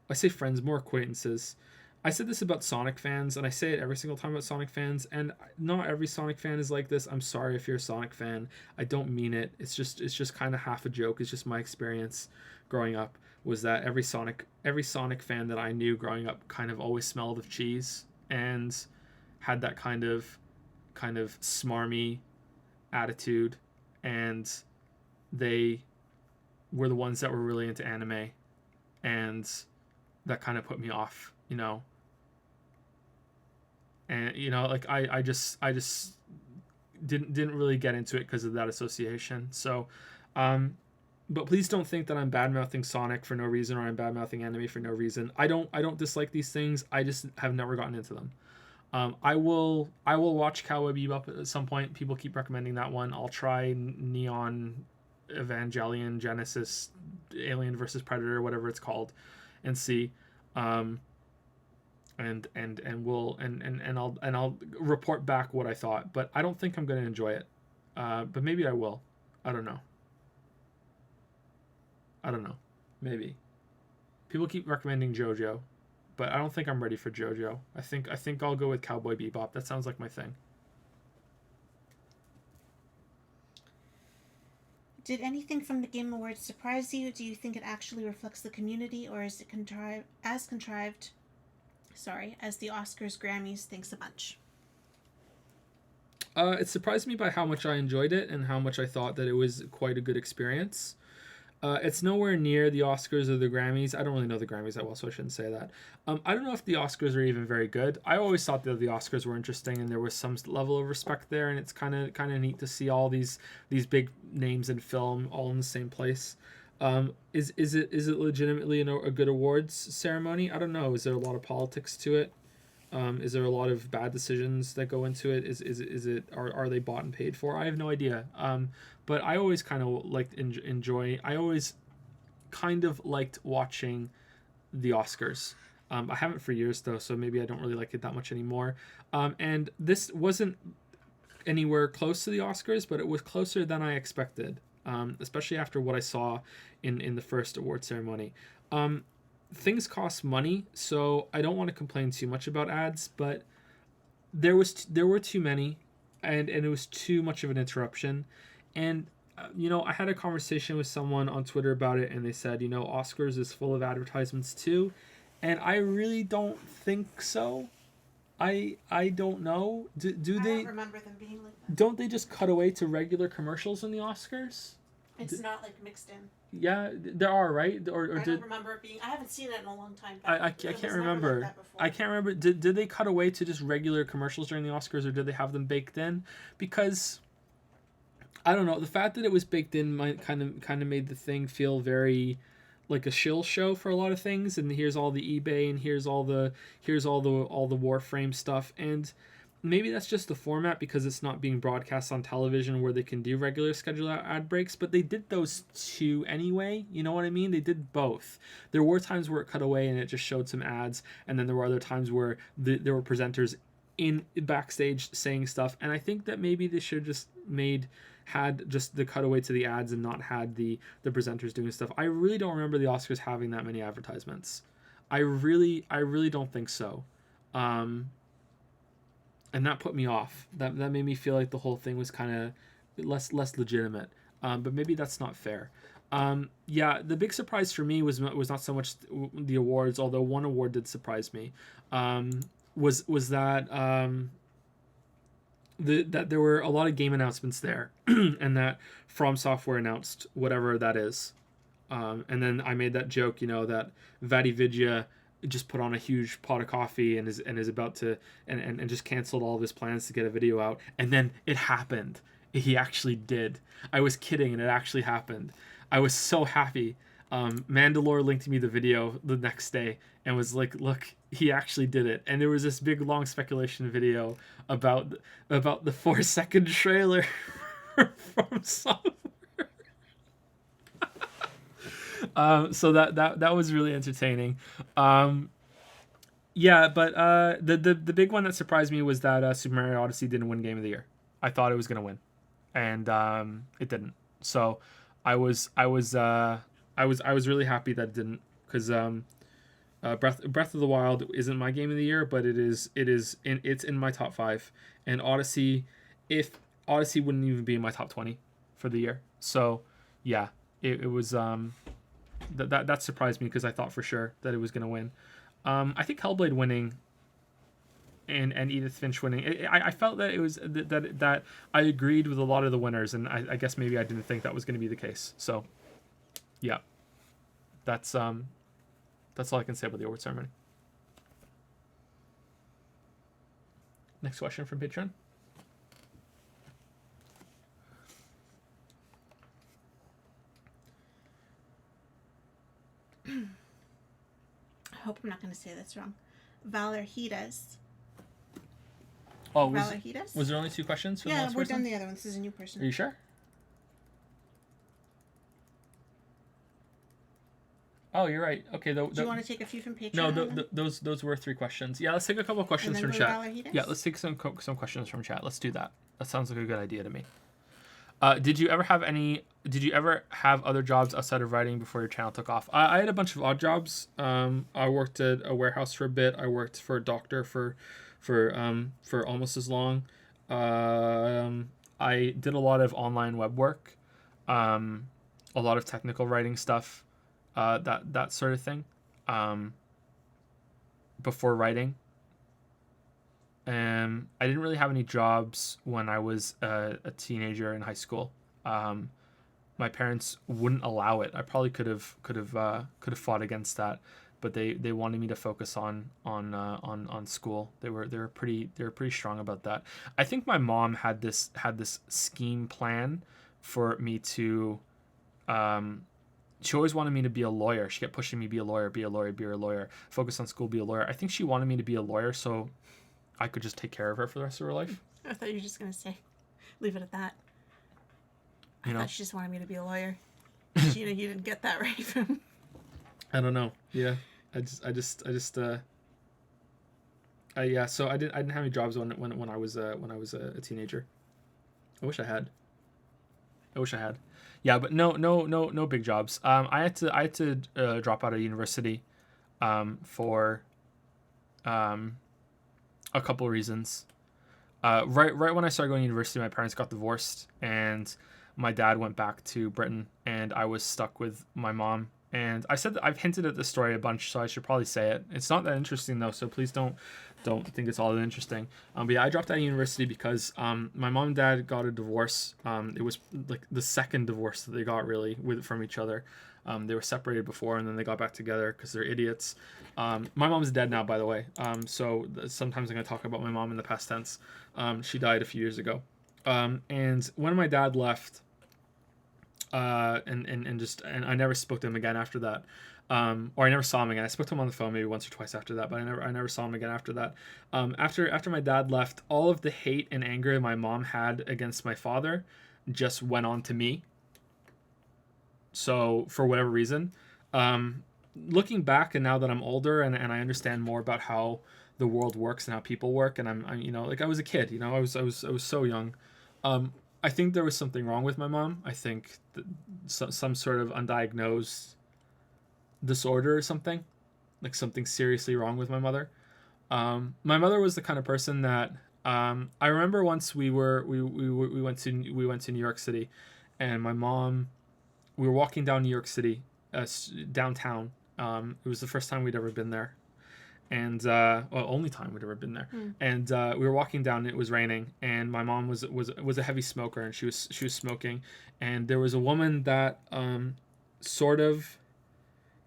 I say friends, more acquaintances. I said this about Sonic fans, and I say it every single time about Sonic fans, and not every Sonic fan is like this. I'm sorry if you're a Sonic fan. I don't mean it. It's just kind of half a joke. It's just my experience growing up, was that every Sonic fan that I knew growing up kind of always smelled of cheese and had that kind of smarmy attitude, and they were the ones that were really into anime, and that kind of put me off, and like I just didn't really get into it because of that association. So, but please don't think that I'm bad mouthing Sonic for no reason, or I'm bad mouthing anime for no reason. I don't dislike these things. I just have never gotten into them. I will watch Cowboy Bebop at some point. People keep recommending that one. I'll try Neon Evangelion Genesis Alien versus Predator, whatever it's called, and see. Um, and I'll report back what I thought. But I don't think I'm gonna enjoy it. But maybe I will. I don't know. I don't know. Maybe. People keep recommending JoJo, but I don't think I'm ready for JoJo. I think I'll go with Cowboy Bebop. That sounds like my thing. Did anything from the Game Awards surprise you? Do you think it actually reflects the community, or is it contrived? Sorry, as the Oscars, Grammys, thanks a bunch. It surprised me by how much I enjoyed it and how much I thought that it was quite a good experience. It's nowhere near the Oscars or the Grammys. I don't really know the Grammys that well, so I shouldn't say that. I don't know if the Oscars are even very good. I always thought that the Oscars were interesting and there was some level of respect there, and it's kind of neat to see all these big names in film all in the same place. Is it legitimately a good awards ceremony? I don't know. Is there a lot of politics to it? Is there a lot of bad decisions that go into it? Are they bought and paid for? I have no idea. But I always kind of liked enjoy. I always kind of liked watching the Oscars. I haven't for years though, so maybe I don't really like it that much anymore. And this wasn't anywhere close to the Oscars, but it was closer than I expected. Especially after what I saw in the first award ceremony. Things cost money, so I don't want to complain too much about ads, but there were too many, and it was too much of an interruption. And I had a conversation with someone on Twitter about it, and they said, Oscars is full of advertisements too, and I really don't think so. I don't know. Do I they? don't remember them being like that. Don't they just cut away to regular commercials in the Oscars? It's not like mixed in. Yeah, there are, right? Or I did don't remember it being. I haven't seen it in a long time. I can't remember. Like that before. I can't remember. Did they cut away to just regular commercials during the Oscars, or did they have them baked in? Because I don't know. The fact that it was baked in might kind of made the thing feel very like a shill show for a lot of things. And here's all the eBay, and here's all the Warframe stuff, and maybe that's just the format because it's not being broadcast on television where they can do regular scheduled ad breaks, but they did those two anyway. You know what I mean? They did both. There were times where it cut away and it just showed some ads, and then there were other times where there were presenters in backstage saying stuff, and I think that maybe they should have just had just the cutaway to the ads and not had the presenters doing stuff. I really don't remember the Oscars having that many advertisements. I really don't think so. And that put me off. That made me feel like the whole thing was kind of less legitimate. But maybe that's not fair. Yeah, the big surprise for me was not so much the awards, although one award did surprise me. Was that that there were a lot of game announcements there, and that From Software announced whatever that is. And then I made that joke, that VatiVidya just put on a huge pot of coffee and is about to and just canceled all of his plans to get a video out, and then it happened. He actually did. I was kidding, and it actually happened. I was so happy. Mandalore linked me the video the next day and was like, look, he actually did it. And there was this big long speculation video about the 4-second trailer from Software. So that was really entertaining. Yeah, but the big one that surprised me was that Super Mario Odyssey didn't win Game of the Year. I thought it was gonna win, and it didn't. So I was really happy that it didn't, because Breath of the Wild isn't my Game of the Year, but it's in my top 5, and Odyssey wouldn't even be in my top 20 for the year. So yeah, it was that surprised me because I thought for sure that it was going to win. I think Hellblade winning and Edith Finch winning, I felt that it was that I agreed with a lot of the winners, and I guess maybe I didn't think that was going to be the case. So yeah, that's all I can say about the award ceremony. Next question from Patreon. I hope I'm not going to say this wrong. Valerhidas. Oh, Valerhidas? was there only 2 questions? For the Yeah, last we're person? done the other one. This is a new person. Are you sure? Oh, you're right. Okay. Do you want to take a few from Patreon? No, those were 3 questions. Yeah, let's take a couple questions and then from go to chat. Valerhidas? Yeah, let's take some questions from chat. Let's do that. That sounds like a good idea to me. Did you ever have other jobs outside of writing before your channel took off? I had a bunch of odd jobs. I worked at a warehouse for a bit. I worked for a doctor for almost as long. I did a lot of online web work, a lot of technical writing stuff, that sort of thing, before writing. I didn't really have any jobs when I was a teenager in high school. My parents wouldn't allow it. I probably could have fought against that, but they wanted me to focus on school. They were pretty strong about that. I think my mom had this scheme plan for me to. She always wanted me to be a lawyer. She kept pushing me, be a lawyer, focus on school, be a lawyer. I think she wanted me to be a lawyer so I could just take care of her for the rest of her life. I thought you were just going to say, leave it at that. I thought she just wanted me to be a lawyer. You didn't get that right from. I don't know. Yeah. Yeah, so I didn't have any jobs when I was a teenager. I wish I had. Yeah, but no big jobs. I had to drop out of university for a couple of reasons. Right when I started going to university, my parents got divorced and my dad went back to Britain and I was stuck with my mom. And I said that I've hinted at this story a bunch, so I should probably say it. It's not that interesting though, so please don't think it's all that interesting. But yeah, I dropped out of university because my mom and dad got a divorce. It was like the second divorce that they got really from each other. They were separated before and then they got back together because they're idiots. My mom's dead now, by the way. So sometimes I'm gonna talk about my mom in the past tense. She died a few years ago. And when my dad left. And I never spoke to him again after that, or I never saw him again. I spoke to him on the phone maybe once or twice after that, but I never saw him again after that. After my dad left, all of the hate and anger my mom had against my father just went on to me. So for whatever reason, looking back and now that I'm older and I understand more about how the world works and how people work, and I'm like I was a kid, I was so young. I think there was something wrong with my mom. I think some sort of undiagnosed disorder or something, like something seriously wrong with my mother. My mother was the kind of person that I remember once we went to New York City, and my mom, we were walking down New York City, downtown. It was the first time we'd ever been there. And only time we'd ever been there. And we were walking down. It was raining, and my mom was a heavy smoker, and she was smoking. And there was a woman that sort of,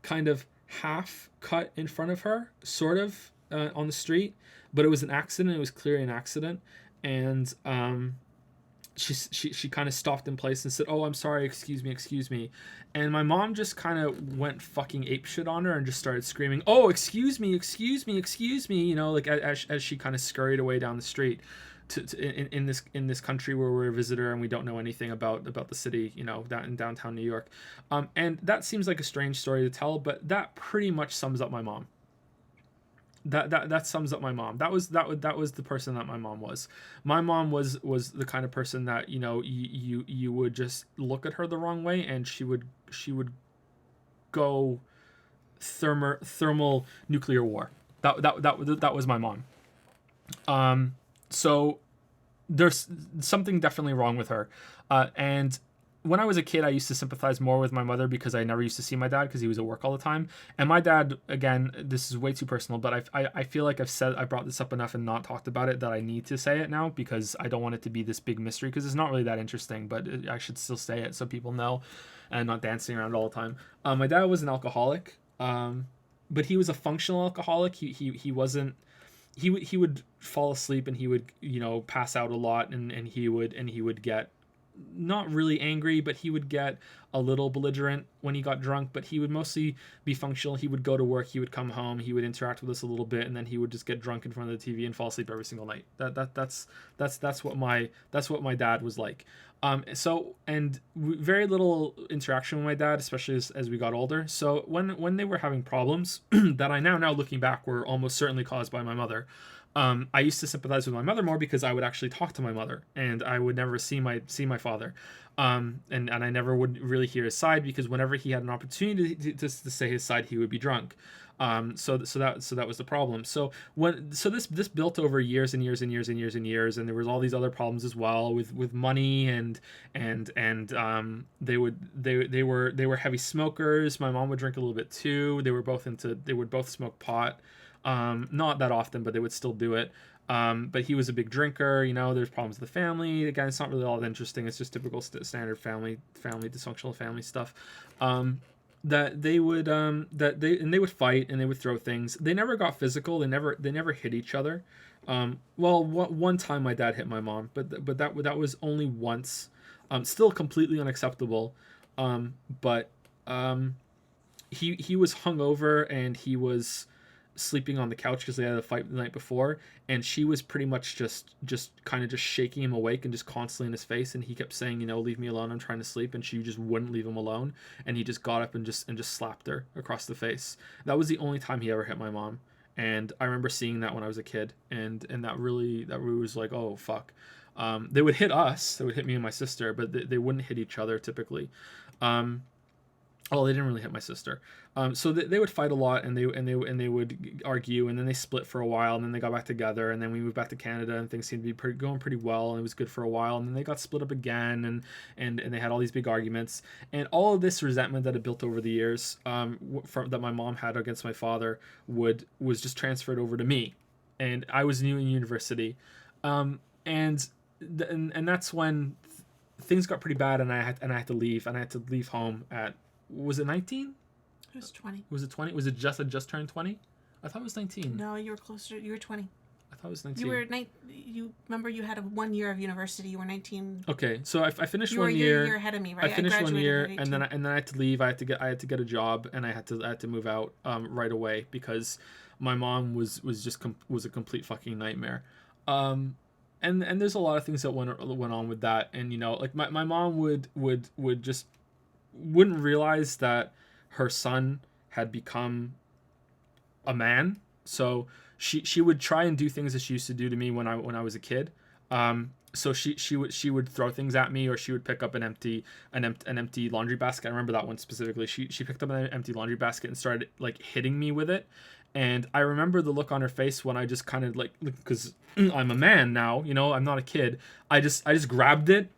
kind of half cut in front of her, sort of on the street, but it was an accident. It was clearly an accident, and she kind of stopped in place and said, "Oh, I'm sorry, excuse me," and my mom just kind of went fucking apeshit on her and just started screaming, "Oh, excuse me," like as she kind of scurried away down the street, in this country where we're a visitor and we don't know anything about the city, down in downtown New York, and that seems like a strange story to tell, but that pretty much sums up my mom. That sums up my mom. That was the person that my mom was. My mom was the kind of person that you would just look at her the wrong way and she would go thermal nuclear war. That was my mom. So there's something definitely wrong with her, and when I was a kid, I used to sympathize more with my mother because I never used to see my dad because he was at work all the time. And my dad, again, this is way too personal, but I feel like I brought this up enough and not talked about it that I need to say it now because I don't want it to be this big mystery because it's not really that interesting, but I should still say it so people know and not dancing around all the time. My dad was an alcoholic, but he was a functional alcoholic. He wasn't he would fall asleep, and he would, pass out a lot, and he would get not really angry, but he would get a little belligerent when he got drunk, but he would mostly be functional. He would go to work, he would come home, he would interact with us a little bit, and then he would just get drunk in front of the TV and fall asleep every single night. That's what my dad was like. Very little interaction with my dad, especially as we got older. So when they were having problems that I now looking back were almost certainly caused by my mother, I used to sympathize with my mother more because I would actually talk to my mother, and I would never see my father, and I never would really hear his side, because whenever he had an opportunity to say his side, he would be drunk. So that was the problem. So this built over years and years and years and years and years, and there was all these other problems as well with money, and they were heavy smokers. My mom would drink a little bit too. They would both smoke pot. Not that often, but they would still do it. But he was a big drinker. There's problems with the family. Again, it's not really all that interesting. It's just typical standard family dysfunctional family stuff. That they would they would fight, and they would throw things. They never got physical. They never hit each other. One time my dad hit my mom, but that was only once. Still completely unacceptable. But he was hungover, and he was sleeping on the couch because they had a fight the night before, and she was pretty much just kind of just shaking him awake and just constantly in his face, and he kept saying, leave me alone, I'm trying to sleep, and she just wouldn't leave him alone, and he just got up and just slapped her across the face. That was the only time he ever hit my mom, and I remember seeing that when I was a kid, and that really was like, oh fuck. They would hit us, they would hit me and my sister, but they wouldn't hit each other typically. They didn't really hit my sister. So they would fight a lot, and they would argue, and then they split for a while, and then they got back together, and then we moved back to Canada, and things seemed to be going pretty well, and it was good for a while, and then they got split up again, and they had all these big arguments, and all of this resentment that had built over the years, that my mom had against my father, was just transferred over to me, and I was new in university, and that's when things got pretty bad, and I had to leave, and I had to leave home at. Was it 19? It was 20. Was it 20? Was it just turned 20? I thought it was 19. No, you were closer. You were 20. I thought it was 19. You remember you had 1 year of university. You were 19. Okay, so I finished 1 year. You were a year ahead of me, right? I finished 1 year, and then I had to leave. I had to get a job, and I had to move out right away, because my mom was a complete fucking nightmare. And there's a lot of things that went on with that, and like my mom would just wouldn't realize that her son had become a man, so she would try and do things that she used to do to me when I was a kid. So she would throw things at me, or she would pick up an empty laundry basket. I remember that one specifically. She picked up an empty laundry basket and started like hitting me with it. And I remember the look on her face when I just kind of like, because I'm a man now, I'm not a kid. I just grabbed it,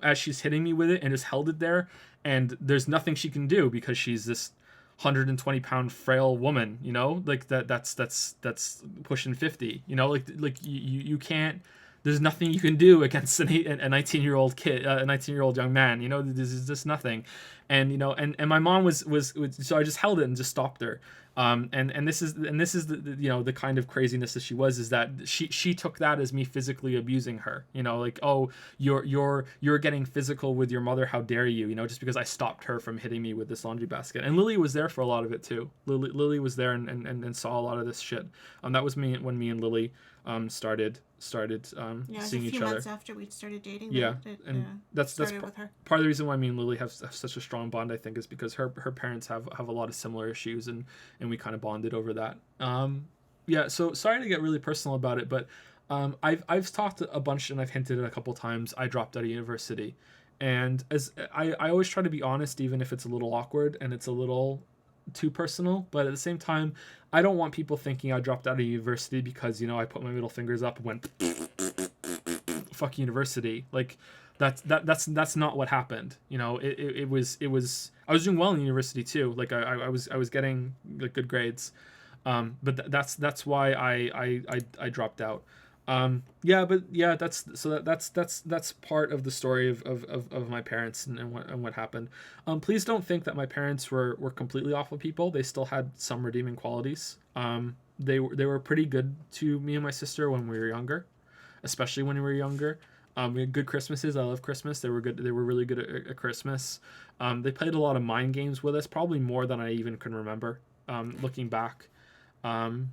as she's hitting me with it, and just held it there. And there's nothing she can do, because she's this 120-pound frail woman, like that's pushing 50, like you can't. There's nothing you can do against a 19-year-old kid, a 19-year-old young man. There's just nothing, and and my mom was so I just held it and just stopped her. And this is the the kind of craziness that she was, is that she took that as me physically abusing her. Like, oh, you're getting physical with your mother. How dare you? Just because I stopped her from hitting me with this laundry basket. And Lily was there for a lot of it too. Lily was there and saw a lot of this shit. That was when me and Lily started seeing each other. Yeah, a few months after we started dating. Yeah, that's with her. Part of the reason why me and Lily have such a strong bond, I think, is because her parents have a lot of similar issues, and we kind of bonded over that. Yeah, so sorry to get really personal about it, but I've talked a bunch, and I've hinted it a couple times. I dropped out of university, and as I always try to be honest, even if it's a little awkward and it's a little too personal, but at the same time, I don't want people thinking I dropped out of university because I put my middle fingers up and went fuck university. Like that's not what happened. It was I was doing well in university too. Like I was getting like good grades, but that's why I dropped out. That's part of the story of my parents and what happened. Please don't think that my parents were completely awful people. They still had some redeeming qualities. they were pretty good to me and my sister when we were younger, especially when we were younger. We had good Christmases. I love Christmas. They were good. They were really good at Christmas. They played a lot of mind games with us, probably more than I even can remember. Looking back, um,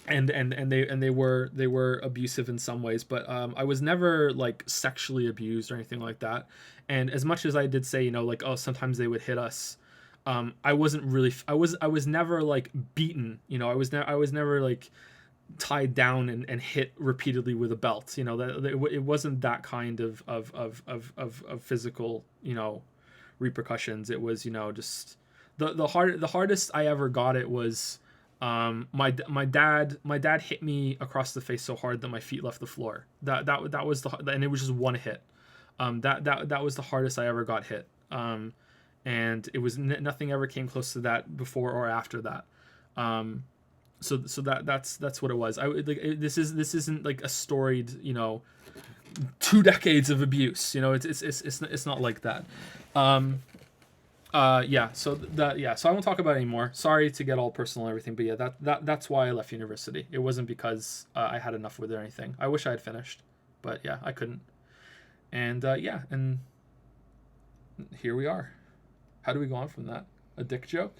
and they were abusive in some ways, but I was never like sexually abused or anything like that. And as much as I did say, like, oh, sometimes they would hit us, I wasn't really I was never like beaten. I was never like tied down and hit repeatedly with a belt. That it wasn't that kind of physical repercussions. It was just the hardest I ever got it was my dad hit me across the face so hard that my feet left the floor. That was and it was just one hit. That was the hardest I ever got hit. And it was nothing ever came close to that before or after that. So that's what it was. This isn't like a storied 2 decades of abuse. It's not like that. Yeah. So I won't talk about it anymore. Sorry to get all personal and everything, but yeah, that's why I left university. It wasn't because I had enough with it or anything. I wish I had finished, but yeah, I couldn't. And and here we are. How do we go on from that? A dick joke?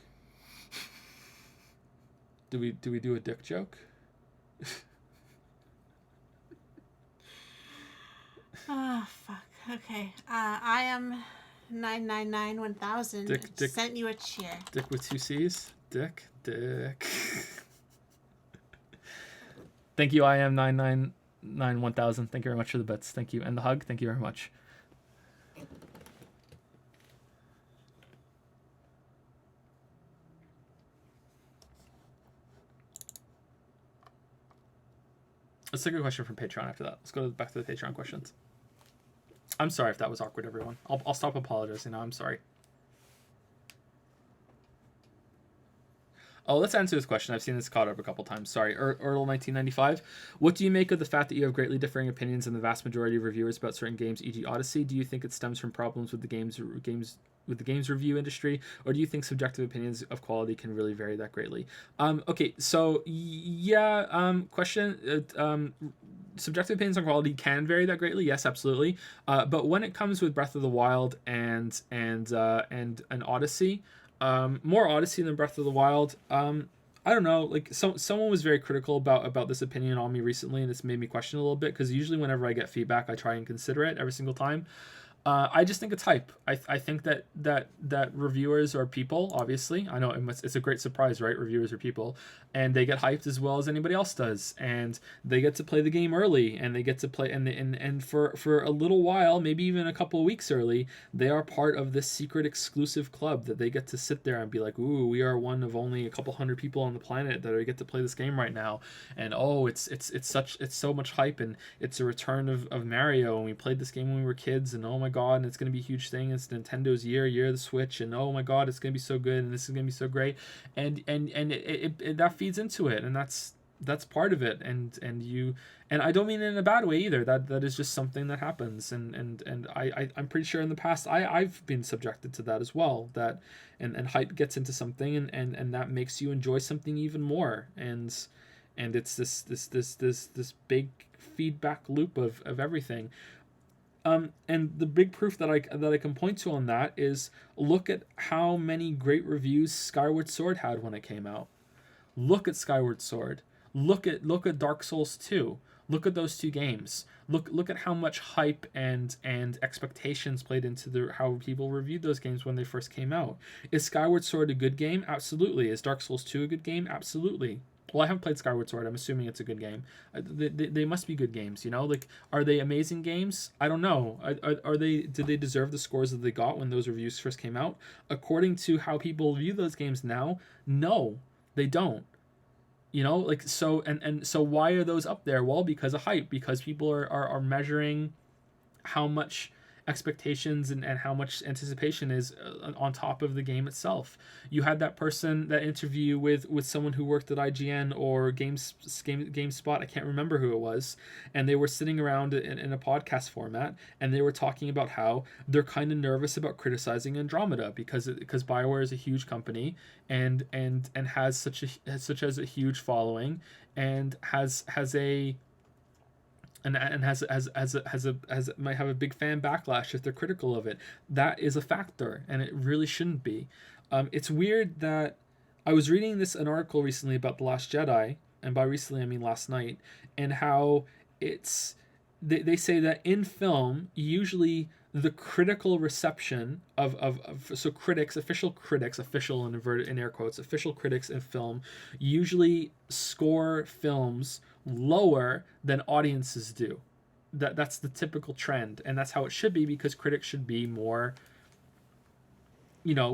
Do we do a dick joke? Oh fuck. Okay. I am 999-1000. Dick. Sent you a cheer. Dick with 2 C's. Dick. Thank you. I am 999-1000. Thank you very much for the bits. Thank you, and the hug. Thank you very much. Let's take a question from Patreon after that. Let's go back to the Patreon questions. I'm sorry if that was awkward, everyone. I'll stop apologizing now. I'm sorry. Oh, let's answer this question. I've seen this caught up a couple times. Sorry. Earl1995. What do you make of the fact that you have greatly differing opinions in the vast majority of reviewers about certain games, e.g. Odyssey? Do you think it stems from problems with the games review industry, or do you think subjective opinions of quality can really vary that greatly? Okay, so yeah, question. Subjective opinions on quality can vary that greatly. Yes, absolutely. But when it comes with Breath of the Wild and an Odyssey, more Odyssey than Breath of the Wild. I don't know. Like someone was very critical about this opinion on me recently, and it's made me question a little bit because usually whenever I get feedback, I try and consider it every single time. I just think it's hype. I think that reviewers are people, obviously. I know it's a great surprise, right? Reviewers are people, and they get hyped as well as anybody else does, and they get to play the game early, and they get to play and for a little while, maybe even a couple of weeks early, they are part of this secret exclusive club that they get to sit there and be like, ooh, we are one of only a couple hundred people on the planet that get to play this game right now, and oh, it's so much hype, and it's a return of Mario, and we played this game when we were kids, and oh my god, and it's going to be a huge thing. It's Nintendo's year of the Switch, and oh my god, it's going to be so good, and this is going to be so great, and it that feeds into it, and that's part of it, and I don't mean it in a bad way either. That is just something that happens, and I'm pretty sure in the past I've been subjected to that as well. That and hype gets into something, and that makes you enjoy something even more, and it's this big feedback loop of everything. And the big proof that I can point to on that is look at how many great reviews Skyward Sword had when it came out. Look at Skyward Sword. Look at Dark Souls 2. Look at those two games. Look at how much hype and expectations played into how people reviewed those games when they first came out. Is Skyward Sword a good game? Absolutely. Is Dark Souls 2 a good game? Absolutely. Well, I haven't played Skyward Sword. I'm assuming it's a good game. They must be good games, Like, are they amazing games? I don't know. Are they? Did they deserve the scores that they got when those reviews first came out? According to how people view those games now, no, they don't. Like so, and so why are those up there? Well, because of hype. Because people are measuring how much expectations and how much anticipation is on top of the game itself. You had that person, that interview with someone who worked at IGN or GameSpot, I can't remember who it was, and they were sitting around in a podcast format, and they were talking about how they're kind of nervous about criticizing Andromeda because BioWare is a huge company and has such as a huge following and has a might have a big fan backlash if they're critical of it. That is a factor, and it really shouldn't be. It's weird that I was reading an article recently about The Last Jedi, and by recently I mean last night, and how they say that in film usually the critical reception of so critics, official in air quotes, official critics in film usually score films lower than audiences do. That's the typical trend, and that's how it should be, because critics should be more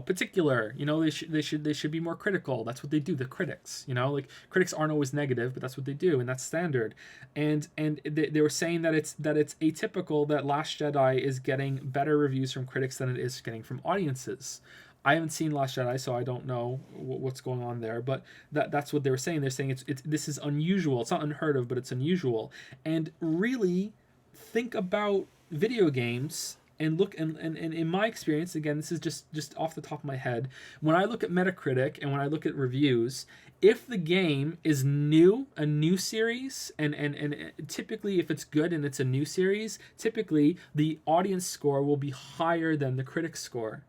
particular. They should be more critical. That's what they do, the critics. Like, critics aren't always negative, but that's what they do, and that's standard. And they were saying that it's atypical that Last Jedi is getting better reviews from critics than it is getting from audiences. I haven't seen Last Jedi, so I don't know what's going on there, but that's what they were saying. They're saying this is unusual. It's not unheard of, but it's unusual. And really think about video games and look, and in my experience, again, this is just off the top of my head, when I look at Metacritic and when I look at reviews, if the game is a new series, and typically if it's good and it's a new series, typically the audience score will be higher than the critic score.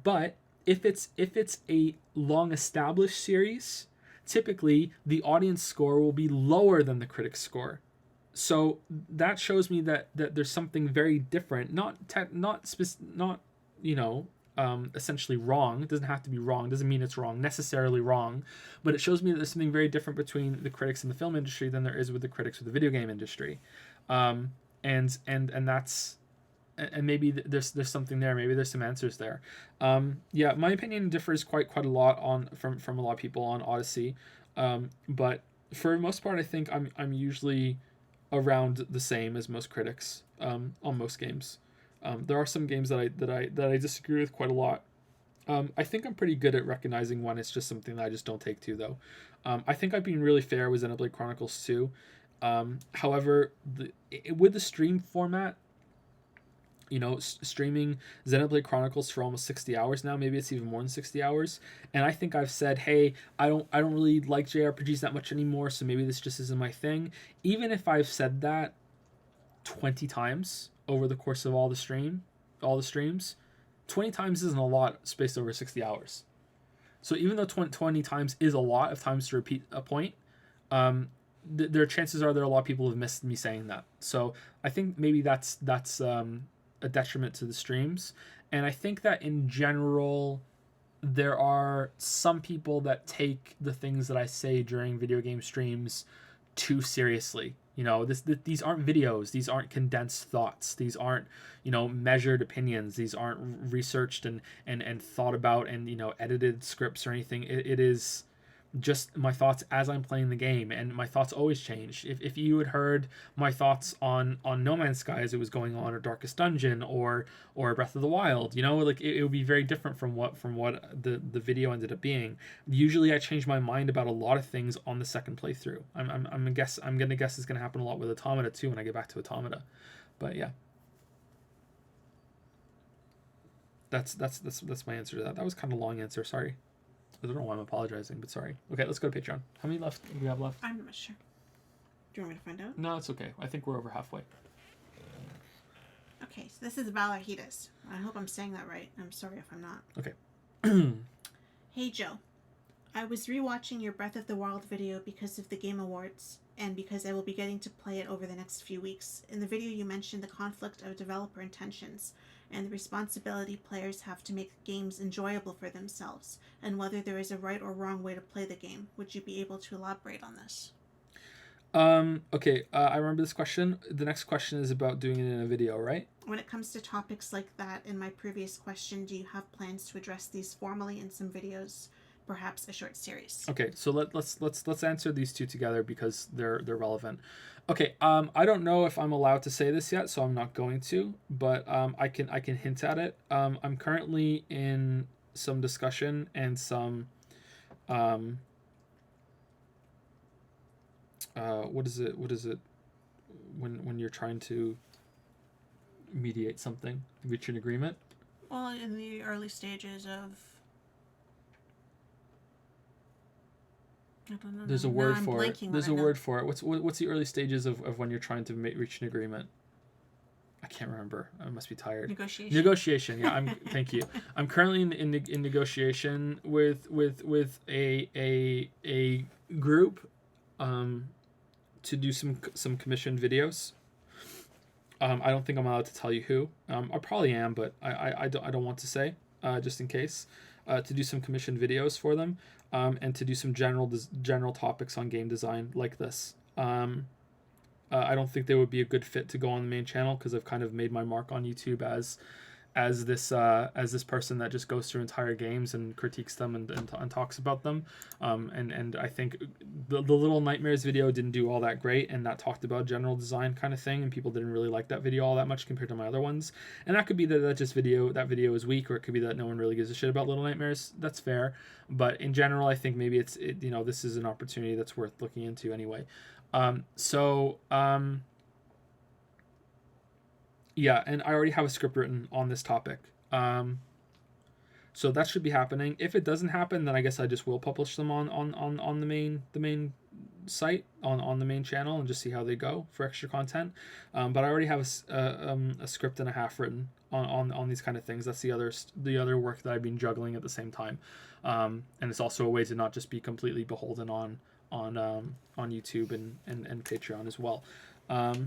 But if it's a long established series, typically the audience score will be lower than the critic score. So that shows me that there's something very different, not essentially wrong. It doesn't have to be wrong. It doesn't mean it's wrong, necessarily wrong, but it shows me that there's something very different between the critics in the film industry than there is with the critics of the video game industry. And that's, and maybe there's something there. Maybe there's some answers there. My opinion differs quite a lot from a lot of people on Odyssey, but for the most part, I think I'm usually around the same as most critics on most games. There are some games that I disagree with quite a lot. I think I'm pretty good at recognizing when it's just something that I just don't take to, though. I think I've been really fair with Xenoblade Chronicles 2. However, with the stream format, streaming Xenoblade Chronicles for almost 60 hours now, maybe it's even more than 60 hours, and I think I've said, hey, I don't really like JRPGs that much anymore, so maybe this just isn't my thing. Even if I've said that 20 times over the course of all the streams, 20 times isn't a lot spaced over 60 hours. So even though 20 times is a lot of times to repeat a point, there chances are there are a lot of people who have missed me saying that. So I think maybe that's a detriment to the streams. And I think that in general, there are some people that take the things that I say during video game streams too seriously. These aren't videos. These aren't condensed thoughts. These aren't, measured opinions. These aren't researched and thought about and, edited scripts or anything. It is just my thoughts as I'm playing the game, and my thoughts always change. If you had heard my thoughts on No Man's Sky as it was going on, or Darkest Dungeon, or Breath of the Wild, it would be very different from what the video ended up being. Usually I change my mind about a lot of things on the second playthrough. I'm gonna guess it's gonna happen a lot with Automata too when I get back to Automata. But yeah, that's my answer to that. That was kind of a long answer, sorry. I don't know why I'm apologizing, but sorry. Okay, let's go to Patreon. How many left do we have left? I'm not sure. Do you want me to find out? No, it's okay. I think we're over halfway. Okay, so this is Valarhidas. I hope I'm saying that right. I'm sorry if I'm not. Okay. Hey Joe, I was rewatching your Breath of the Wild video because of the Game Awards, and because I will be getting to play it over the next few weeks. In the video you mentioned the conflict of developer intentions, and the responsibility players have to make games enjoyable for themselves, and whether there is a right or wrong way to play the game. Would you be able to elaborate on this? Okay, I remember this question. The next question is about doing it in a video, right? When it comes to topics like that, in my previous question, do you have plans to address these formally in some videos? perhaps a short series. Okay, so let's answer these two together because they're relevant. Okay, I don't know if I'm allowed to say this yet, so I'm not going to, but I can hint at it. I'm currently in some discussion and some what is it when you're trying to mediate something, reach an agreement? Well, in the early stages of, I don't know. There's a now word I'm for it. blanking There's a right now. word for it. What's the early stages of when you're trying to reach an agreement? I can't remember. I must be tired. Negotiation. Yeah, thank you. I'm currently in negotiation with a group to do some commissioned videos. I don't think I'm allowed to tell you who. I probably am, but I don't want to say, just in case. To do some commissioned videos for them, and to do some general topics on game design like this. I don't think they would be a good fit to go on the main channel because I've kind of made my mark on YouTube as this person that just goes through entire games and critiques them and talks about them. And I think the Little Nightmares video didn't do all that great, and that talked about general design kind of thing, and people didn't really like that video all that much compared to my other ones. And that could be that video is weak, or it could be that no one really gives a shit about Little Nightmares. That's fair, but in general, I think maybe this is an opportunity that's worth looking into anyway. Yeah, and I already have a script written on this topic. So that should be happening. If it doesn't happen, then I guess I just will publish them on the main site, on the main channel, and just see how they go for extra content. But I already have a script and a half written on these kind of things. That's the other work that I've been juggling at the same time. And it's also a way to not just be completely beholden on YouTube and Patreon as well. I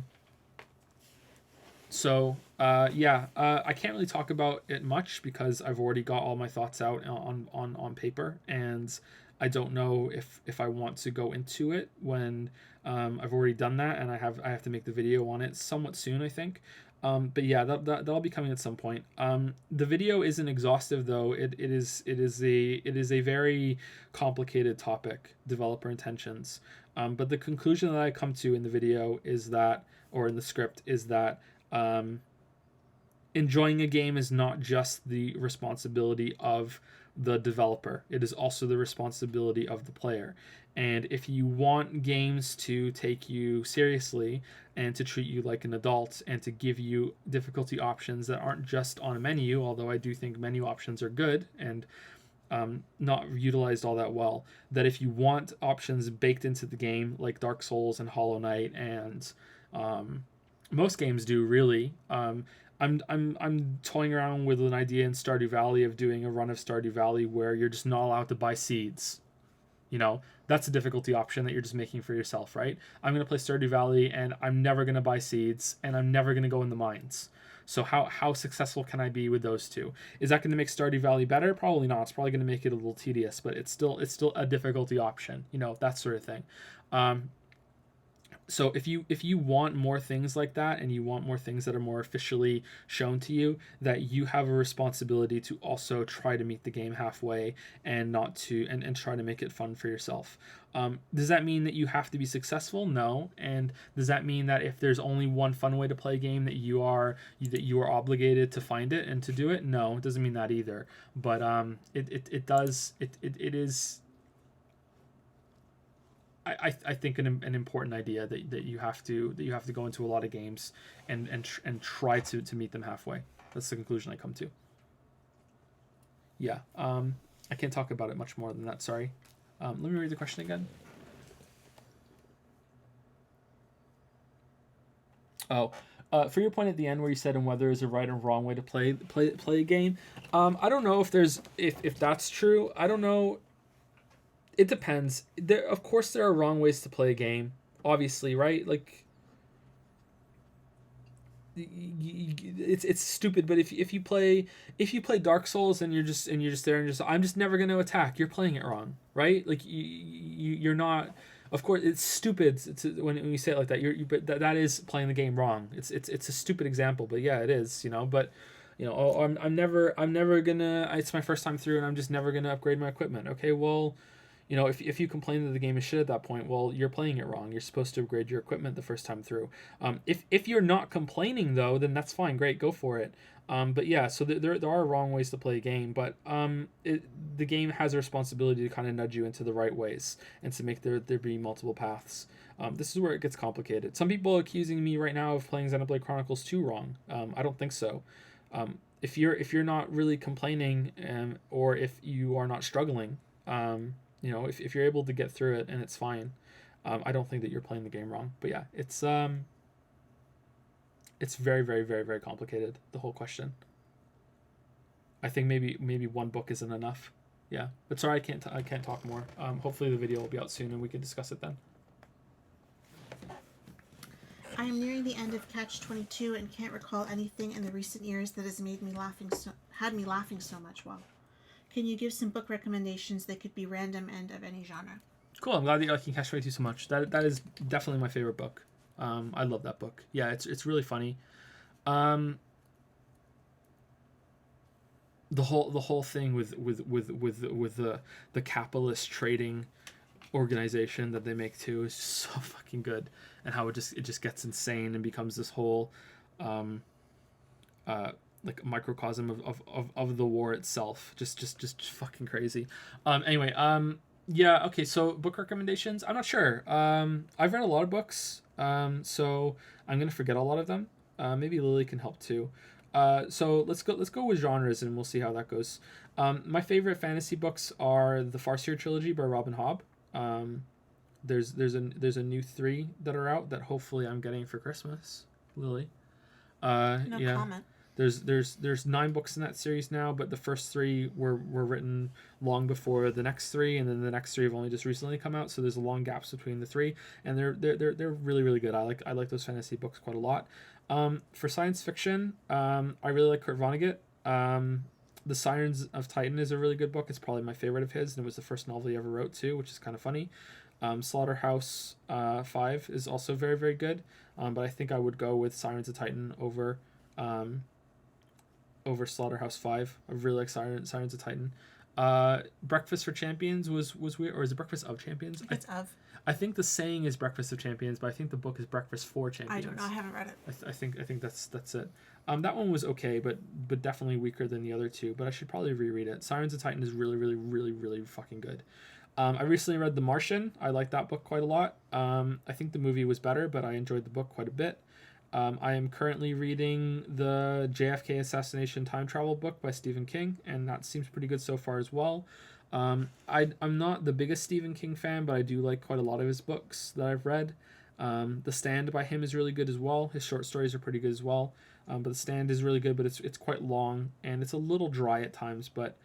can't really talk about it much because I've already got all my thoughts out on paper, and I don't know if I want to go into it when I've already done that, and I have to make the video on it somewhat soon, I think. But yeah, that'll be coming at some point. The video isn't exhaustive though. It is a very complicated topic, developer intentions. But the conclusion that I come to in the video is that, or in the script, is that enjoying a game is not just the responsibility of the developer. It is also the responsibility of the player. And if you want games to take you seriously and to treat you like an adult and to give you difficulty options that aren't just on a menu, although I do think menu options are good and not utilized all that well, that if you want options baked into the game like Dark Souls and Hollow Knight and most games do really. I'm toying around with an idea in Stardew Valley of doing a run of Stardew Valley where you're just not allowed to buy seeds. That's a difficulty option that you're just making for yourself, right? I'm going to play Stardew Valley and I'm never going to buy seeds and I'm never going to go in the mines. So how successful can I be with those two? Is that going to make Stardew Valley better? Probably not. It's probably going to make it a little tedious, but it's still a difficulty option, that sort of thing. So if you want more things like that, and you want more things that are more officially shown to you, that you have a responsibility to also try to meet the game halfway and try to make it fun for yourself. Does that mean that you have to be successful? No. And does that mean that if there's only one fun way to play a game that you are obligated to find it and to do it? No, it doesn't mean that either. But it is. I think an important idea that you have to go into a lot of games and try to meet them halfway. That's the conclusion I come to. Yeah. I can't talk about it much more than that. Sorry. Let me read the question again. Oh, for your point at the end where you said and whether is a right or wrong way to play a game. I don't know if that's true. I don't know. It depends. Of course, there are wrong ways to play a game. Obviously, right? Like, it's stupid. But if you play Dark Souls and you're just there and I'm just never going to attack, you're playing it wrong, right? Like you're not. Of course, it's stupid when you say it like that. But that is playing the game wrong. It's a stupid example, but yeah, it is. But You know, oh, I'm never gonna. It's my first time through, and I'm just never gonna upgrade my equipment. Okay, well, you know, if you complain that the game is shit at that point, well, you're playing it wrong. You're supposed to upgrade your equipment the first time through. If you're not complaining though, then that's fine. Great, go for it. But yeah, so there are wrong ways to play a game, but the game has a responsibility to kind of nudge you into the right ways and to make there be multiple paths. This is where it gets complicated. Some people are accusing me right now of playing Xenoblade Chronicles 2 wrong. I don't think so. If you're not really complaining, or if you are not struggling, you know, if you're able to get through it and it's fine, I don't think that you're playing the game wrong. But yeah, it's very, very, very, very complicated, the whole question. I think maybe one book isn't enough. Yeah, but sorry, I can't talk more. Hopefully the video will be out soon and we can discuss it then. I am nearing the end of Catch 22 and can't recall anything in the recent years that has had me laughing so much. Wow. Can you give some book recommendations that could be random and of any genre? Cool. I'm glad that you're liking Catch 22 so much. That is definitely my favorite book. I love that book. Yeah, it's really funny. The whole thing with the capitalist trading organization that they make too is just so fucking good, and how it just gets insane and becomes this whole like microcosm of the war itself. Just fucking crazy. Anyway, yeah, okay, so book recommendations. I'm not sure. I've read a lot of books, so I'm gonna forget a lot of them. Maybe Lily can help too. So let's go with genres and we'll see how that goes. My favorite fantasy books are the Farseer trilogy by Robin Hobb. There's a new 3 that are out that hopefully I'm getting for Christmas, Lily. No Yeah. comment. There's 9 books in that series now, but the first 3 were written long before the next 3, and then the next 3 have only just recently come out. So there's long gaps between the 3, and they're really, really good. I like those fantasy books quite a lot. For science fiction, I really like Kurt Vonnegut. The Sirens of Titan is a really good book. It's probably my favorite of his, and it was the first novel he ever wrote too, which is kind of funny. Slaughterhouse 5 is also very, very good, but I think I would go with Sirens of Titan over Slaughterhouse 5. I really like Sirens of Titan. Breakfast for Champions was weird, or is it Breakfast of Champions? It's of. I think the saying is Breakfast of Champions, but I think the book is Breakfast for Champions. I don't know. I haven't read it. I think that's it. That one was okay, but definitely weaker than the other 2. But I should probably reread it. Sirens of Titan is really, really, really, really fucking good. I recently read The Martian. I like that book quite a lot. I think the movie was better, but I enjoyed the book quite a bit. I am currently reading the JFK Assassination Time Travel book by Stephen King, and that seems pretty good so far as well. I'm not the biggest Stephen King fan, but I do like quite a lot of his books that I've read. The Stand by him is really good as well. His short stories are pretty good as well. But The Stand is really good, but it's quite long and it's a little dry at times. But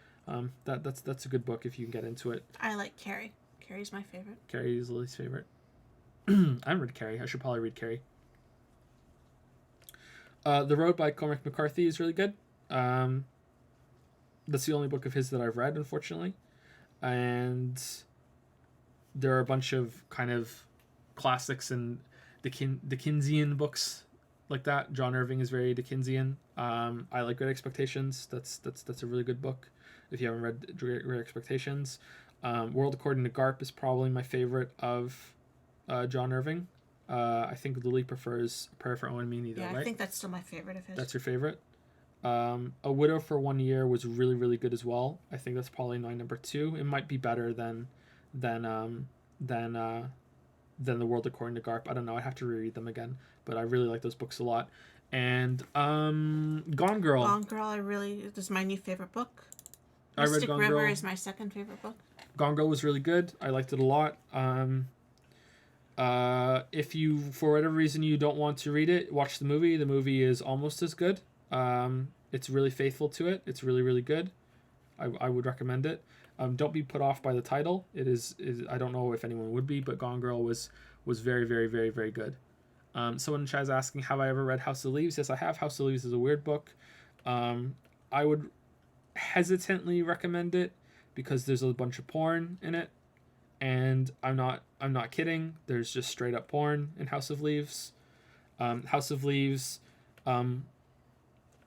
that's a good book if you can get into it. I like Carrie. Carrie's my favorite. Carrie is Lily's favorite. I haven't read Carrie. I should probably read Carrie. The Road by Cormac McCarthy is really good. That's the only book of his that I've read, unfortunately. And there are a bunch of kind of classics and Dickensian books like that. John Irving is very Dickensian. I like Great Expectations. That's a really good book if you haven't read Great Expectations. World According to Garp is probably my favorite of John Irving. I think Lily prefers A Prayer for Owen Meany, Yeah, right? I think that's still my favorite of his. That's your favorite? A Widow for 1 Year was really, really good as well. I think that's probably my number 2. It might be better than The World According to Garp. I don't know. I'd have to reread them again, but I really like those books a lot. And Gone Girl. Gone Girl, this is my new favorite book. I read Mystic Gone River Girl. is my second favorite book. Gone Girl was really good. I liked it a lot. If you, for whatever reason, you don't want to read it, watch the movie. The movie is almost as good. It's really faithful to it. It's really, really good. I would recommend it. Don't be put off by the title. It is I don't know if anyone would be, but Gone Girl was very, very, very, very good. Someone in chat is asking, have I ever read House of Leaves? Yes, I have. House of Leaves is a weird book. I would hesitantly recommend it because there's a bunch of porn in it, and I'm not kidding. There's just straight up porn in House of Leaves. House of Leaves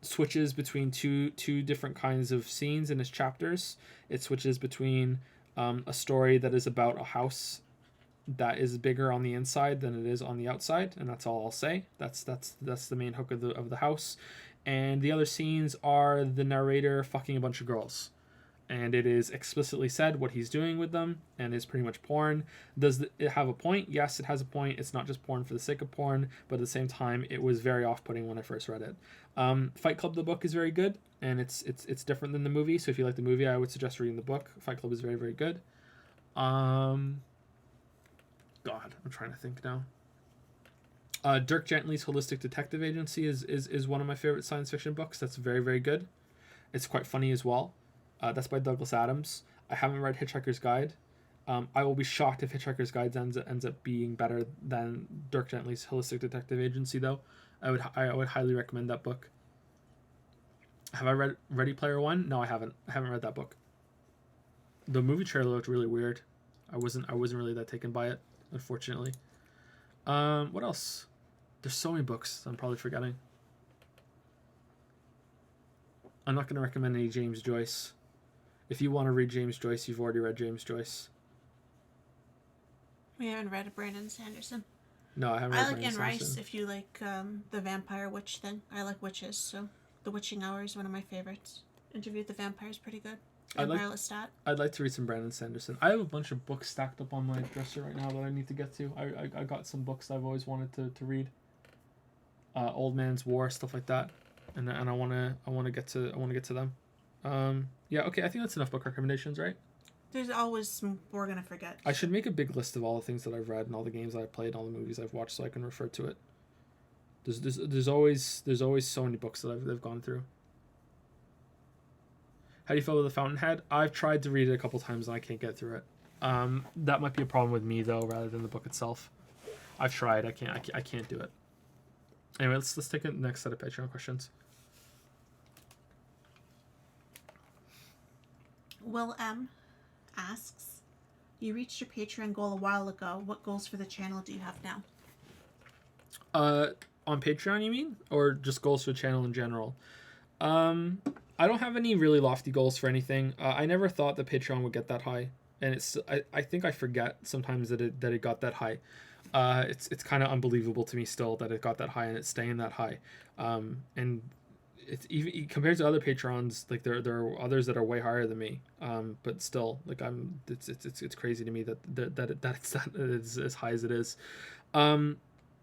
switches between two different kinds of scenes in its chapters. It switches between a story that is about a house that is bigger on the inside than it is on the outside, and that's all I'll say. That's the main hook of the house. And the other scenes are the narrator fucking a bunch of girls, and it is explicitly said what he's doing with them, and is pretty much porn. Does it have a point? Yes, it has a point. It's not just porn for the sake of porn, but at the same time, it was very off-putting when I first read it. Fight Club, the book, is very good, and it's different than the movie. So if you like the movie, I would suggest reading the book. Fight Club is very, very good. God, I'm trying to think now. Dirk Gently's Holistic Detective Agency is one of my favorite science fiction books. That's very, very good. It's quite funny as well. That's by Douglas Adams. I haven't read Hitchhiker's Guide. I will be shocked if Hitchhiker's Guide ends up being better than Dirk Gently's Holistic Detective Agency, though. I would highly recommend that book. Have I read Ready Player One? No, I haven't. I haven't read that book. The movie trailer looked really weird. I wasn't really that taken by it, unfortunately. What else? There's so many books I'm probably forgetting. I'm not going to recommend any James Joyce. If you want to read James Joyce, you've already read James Joyce. We haven't read Brandon Sanderson. No, I haven't I read like Brandon Anne Rice Sanderson. if you like the vampire witch thing. I like witches, so The Witching Hour is one of my favorites. Interview with the Vampire is pretty good. Empire Lestat. I'd like to read some Brandon Sanderson. I have a bunch of books stacked up on my dresser right now that I need to get to. I got some books that I've always wanted to read. Old Man's War, stuff like that, and I want to get to them. Yeah, okay, I think that's enough book recommendations, right? There's always some we're gonna forget. I should make a big list of all the things that I've read and all the games I've played, and all the movies I've watched, so I can refer to it. There's always so many books that I've gone through. How do you feel with The Fountainhead? I've tried to read it a couple times and I can't get through it. That might be a problem with me though, rather than the book itself. I've tried. I can't do it. Anyway, let's take the next set of Patreon questions. Will M asks, you reached your Patreon goal a while ago. What goals for the channel do you have now? On Patreon, you mean? Or just goals for the channel in general? I don't have any really lofty goals for anything. I never thought that Patreon would get that high. And I think I forget sometimes that it got that high. It's kind of unbelievable to me still that it got that high and it's staying that high. And it's even compared to other patrons, like there are others that are way higher than me. But still, like it's crazy to me that it's as high as it is.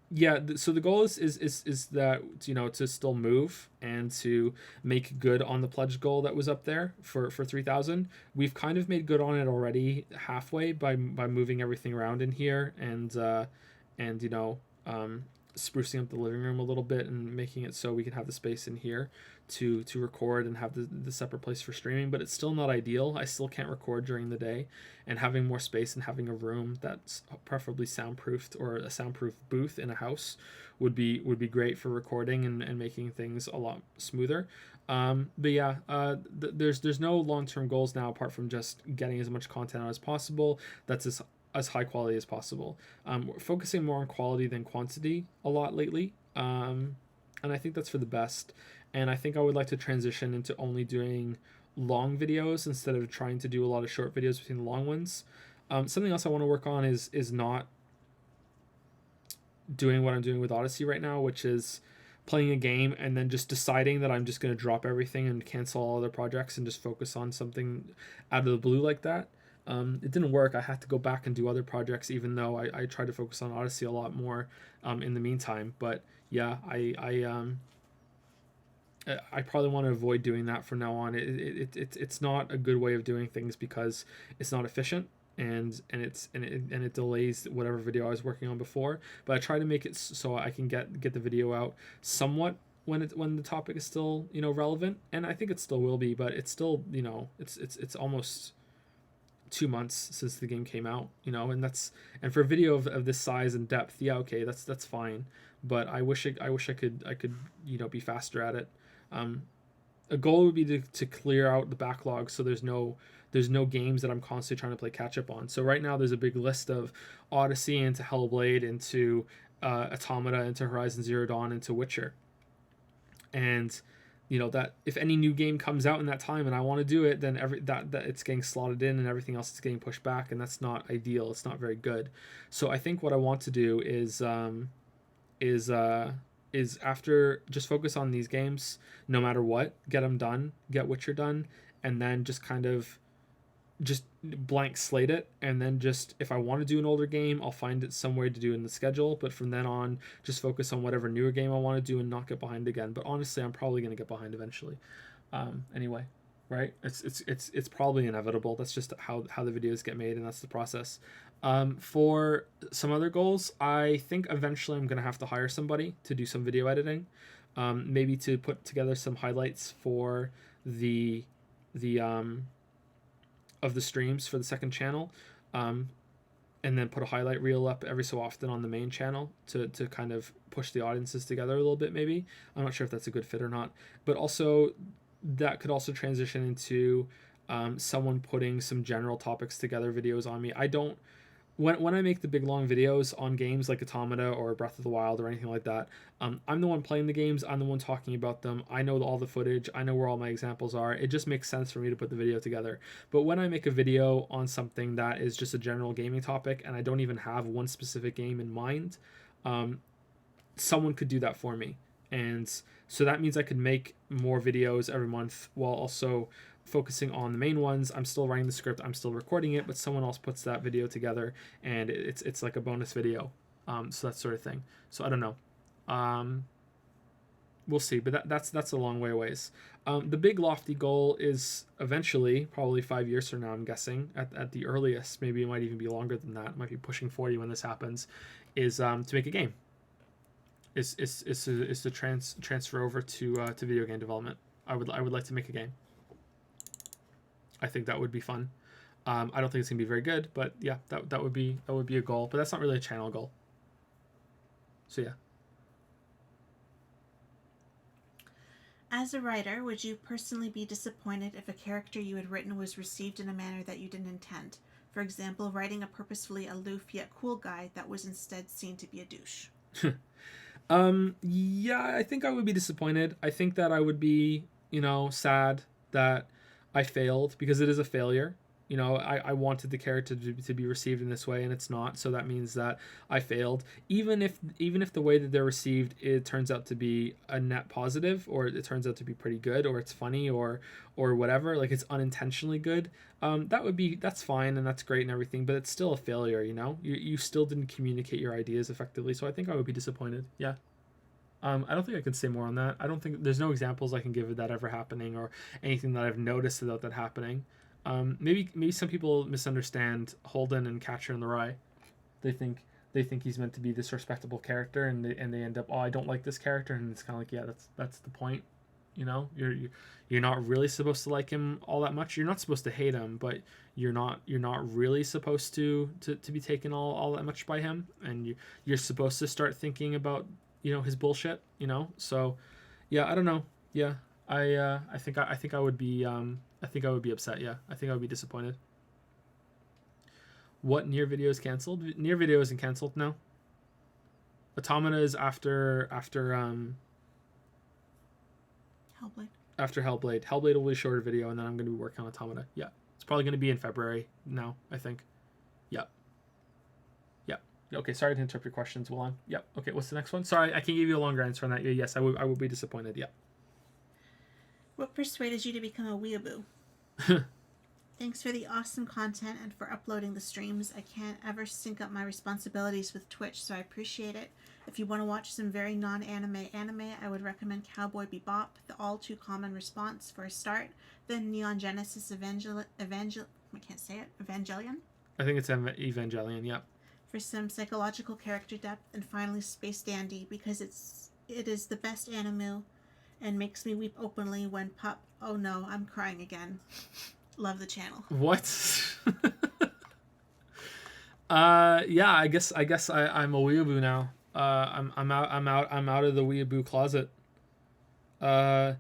Yeah, so the goal is that, you know, to still move and to make good on the pledge goal that was up there for 3,000. We've kind of made good on it already halfway by moving everything around in here and you know, sprucing up the living room a little bit and making it so we can have the space in here to record and have the separate place for streaming. But it's still not ideal. I still can't record during the day, and having more space and having a room that's preferably soundproofed or a soundproof booth in a house would be great for recording and making things a lot smoother. But yeah, there's no long-term goals now apart from just getting as much content out as possible that's as high quality as possible. We're focusing more on quality than quantity a lot lately, and I think that's for the best. And I think I would like to transition into only doing long videos instead of trying to do a lot of short videos between the long ones. Something else I want to work on is not doing what I'm doing with Odyssey right now, which is playing a game and then just deciding that I'm just going to drop everything and cancel all other projects and just focus on something out of the blue like that. It didn't work. I had to go back and do other projects, even though I tried to focus on Odyssey a lot more in the meantime. But yeah, I probably want to avoid doing that from now on. It's not a good way of doing things because it's not efficient and it delays whatever video I was working on before. But I try to make it so I can get the video out somewhat when the topic is still, you know, relevant, and I think it still will be. But it's still, you know, it's almost 2 months since the game came out, you know, and for a video of this size and depth, yeah, okay, that's fine. But I wish I could you know, be faster at it. A goal would be to clear out the backlog so there's no games that I'm constantly trying to play catch up on. So right now there's a big list of Odyssey into Hellblade into Automata into Horizon Zero Dawn into Witcher, and that if any new game comes out in that time and I want to do it, then that it's getting slotted in and everything else is getting pushed back, and that's not ideal. It's not very good. So I think what I want to do is after just focus on these games no matter what, get them done, get Witcher done, and then just kind of just blank slate it, and then just if I want to do an older game, I'll find it somewhere to do in the schedule, but from then on just focus on whatever newer game I want to do and not get behind again. But honestly, I'm probably going to get behind eventually, anyway, right? It's probably inevitable. That's just how the videos get made, and that's the process. For some other goals, I think eventually I'm going to have to hire somebody to do some video editing, maybe to put together some highlights for the of the streams for the second channel, and then put a highlight reel up every so often on the main channel to kind of push the audiences together a little bit. Maybe I'm not sure if that's a good fit or not, but also that could also transition into someone putting some general topics together videos on me. I don't when I make the big long videos on games like Automata or Breath of the Wild or anything like that, I'm the one playing the games, I'm the one talking about them, I know all the footage, I know where all my examples are, it just makes sense for me to put the video together. But when I make a video on something that is just a general gaming topic and I don't even have one specific game in mind, someone could do that for me. And so that means I could make more videos every month while also focusing on the main ones. I'm still writing the script, I'm still recording it, but someone else puts that video together and it's like a bonus video. So that sort of thing. So I don't know. We'll see, but that's a long way ways. The big lofty goal is eventually, probably 5 years from now, I'm guessing, at the earliest, maybe it might even be longer than that, it might be pushing 40 when this happens, is to make a game. Is to transfer over to video game development. I would like to make a game. I think that would be fun. I don't think it's gonna be very good, but yeah, that would be a goal. But that's not really a channel goal. So yeah. As a writer, would you personally be disappointed if a character you had written was received in a manner that you didn't intend? For example, writing a purposefully aloof yet cool guy that was instead seen to be a douche. Yeah, I think I would be disappointed. I think that I would be, sad that I failed, because it is a failure. I wanted the character to be received in this way, and it's not. So that means that I failed. Even if the way that they're received, it turns out to be a net positive, or it turns out to be pretty good, or it's funny, or whatever, like it's unintentionally good. That's fine and that's great and everything, but it's still a failure. You still didn't communicate your ideas effectively. So I think I would be disappointed. Yeah. I don't think I can say more on that. I don't think there's no examples I can give of that ever happening or anything that I've noticed about that happening. Maybe some people misunderstand Holden and Catcher in the Rye. They think he's meant to be this respectable character, and they end up, I don't like this character, and it's kind of like, yeah, that's the point. You're not really supposed to like him all that much. You're not supposed to hate him, but you're not really supposed to be taken all that much by him, and you're supposed to start thinking about his bullshit. So yeah, I don't know. Yeah, I think I would be upset. Yeah, I think I would be disappointed. What Nier video is canceled? Nier video isn't canceled. No. Automata is after Hellblade. After Hellblade. Hellblade will be a shorter video, and then I'm going to be working on Automata. Yeah, it's probably going to be in February now, I think. Yeah. Okay, sorry to interrupt your questions, Willon. Yep. Okay, what's the next one? Sorry, I can give you a longer answer on that. Yes, I would be disappointed. Yeah. What persuaded you to become a weeaboo? Thanks for the awesome content and for uploading the streams. I can't ever sync up my responsibilities with Twitch, so I appreciate it. If you want to watch some very non-anime anime, I would recommend Cowboy Bebop, the all too common response for a start, then Neon Genesis Evangelion. I think it's Evangelion, yeah. For some psychological character depth, and finally Space Dandy, because it is the best anime and makes me weep openly when oh no, I'm crying again. Love the channel. What? Yeah, I guess I'm a weeaboo now. I'm out of the weeaboo closet. No.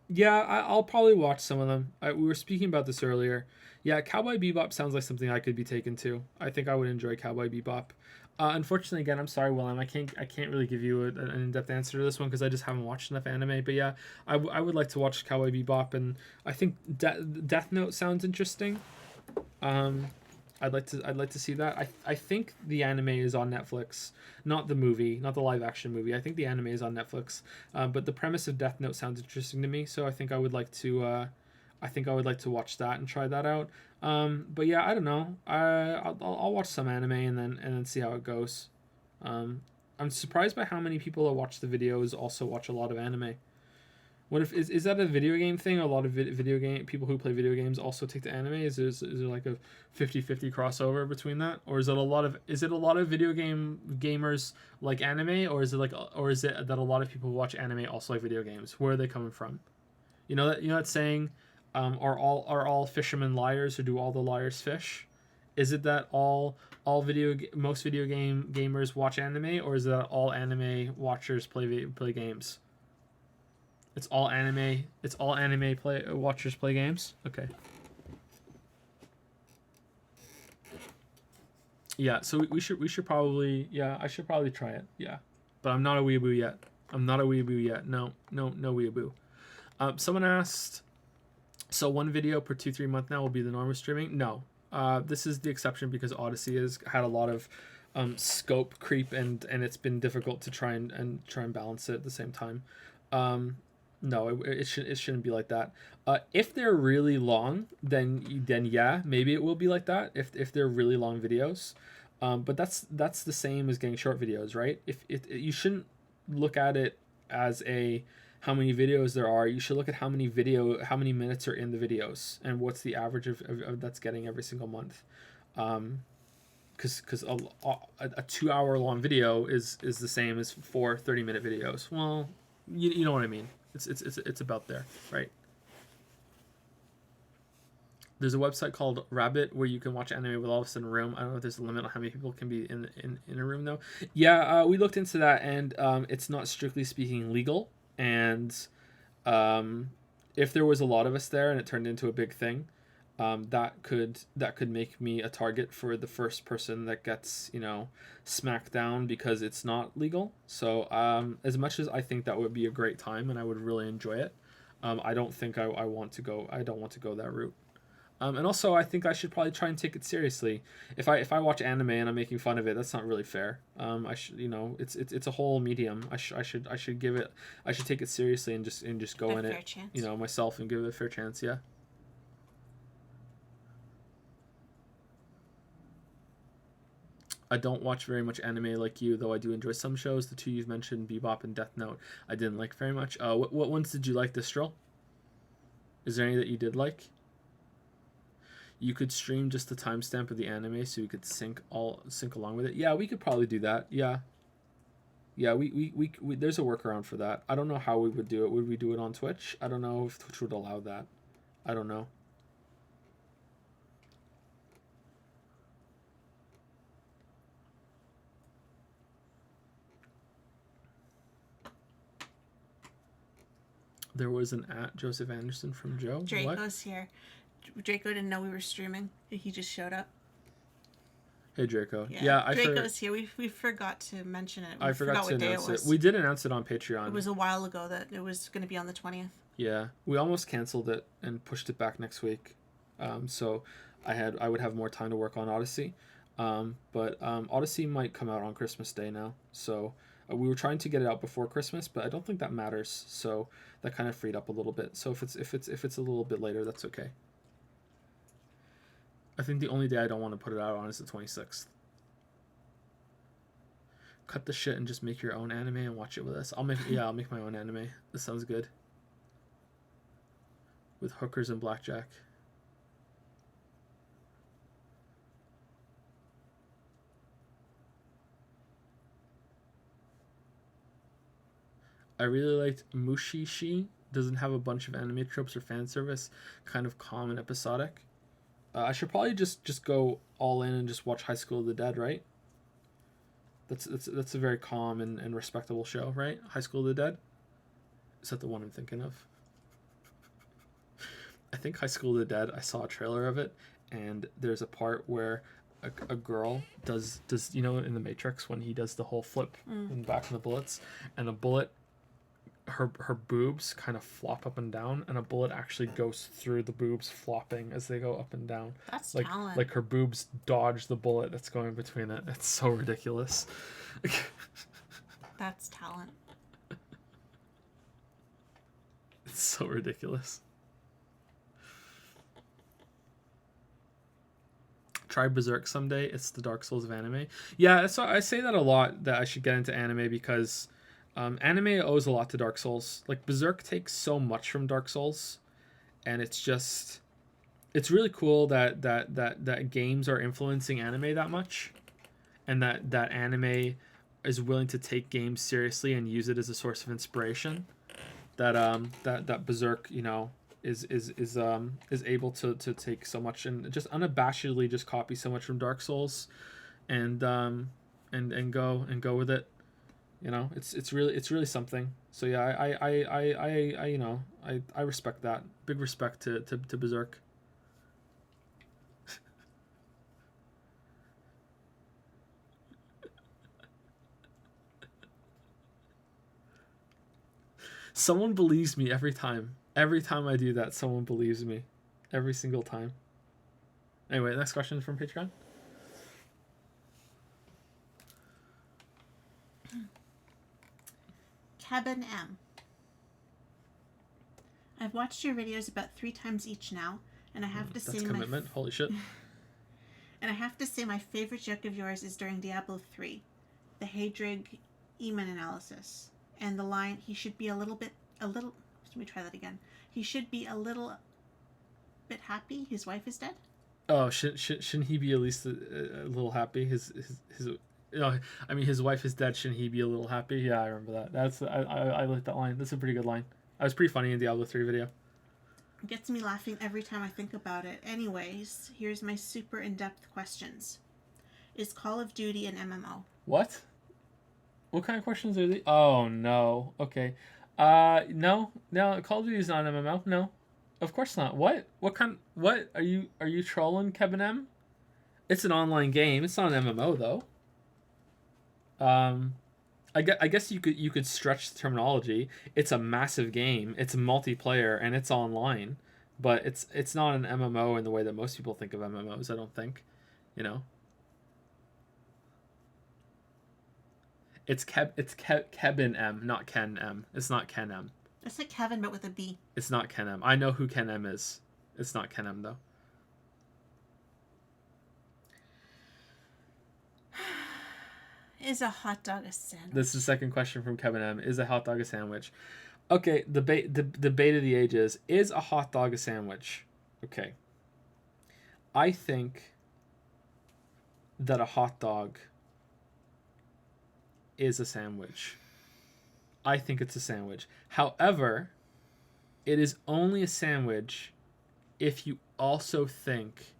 Yeah, I'll probably watch some of them. We were speaking about this earlier. Yeah, Cowboy Bebop sounds like something I could be taken to. I think I would enjoy Cowboy Bebop. Unfortunately, again, I'm sorry, Willem. I can't really give you an in-depth answer to this one because I just haven't watched enough anime. But yeah, I would like to watch Cowboy Bebop, and I think Death Note sounds interesting. Um, I'd like to see that. I think the anime is on Netflix, not the movie, not the live action movie. I think the anime is on Netflix. But the premise of Death Note sounds interesting to me, so I think I would like to. I think I would like to watch that and try that out. But yeah, I don't know. I'll watch some anime and then see how it goes. I'm surprised by how many people that watch the videos also watch a lot of anime. What if is that a video game thing? A lot of video game people who play video games also take to anime. Is there like a 50-50 crossover between that, or is it a lot of video game gamers like anime, or is it that a lot of people who watch anime also like video games? Where are they coming from? You know that saying, are all fishermen liars, or do all the liars fish? Is it that most video game gamers watch anime, or is it that all anime watchers play games? It's all anime. It's all anime play watchers play games. Okay. Yeah. So we should probably, yeah, I should probably try it. Yeah. But I'm not a weeaboo yet. I'm not a weeaboo yet. No weeaboo. Someone asked, so one video per 2-3 month now will be the norm of streaming? No. This is the exception because Odyssey has had a lot of scope creep and it's been difficult to try and balance it at the same time. No, it shouldn't be like that. If they're really long, then yeah, maybe it will be like that. If they're really long videos, but that's the same as getting short videos, right? If you shouldn't look at it as how many videos there are. You should look at how many minutes are in the videos and what's the average of that's getting every single month. Because a 2 hour long video is the same as 4 30-minute videos. Well, you know what I mean. It's about there, right? There's a website called Rabbit where you can watch anime with all of us in a room. I don't know if there's a limit on how many people can be in a room though. Yeah, we looked into that, and it's not strictly speaking legal. And if there was a lot of us there and it turned into a big thing, that could make me a target for the first person that gets smacked down because it's not legal. So as much as I think that would be a great time and I would really enjoy it, I don't think I want to go. I don't want to go that route. And also, I think I should probably try and take it seriously. If I watch anime and I'm making fun of it, that's not really fair. I should, it's a whole medium. I should give it. I should take it seriously and just go in it, chance. Myself, and give it a fair chance. Yeah. I don't watch very much anime like you, though I do enjoy some shows. The two you've mentioned, Bebop and Death Note, I didn't like very much. What ones did you like, Distral? Is there any that you did like? You could stream just the timestamp of the anime so you could sync along with it. Yeah, we could probably do that. Yeah. Yeah, we there's a workaround for that. I don't know how we would do it. Would we do it on Twitch? I don't know if Twitch would allow that. I don't know. There was an @Joseph Anderson from Joe. Draco's What? here. Draco didn't know we were streaming. He just showed up. Hey Draco. Yeah, Draco's here. We forgot to mention it. I forgot to what day announce it was. We did announce it on Patreon. It was a while ago that it was going to be on the 20th. Yeah, we almost canceled it and pushed it back next week. So I would have more time to work on Odyssey. But Odyssey might come out on Christmas Day now. So we were trying to get it out before Christmas, but I don't think that matters. So that kind of freed up a little bit. So if it's a little bit later, that's okay. I think the only day I don't want to put it out on is the 26th. Cut the shit and just make your own anime and watch it with us. I'll make my own anime. This sounds good. With hookers and blackjack. I really liked Mushishi. Doesn't have a bunch of anime tropes or fan service. Kind of calm and episodic. I should probably just go all in and just watch High School of the Dead, right? That's a very calm and respectable show, right? High School of the Dead? Is that the one I'm thinking of? I think High School of the Dead, I saw a trailer of it, and there's a part where a girl does you know in the Matrix when he does the whole flip in the back of the bullets, and a bullet, her boobs kind of flop up and down, and a bullet actually goes through the boobs flopping as they go up and down. That's Like talent. like her boobs dodge the bullet that's going between it. It's so ridiculous. That's talent. It's so ridiculous. Try Berserk someday. It's the Dark Souls of anime. Yeah, so I say that a lot, that I should get into anime, because anime owes a lot to Dark Souls. Like Berserk takes so much from Dark Souls, and it's really cool that games are influencing anime that much, and that anime is willing to take games seriously and use it as a source of inspiration. That Berserk, you know, is able to take so much and just unabashedly just copy so much from Dark Souls, and go with it. You know, it's really something. So yeah, I you know, I respect that. Big respect to Berserk. Someone believes me every time. Every time I do that, someone believes me. Every single time. Anyway, next question from Patreon. Kevin M. I've watched your videos about 3 times each now, and I have to That's say commitment. Holy shit. and I have to say my favorite joke of yours is during Diablo 3, the Hadrig Eamon analysis, and the line, he should be a little, let me try that again. He should be a little bit happy his wife is dead. Oh, shouldn't he be at least a little happy? His I mean, his wife is dead. Shouldn't he be a little happy? Yeah, I remember that. I like that line. That's a pretty good line. That was pretty funny in Diablo 3 video. It gets me laughing every time I think about it. Anyways, here's my super in-depth questions. Is Call of Duty an MMO? What? What kind of questions are these? Oh no. Okay. No. Call of Duty is not an MMO. No, of course not. What? What are you trolling, Kevin M? It's an online game. It's not an MMO though. I guess you could stretch the terminology. It's a massive game. It's multiplayer and it's online, but it's not an MMO in the way that most people think of MMOs. I don't think, you know. It's Kevin M, not Ken M. It's not Ken M. It's like Kevin, but with a B. It's not Ken M. I know who Ken M is. It's not Ken M though. Is a hot dog a sandwich? This is the second question from Kevin M. Is a hot dog a sandwich? Okay, the debate of the ages. Is a hot dog a sandwich? Okay. I think that a hot dog is a sandwich. I think it's a sandwich. However, it is only a sandwich if you also think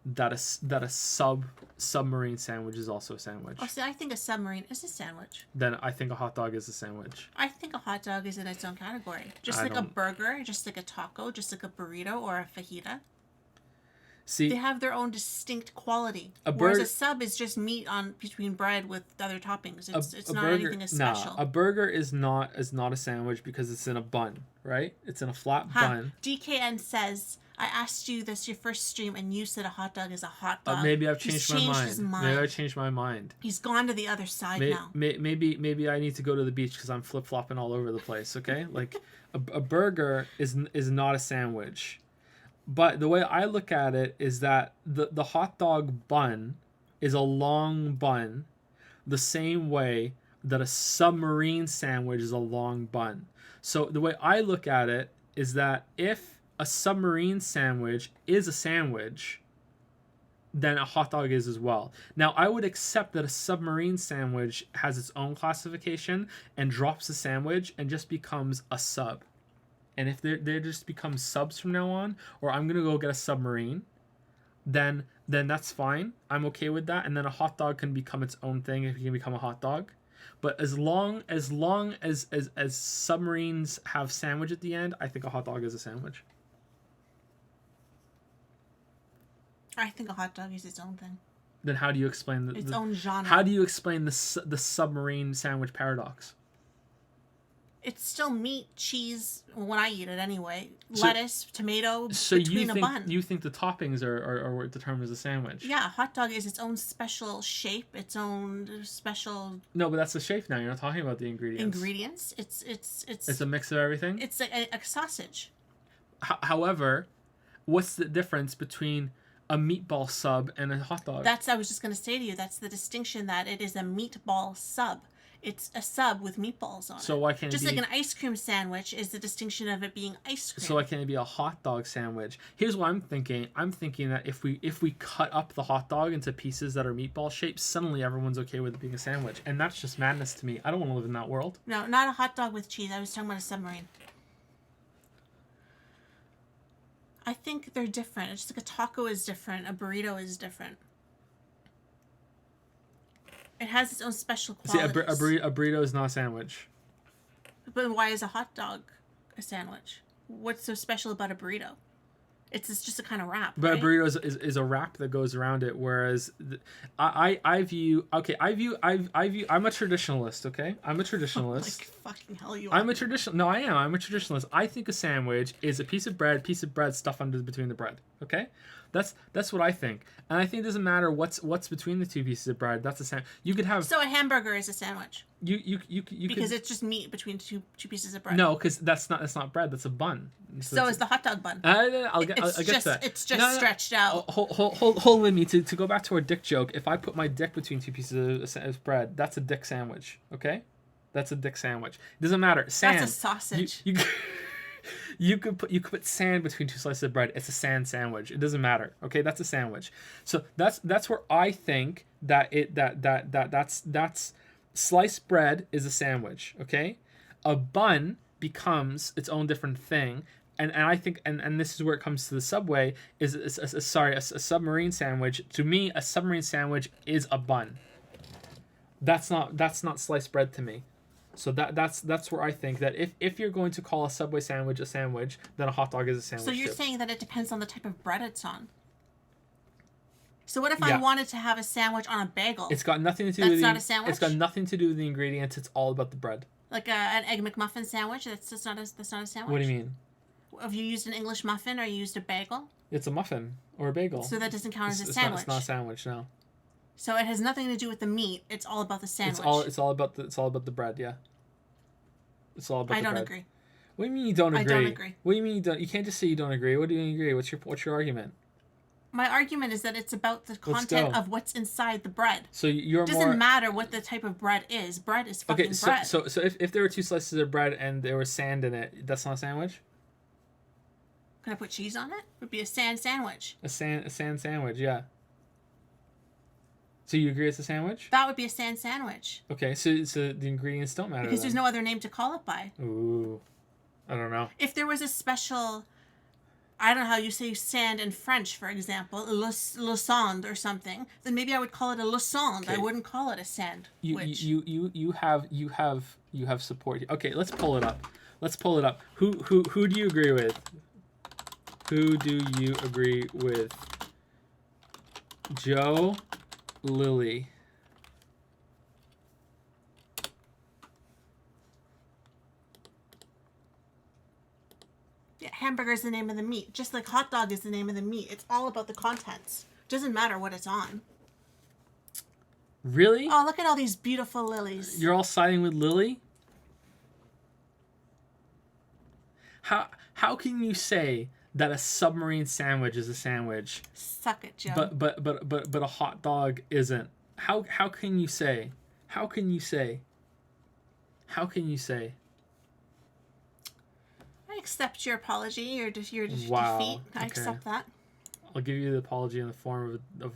that a submarine sandwich is also a sandwich. Oh, see, I think a submarine is a sandwich. Then I think a hot dog is a sandwich. I think a hot dog is in its own category. Just like a burger, just like a taco, just like a burrito or a fajita. See, they have their own distinct quality. Whereas a sub is just meat on between bread with other toppings. It's not burger, anything as special. Nah, a burger is not a sandwich because it's in a bun, right? It's in a flat bun. DKN says, I asked you this your first stream and you said a hot dog is a hot dog. Maybe I've changed my mind. His mind. Maybe I changed my mind. He's gone to the other side now. Maybe I need to go to the beach because I'm flip flopping all over the place. Okay, like a burger is not a sandwich. But the way I look at it is that the hot dog bun is a long bun, the same way that a submarine sandwich is a long bun. So the way I look at it is that if a submarine sandwich is a sandwich, then a hot dog is as well. Now, I would accept that a submarine sandwich has its own classification and drops the sandwich and just becomes a sub. And if they just become subs from now on, or I'm gonna go get a submarine, then that's fine. I'm okay with that. And then a hot dog can become its own thing if it can become a hot dog. But as long as submarines have sandwich at the end, I think a hot dog is a sandwich. I think a hot dog is its own thing. Then how do you explain Its own genre. how do you explain the submarine sandwich paradox? It's still meat, cheese, when I eat it anyway. So- Lettuce, tomato, So between a bun. you think the toppings are what determines the sandwich? Yeah, a hot dog is its own special shape, its own special No, but that's the shape now. You're not talking about the ingredients. ingredients. It's a mix of everything. It's like a sausage. However, what's the difference between a meatball sub and a hot dog? I was just going to say to you, that's the distinction, that it is a meatball sub. It's a sub with meatballs on So it. why can't Just it be, like an ice cream sandwich is the distinction of it being ice cream. so why can't it be a hot dog sandwich? Here's what I'm thinking. I'm thinking that if we cut up the hot dog into pieces that are meatball shaped, suddenly everyone's okay with it being a sandwich, and that's just madness to me. I don't want to live in that world. No, not a hot dog with cheese. I was talking about a submarine. I think they're different. It's just like a taco is different. A burrito is different. It has its own special See, qualities. a burrito is not a sandwich. But why is a hot dog a sandwich? What's so special about a burrito? It's just a kind of wrap, But right? a burrito is a wrap that goes around it, whereas I view I'm a traditionalist, okay? I'm a traditionalist. Like fucking hell you I'm are. a traditional. No, I am. I'm a traditionalist. I think a sandwich is a piece of bread stuffed under between the bread. Okay, that's what I think, and I think it doesn't matter what's between the two pieces of bread. That's a sandwich. You could have So a hamburger is a sandwich you because could, it's just meat between two pieces of bread. no, because that's not bread. That's a bun. So is the hot dog bun. I'll get It's to just that. it's just No, no, stretched out. Hold with me to go back to our dick joke. If I put my dick between two pieces of bread, that's a dick sandwich. Okay, that's a dick sandwich. It doesn't matter. Sand. That's a sausage. You could put sand between two slices of bread. It's a sand sandwich. It doesn't matter. Okay, that's a sandwich. So that's where I think that's sliced bread is a sandwich. Okay, a bun becomes its own different thing. And I think and this is where it comes to the Subway is a submarine sandwich. To me, a submarine sandwich is a bun. That's not sliced bread to me. So that's where I think that if you're going to call a Subway sandwich a sandwich, then a hot dog is a sandwich. So you're too. saying that it depends on the type of bread it's on. So what if Yeah. I wanted to have a sandwich on a bagel? It's got nothing to do That's with not the, a sandwich? It's got nothing to do with the ingredients. It's all about the bread. Like an egg McMuffin sandwich? That's not a sandwich. What do you mean? Have you used an English muffin or you used a bagel? It's a muffin or a bagel. So that doesn't count as a It's sandwich. not a sandwich. No. So it has nothing to do with the meat. It's all about the sandwich. It's all about the bread. Yeah. It's all about I the don't bread. agree. What do you mean you don't I agree? don't agree. What do you mean you don't? You can't just say you don't agree. What do you agree? What's your argument? My argument is that it's about the Let's content go. of what's inside the bread. So you're It doesn't more matter what the type of bread is. Bread is fucking okay. bread. So if there were two slices of bread and there was sand in it, that's not a sandwich. Can I put cheese on it? It would be a sand sandwich. A sand sandwich. Yeah. So you agree it's a sandwich? That would be a sand sandwich. Okay. So the ingredients don't matter. Because then. there's no other name to call it by. Ooh. I don't know. If there was a special, I don't know how you say sand in French, for example, le sand or something, then maybe I would call it a le sand. I Okay. wouldn't call it a sand. You have support. Okay, let's pull it up. Who do you agree with? Who do you agree with? Joe, Lily. Yeah, hamburger is the name of the meat, just like hot dog is the name of the meat. It's all about the contents. Doesn't matter what it's on. Really? Oh, look at all these beautiful lilies. You're all siding with Lily? How can you say that a submarine sandwich is a sandwich, Suck it, Joe. but a hot dog isn't? How can you say? How can you say? How can you say? I accept your apology, your Wow, defeat. I okay. accept that. I'll give you the apology in the form of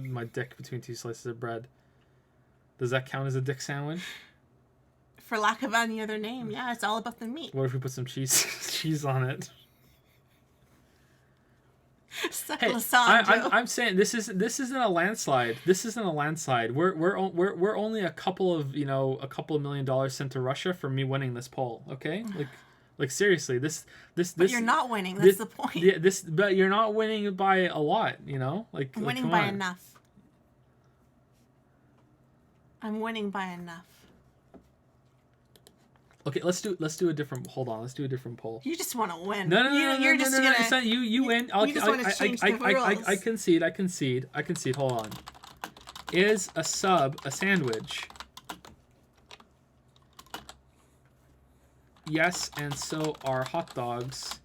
my dick between two slices of bread. Does that count as a dick sandwich? For lack of any other name, yeah, it's all about the meat. What if we put some cheese on it? Suck Hey, lasagne, Joe. I'm saying this isn't a landslide. This isn't a landslide. We're only a couple of $1 million sent to Russia for me winning this poll. Okay, Like seriously, this But you're not winning. That's the point. But you're not winning by a lot. You know, like I'm winning come by on. enough. I'm winning by enough. Okay, let's do a different. Hold on, let's do a different poll. You just want to win. No, You're just no, gonna. it's not, you win. You just wanna change the rules. I concede. Hold on. Is a sub a sandwich? Yes, and so are hot dogs.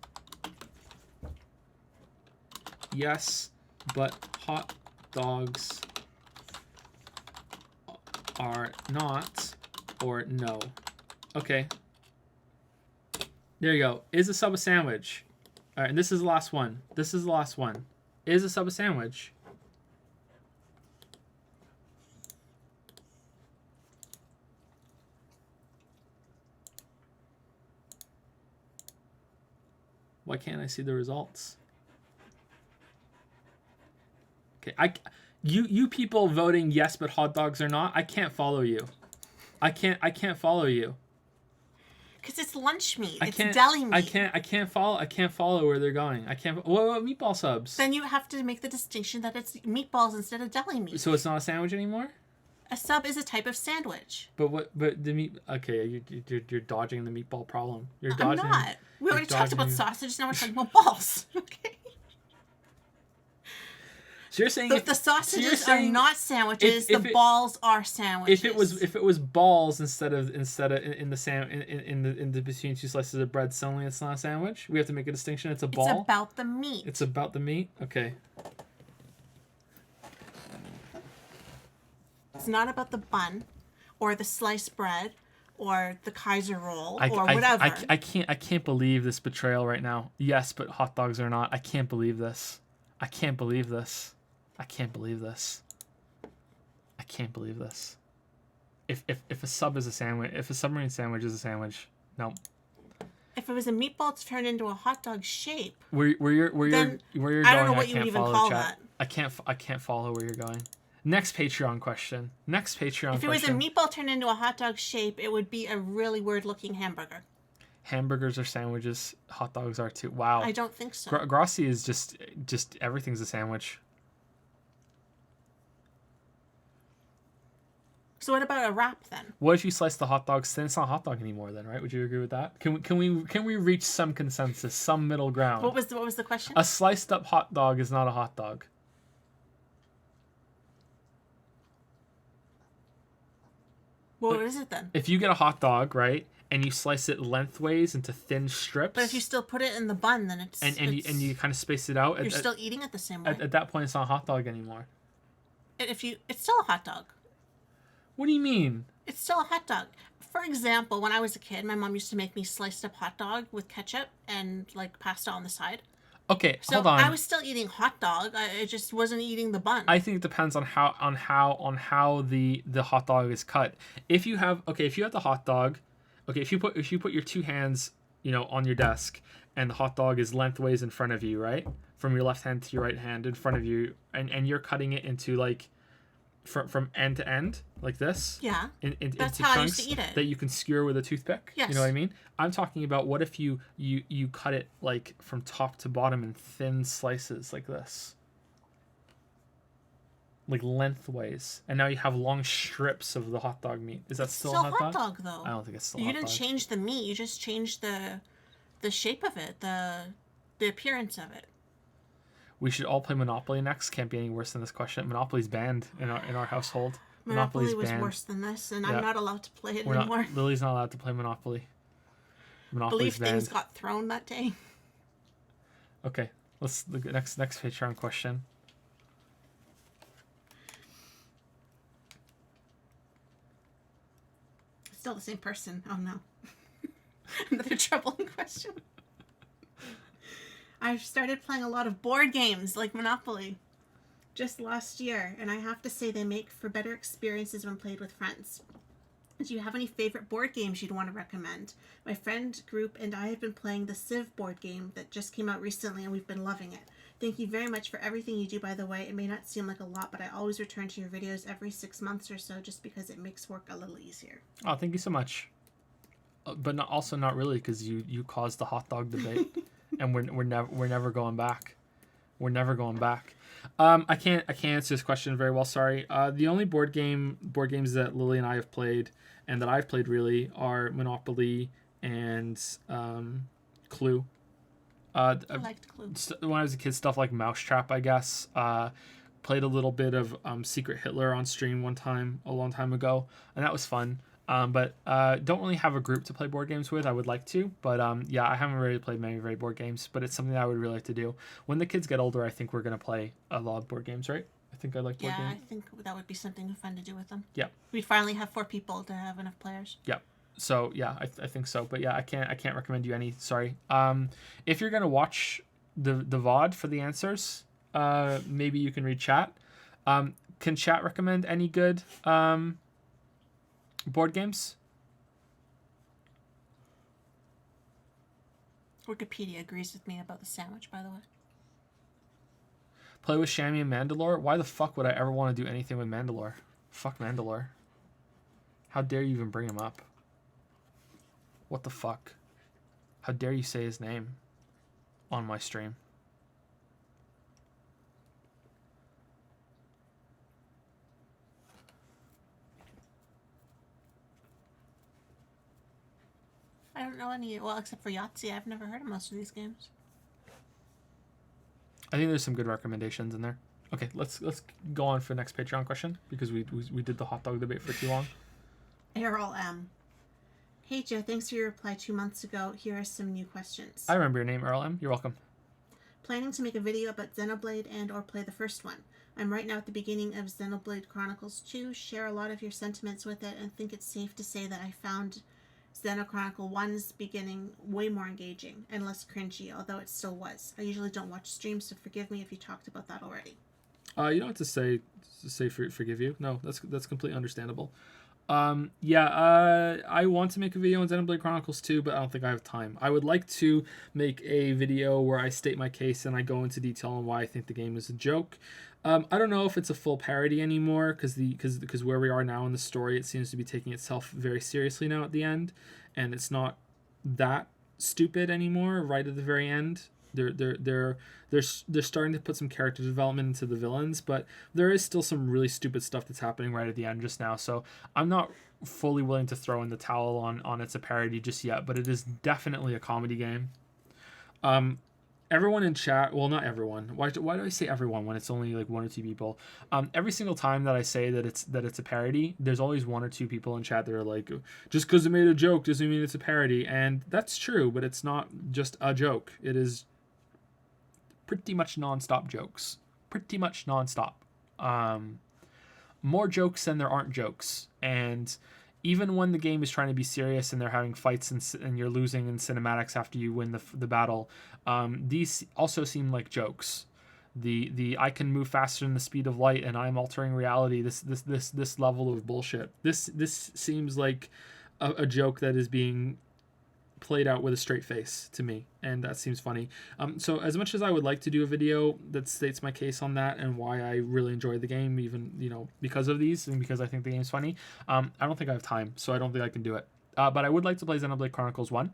Yes, but hot dogs are not, or no. Okay. There you go. Is a sub a sandwich? All right, and this is the last one. Is a sub a sandwich? Why can't I see the results? Okay, you people voting yes, but hot dogs are not. I can't follow you. I can't follow you. Because it's lunch meat. I It's can't, deli meat. I can't follow where they're going. I can't. What meatball subs? Then you have to make the distinction that it's meatballs instead of deli meat. So it's not a sandwich anymore. A sub is a type of sandwich. But what? But the meat. Okay, you're dodging the meatball problem. You're I'm dodging. not. We already talked about dodging- sausage. Now we're talking about balls. Okay. So you're saying The sausages are saying not sandwiches. if The it- balls are sandwiches. if it was balls instead of in the between two slices of bread, suddenly it's not a sandwich. We have to make a distinction. It's a ball. It's about the meat. It's about the meat. Okay. It's not about the bun, or the sliced bread, or the Kaiser roll, or I, whatever. I can't believe this betrayal right now. Yes, but hot dogs are not. I can't believe this. I can't believe this. I can't believe this. I can't believe this. If a sub is a sandwich, if a submarine sandwich is a sandwich, no. If it was a meatball to turn into a hot dog shape, Where you're Then going, I don't know I what you can't would even follow call chat. that. I can't follow where you're going. Next Patreon question. if it was a meatball turned into a hot dog shape, it would be a really weird looking hamburger. Hamburgers are sandwiches. Hot dogs are too. Wow. I don't think so. Grossi is just everything's a sandwich. So what about a wrap then? What if you slice the hot dogs thin? It's not a hot dog anymore then, right? Would you agree with that? Can we reach some consensus, some middle ground? What was the question? A sliced up hot dog is not a hot dog. What is it then? If you get a hot dog, right, and you slice it lengthways into thin strips, But if you still put it in the bun, then it's and you kind of space it out, you're still eating it the same way. at that point it's not a hot dog anymore. It's still a hot dog. What do you mean? It's still a hot dog. For example, when I was a kid, my mom used to make me sliced up hot dog with ketchup and like pasta on the side. Okay, So hold on. I was still eating hot dog. I just wasn't eating the bun. I think it depends on how the hot dog is cut. If you have the hot dog, if you put your two hands, on your desk and the hot dog is lengthways in front of you, right? From your left hand to your right hand in front of you, and you're cutting it into like from end to end like this. Yeah. That's Into how I chunks used to eat it. that you can skewer with a toothpick. Yes. You know what I mean? I'm talking about what if you cut it like from top to bottom in thin slices like this. Like lengthways. And now you have long strips of the hot dog meat. Is that It's still still a hot dog? though. I don't think it's still You hot didn't dog. change the meat. You just changed the shape of it, the appearance of it. We should all play Monopoly next. Can't be any worse than this question. Monopoly's banned in our household. Monopoly was banned. worse than this, and Yeah. I'm not allowed to play it We're anymore. not. Lily's not allowed to play Monopoly. I believe Monopoly's things banned. got thrown that day. Okay, let's look at next Patreon question. Still the same person. Oh no. Another troubling question. I've started playing a lot of board games like Monopoly just last year, and I have to say they make for better experiences when played with friends. Do you have any favorite board games you'd want to recommend? My friend group and I have been playing the Civ board game that just came out recently, and we've been loving it. Thank you very much for everything you do, by the way. It may not seem like a lot, but I always return to your videos every 6 months or so just because it makes work a little easier. Oh, thank you so much. but not also not really, because you caused the hot dog debate, and we're never going back. We're never going back. I can't answer this question very well. Sorry. The only board games that Lily and I have played, and that I've played really, are Monopoly and Clue. I liked Clue. When I was a kid, stuff like Mousetrap, I guess. Played a little bit of Secret Hitler on stream one time, a long time ago, and that was fun. But don't really have a group to play board games with. I would like to, but yeah, I haven't really played many board games, but it's something that I would really like to do. When the kids get older, I think we're going to play a lot of board games, right? I think I like board Yeah, games. I think that would be something fun to do with them. Yeah. We finally have 4 people to have enough players. Yeah. So yeah, I think so. But yeah, I can't recommend you any. Sorry. If you're gonna watch the VOD for the answers, maybe you can read chat. Can chat recommend any good board games? Wikipedia agrees with me about the sandwich, by the way. Play with Shammy and Mandalore? Why the fuck would I ever want to do anything with Mandalore? Fuck Mandalore. How dare you even bring him up? What the fuck? How dare you say his name on my stream? I don't know any, well, except for Yahtzee. I've never heard of most of these games. I think there's some good recommendations in there. Okay, let's go on for the next Patreon question, because we did the hot dog debate for too long. Errol M. Hey Joe, thanks for your reply 2 months ago. Here are some new questions. I remember your name, Earl M. You're welcome. Planning to make a video about Xenoblade and or play the first one. I'm right now at the beginning of Xenoblade Chronicles 2. Share a lot of your sentiments with it and think it's safe to say that I found Xenochronicle 1's beginning way more engaging and less cringy, although it still was. I usually don't watch streams, so forgive me if you talked about that already. You don't have to say forgive you. No, that's completely understandable. I want to make a video on Xenoblade Chronicles 2, but I don't think I have time. I would like to make a video where I state my case and I go into detail on why I think the game is a joke. I don't know if it's a full parody anymore, because where we are now in the story, it seems to be taking itself very seriously now at the end, and it's not that stupid anymore right at the very end. They're starting to put some character development into the villains, but there is still some really stupid stuff that's happening right at the end just now. So I'm not fully willing to throw in the towel on it's a parody just yet, but it is definitely a comedy game. Everyone in chat, well, not everyone. Why do I say everyone when it's only like 1 or 2 people? Every single time that I say that it's a parody, there's always 1 or 2 people in chat that are like, just because it made a joke doesn't mean it's a parody, and that's true, but it's not just a joke. It is pretty much nonstop jokes. Pretty much nonstop. More jokes than there aren't jokes. And even when the game is trying to be serious and they're having fights and you're losing in cinematics after you win the battle, these also seem like jokes. The I can move faster than the speed of light and I'm altering reality. This level of bullshit. This seems like a joke that is being played out with a straight face to me, and that seems funny. So as much as I would like to do a video that states my case on that and why I really enjoy the game, even because of these and because I think the game's funny, I don't think I have time, so I don't think I can do it. But I would like to play Xenoblade Chronicles 1,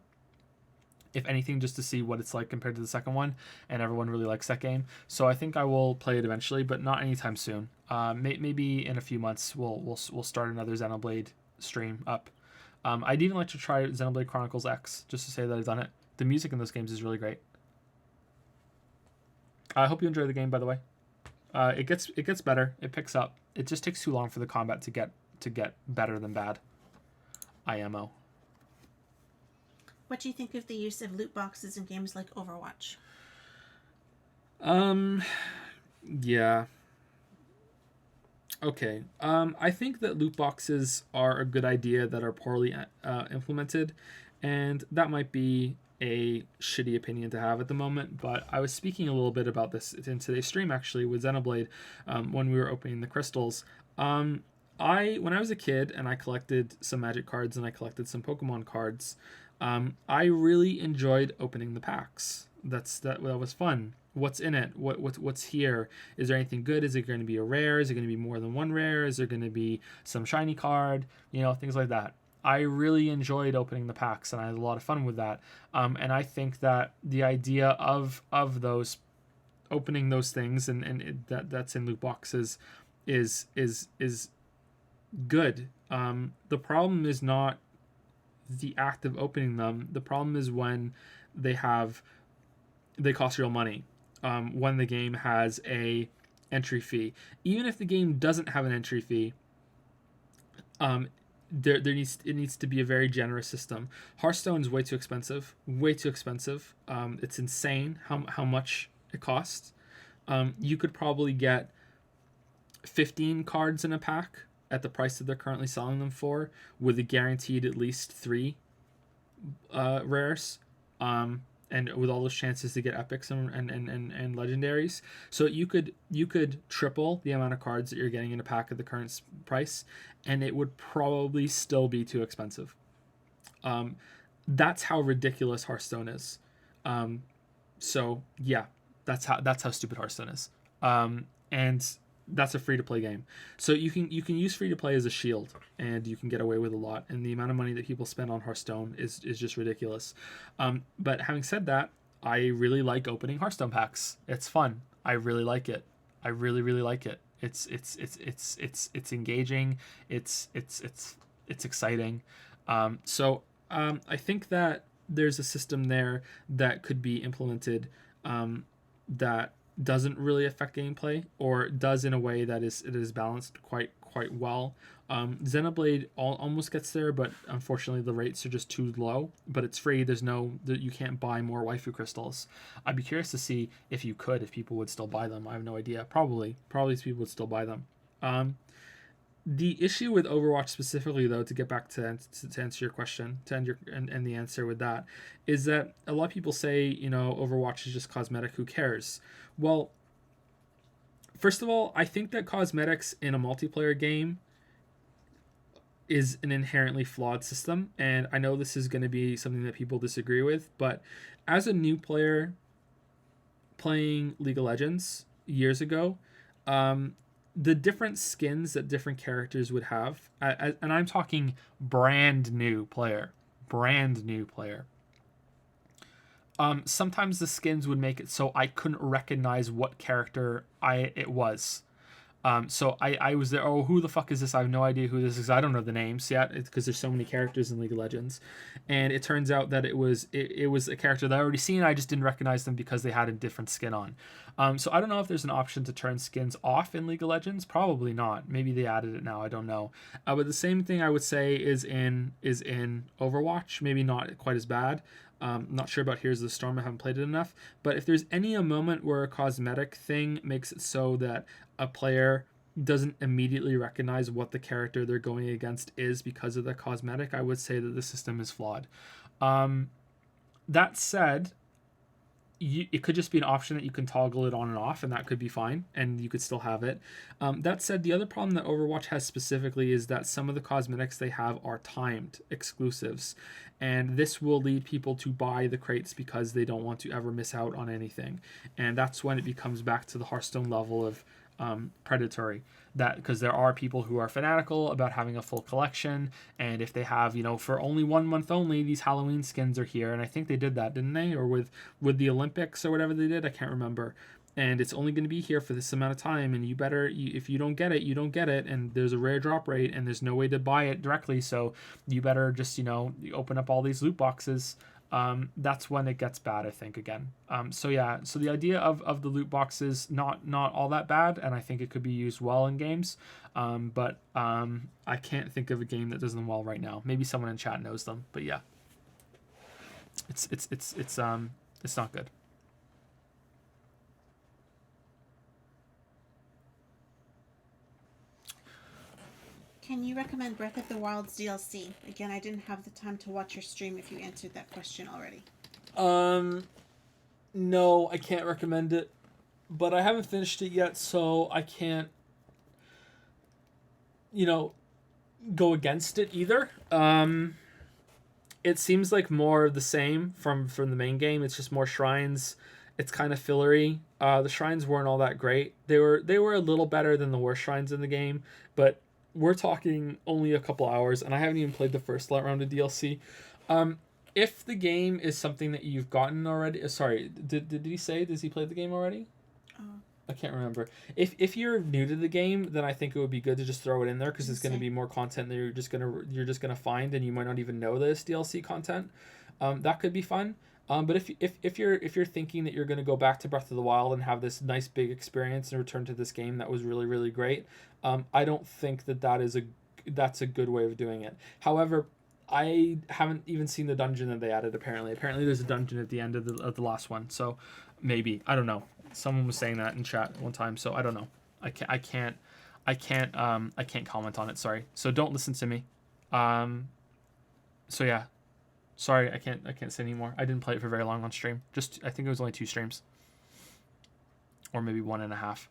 if anything, just to see what it's like compared to the second one, and everyone really likes that game. So I think I will play it eventually, but not anytime soon. Maybe in a few months we'll start another Xenoblade stream up. I'd even like to try Xenoblade Chronicles X, just to say that I've done it. The music in those games is really great. I hope you enjoy the game, by the way. It gets better. It picks up. It just takes too long for the combat to get better than bad. IMO. What do you think of the use of loot boxes in games like Overwatch? Yeah. Okay. I think that loot boxes are a good idea that are poorly implemented, and that might be a shitty opinion to have at the moment, but I was speaking a little bit about this in today's stream, actually, with Xenoblade, when we were opening the crystals. When I was a kid and I collected some Magic cards and I collected some Pokemon cards, I really enjoyed opening the packs. That was fun. What's in it? What's here? Is there anything good? Is it going to be a rare? Is it going to be more than one rare? Is there going to be some shiny card? Things like that. I really enjoyed opening the packs, and I had a lot of fun with that. And I think that the idea of those opening those things that's in loot boxes is good. The problem is not the act of opening them. The problem is when they cost real money. When the game has a entry fee, even if the game doesn't have an entry fee, it needs to be a very generous system. Hearthstone is way too expensive. Way too expensive. It's insane how much it costs. You could probably get 15 cards in a pack at the price that they're currently selling them for, with a guaranteed at least 3 rares. And with all those chances to get epics and legendaries. So you could triple the amount of cards that you're getting in a pack at the current price, and it would probably still be too expensive. That's how ridiculous Hearthstone is. So yeah, that's how stupid Hearthstone is. And that's a free-to-play game. So you can use free-to-play as a shield, and you can get away with a lot. And the amount of money that people spend on Hearthstone is just ridiculous. But having said that, I really like opening Hearthstone packs. It's fun. I really like it. I really, really like it. It's engaging. It's exciting. I think that there's a system there that could be implemented that doesn't really affect gameplay, or does in a way that it is balanced quite well. Xenoblade almost gets there, but unfortunately the rates are just too low. But it's free. You can't buy more waifu crystals. I'd be curious to see if people would still buy them. I have no idea. Probably people would still buy them. The issue with Overwatch specifically, though, to get back to answer your question, to end the answer with that, is that a lot of people say, Overwatch is just cosmetic. Who cares? Well, first of all, I think that cosmetics in a multiplayer game is an inherently flawed system, and I know this is going to be something that people disagree with, but as a new player playing League of Legends years ago, the different skins that different characters would have, and I'm talking brand new player. Sometimes the skins would make it so I couldn't recognize what character it was. So I was there. Oh, who the fuck is this? I have no idea who this is. I don't know the names yet because there's so many characters in League of Legends, and it turns out that it was a character that I already seen. I just didn't recognize them because they had a different skin on. So I don't know if there's an option to turn skins off in League of Legends. Probably not. Maybe they added it now. I don't know. But the same thing I would say is in Overwatch. Maybe not quite as bad. I'm not sure about Here's the Storm. I haven't played it enough. But if there's a moment where a cosmetic thing makes it so that a player doesn't immediately recognize what the character they're going against is because of the cosmetic, I would say that the system is flawed. That said, it could just be an option that you can toggle it on and off, and that could be fine, and you could still have it. That said, the other problem that Overwatch has specifically is that some of the cosmetics they have are timed exclusives, and this will lead people to buy the crates because they don't want to ever miss out on anything. And that's when it becomes back to the Hearthstone level of predatory, that because there are people who are fanatical about having a full collection, and if they have, for only 1 month only, these Halloween skins are here, and I think they did that, didn't they? Or with the Olympics or whatever they did, I can't remember. And it's only going to be here for this amount of time, and if you don't get it, you don't get it, and there's a rare drop rate, and there's no way to buy it directly, so you better just open up all these loot boxes. That's when it gets bad, I think, again. So the idea of the loot boxes, not all that bad, and I think it could be used well in games. But I can't think of a game that does them well right now. Maybe someone in chat knows them, but yeah, it's not good. Can you recommend Breath of the Wild's DLC? Again, I didn't have the time to watch your stream if you answered that question already. No, I can't recommend it, but I haven't finished it yet, so I can't, go against it either. It seems like more of the same from the main game. It's just more shrines. It's kind of fillery. The shrines weren't all that great. They were a little better than the worst shrines in the game, but we're talking only a couple hours, and I haven't even played the first round of DLC. If the game is something that you've gotten already, sorry, did he say? Does he play the game already? Oh. I can't remember. If you're new to the game, then I think it would be good to just throw it in there because it's going to be more content that you're just gonna find, and you might not even know that it's DLC content. That could be fun. But if you're thinking that you're going to go back to Breath of the Wild and have this nice big experience and return to this game that was really really great, I don't think that's a good way of doing it. However, I haven't even seen the dungeon that they added. Apparently there's a dungeon at the end of the last one. So maybe, I don't know. Someone was saying that in chat one time. So I don't know. I can't comment on it. Sorry. So don't listen to me. So yeah. Sorry, I can't say anymore. I didn't play it for very long on stream. I think it was only 2 streams. Or maybe 1.5.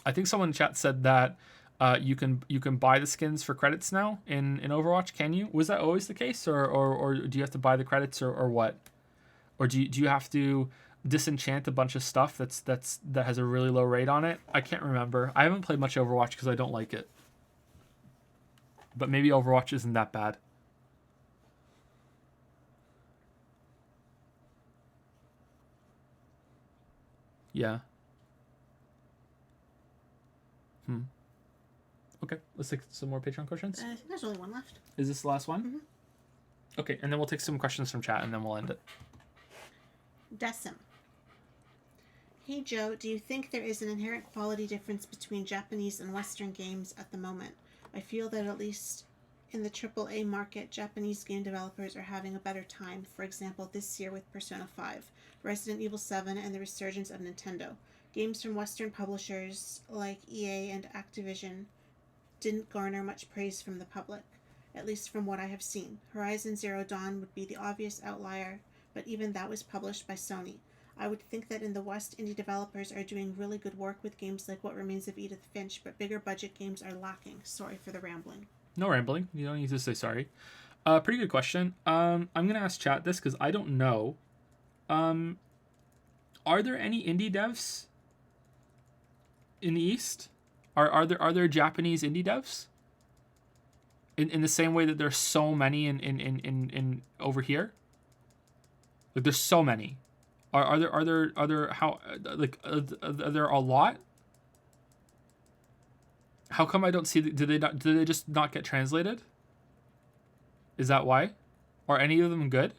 I think someone in chat said that you can buy the skins for credits now in Overwatch. Can you? Was that always the case, or do you have to buy the credits, or what? Or do you have to disenchant a bunch of stuff that has a really low rate on it? I can't remember. I haven't played much Overwatch because I don't like it. But maybe Overwatch isn't that bad. Yeah. Okay, let's take some more Patreon questions. I think there's only one left. Is this the last one? Mm-hmm. Okay, and then we'll take some questions from chat, and then we'll end it. Decim. Hey Joe, do you think there is an inherent quality difference between Japanese and Western games at the moment? I feel that at least in the AAA market, Japanese game developers are having a better time. For example, this year with Persona 5, Resident Evil 7, and the resurgence of Nintendo. Games from Western publishers like EA and Activision didn't garner much praise from the public, at least from what I have seen. Horizon Zero Dawn would be the obvious outlier, but even that was published by Sony. I would think that in the West, indie developers are doing really good work with games like What Remains of Edith Finch, but bigger budget games are lacking. Sorry for the rambling. No rambling. You don't need to say sorry. Pretty good question. I'm going to ask chat this because I don't know. Are there any indie devs in the East? Are there Japanese indie devs? In the same way that there's so many in over here? Like there's so many. Are there how like are there a lot? How come I don't see? Do they just not get translated? Is that why? Are any of them good?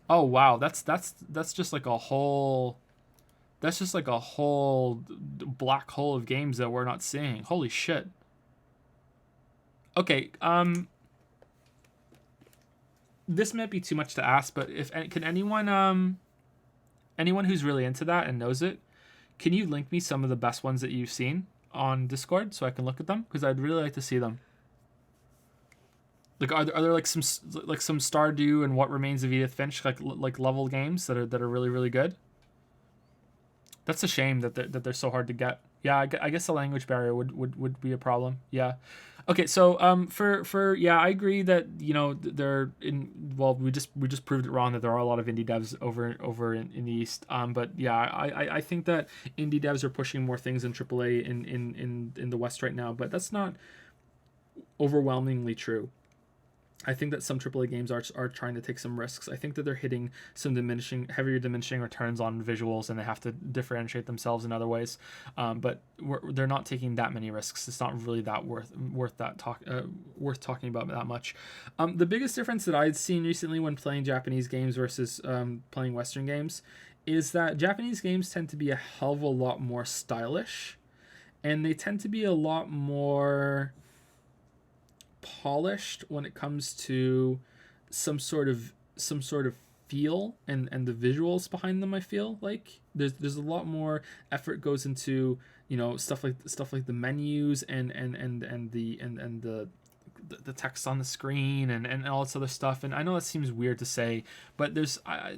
Oh wow, that's just like a whole. That's just like a whole black hole of games that we're not seeing. Holy shit. Okay, this might be too much to ask, but can anyone who's really into that and knows it, can you link me some of the best ones that you've seen on Discord so I can look at them? Because I'd really like to see them. Like, are there like some Stardew and What Remains of Edith Finch like level games that are really really good? That's a shame that they're so hard to get. Yeah, I guess the language barrier would be a problem. Yeah. Okay, so for yeah, I agree that they're in. Well, we just proved it wrong that there are a lot of indie devs over in the East. But yeah, I think that indie devs are pushing more things than AAA in the West right now. But that's not overwhelmingly true. I think that some AAA games are trying to take some risks. I think that they're hitting some heavier diminishing returns on visuals, and they have to differentiate themselves in other ways. But they're not taking that many risks. It's not really that worth talking about that much. The biggest difference that I'd seen recently when playing Japanese games versus playing Western games is that Japanese games tend to be a hell of a lot more stylish, and they tend to be a lot more polished when it comes to some sort of feel and the visuals behind them. I feel like there's a lot more effort goes into stuff like the menus and the text on the screen and all this other stuff. And I know that seems weird to say, but there's a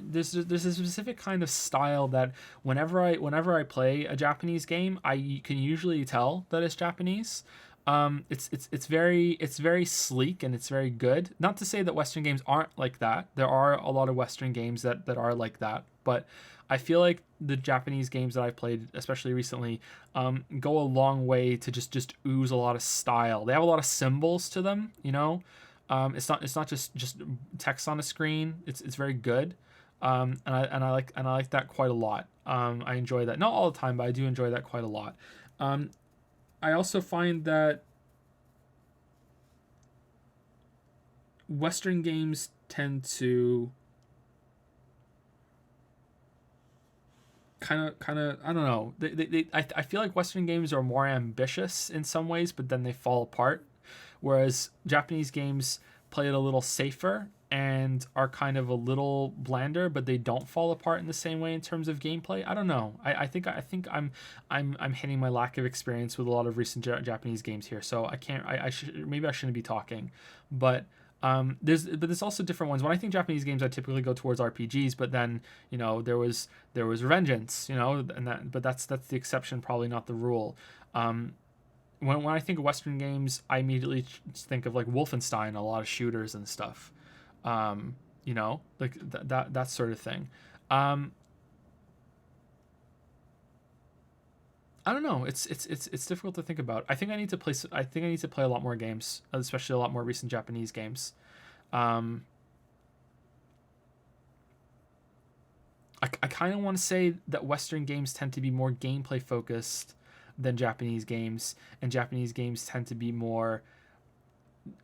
specific kind of style that whenever I play a Japanese game, I can usually tell that it's Japanese. It's very sleek and it's very good. Not to say that Western games aren't like that. There are a lot of Western games that are like that, but I feel like the Japanese games that I've played, especially recently, go a long way to just ooze a lot of style. They have a lot of symbols to them, you know. It's not just text on a screen. It's very good, and I like that quite a lot. I enjoy that, not all the time, but I do enjoy that quite a lot. Um, I also find that Western games tend to kind of I don't know. I feel like Western games are more ambitious in some ways, but then they fall apart. Whereas Japanese games play it a little safer and are kind of a little blander, but they don't fall apart in the same way in terms of gameplay. I don't know. I think I'm hitting my lack of experience with a lot of recent Japanese games here, so I can't. I should maybe I shouldn't be talking, but. There's also different ones. When I think Japanese games, I typically go towards RPGs, but then there was Revengeance, and that's the exception, probably not the rule. When I think of Western games, I immediately think of like Wolfenstein, a lot of shooters and stuff, like that sort of thing. Um, I don't know. It's difficult to think about. I think I need to play. I think I need to play a lot more games, especially a lot more recent Japanese games. Um, I kind of want to say that Western games tend to be more gameplay focused than Japanese games, and Japanese games tend to be more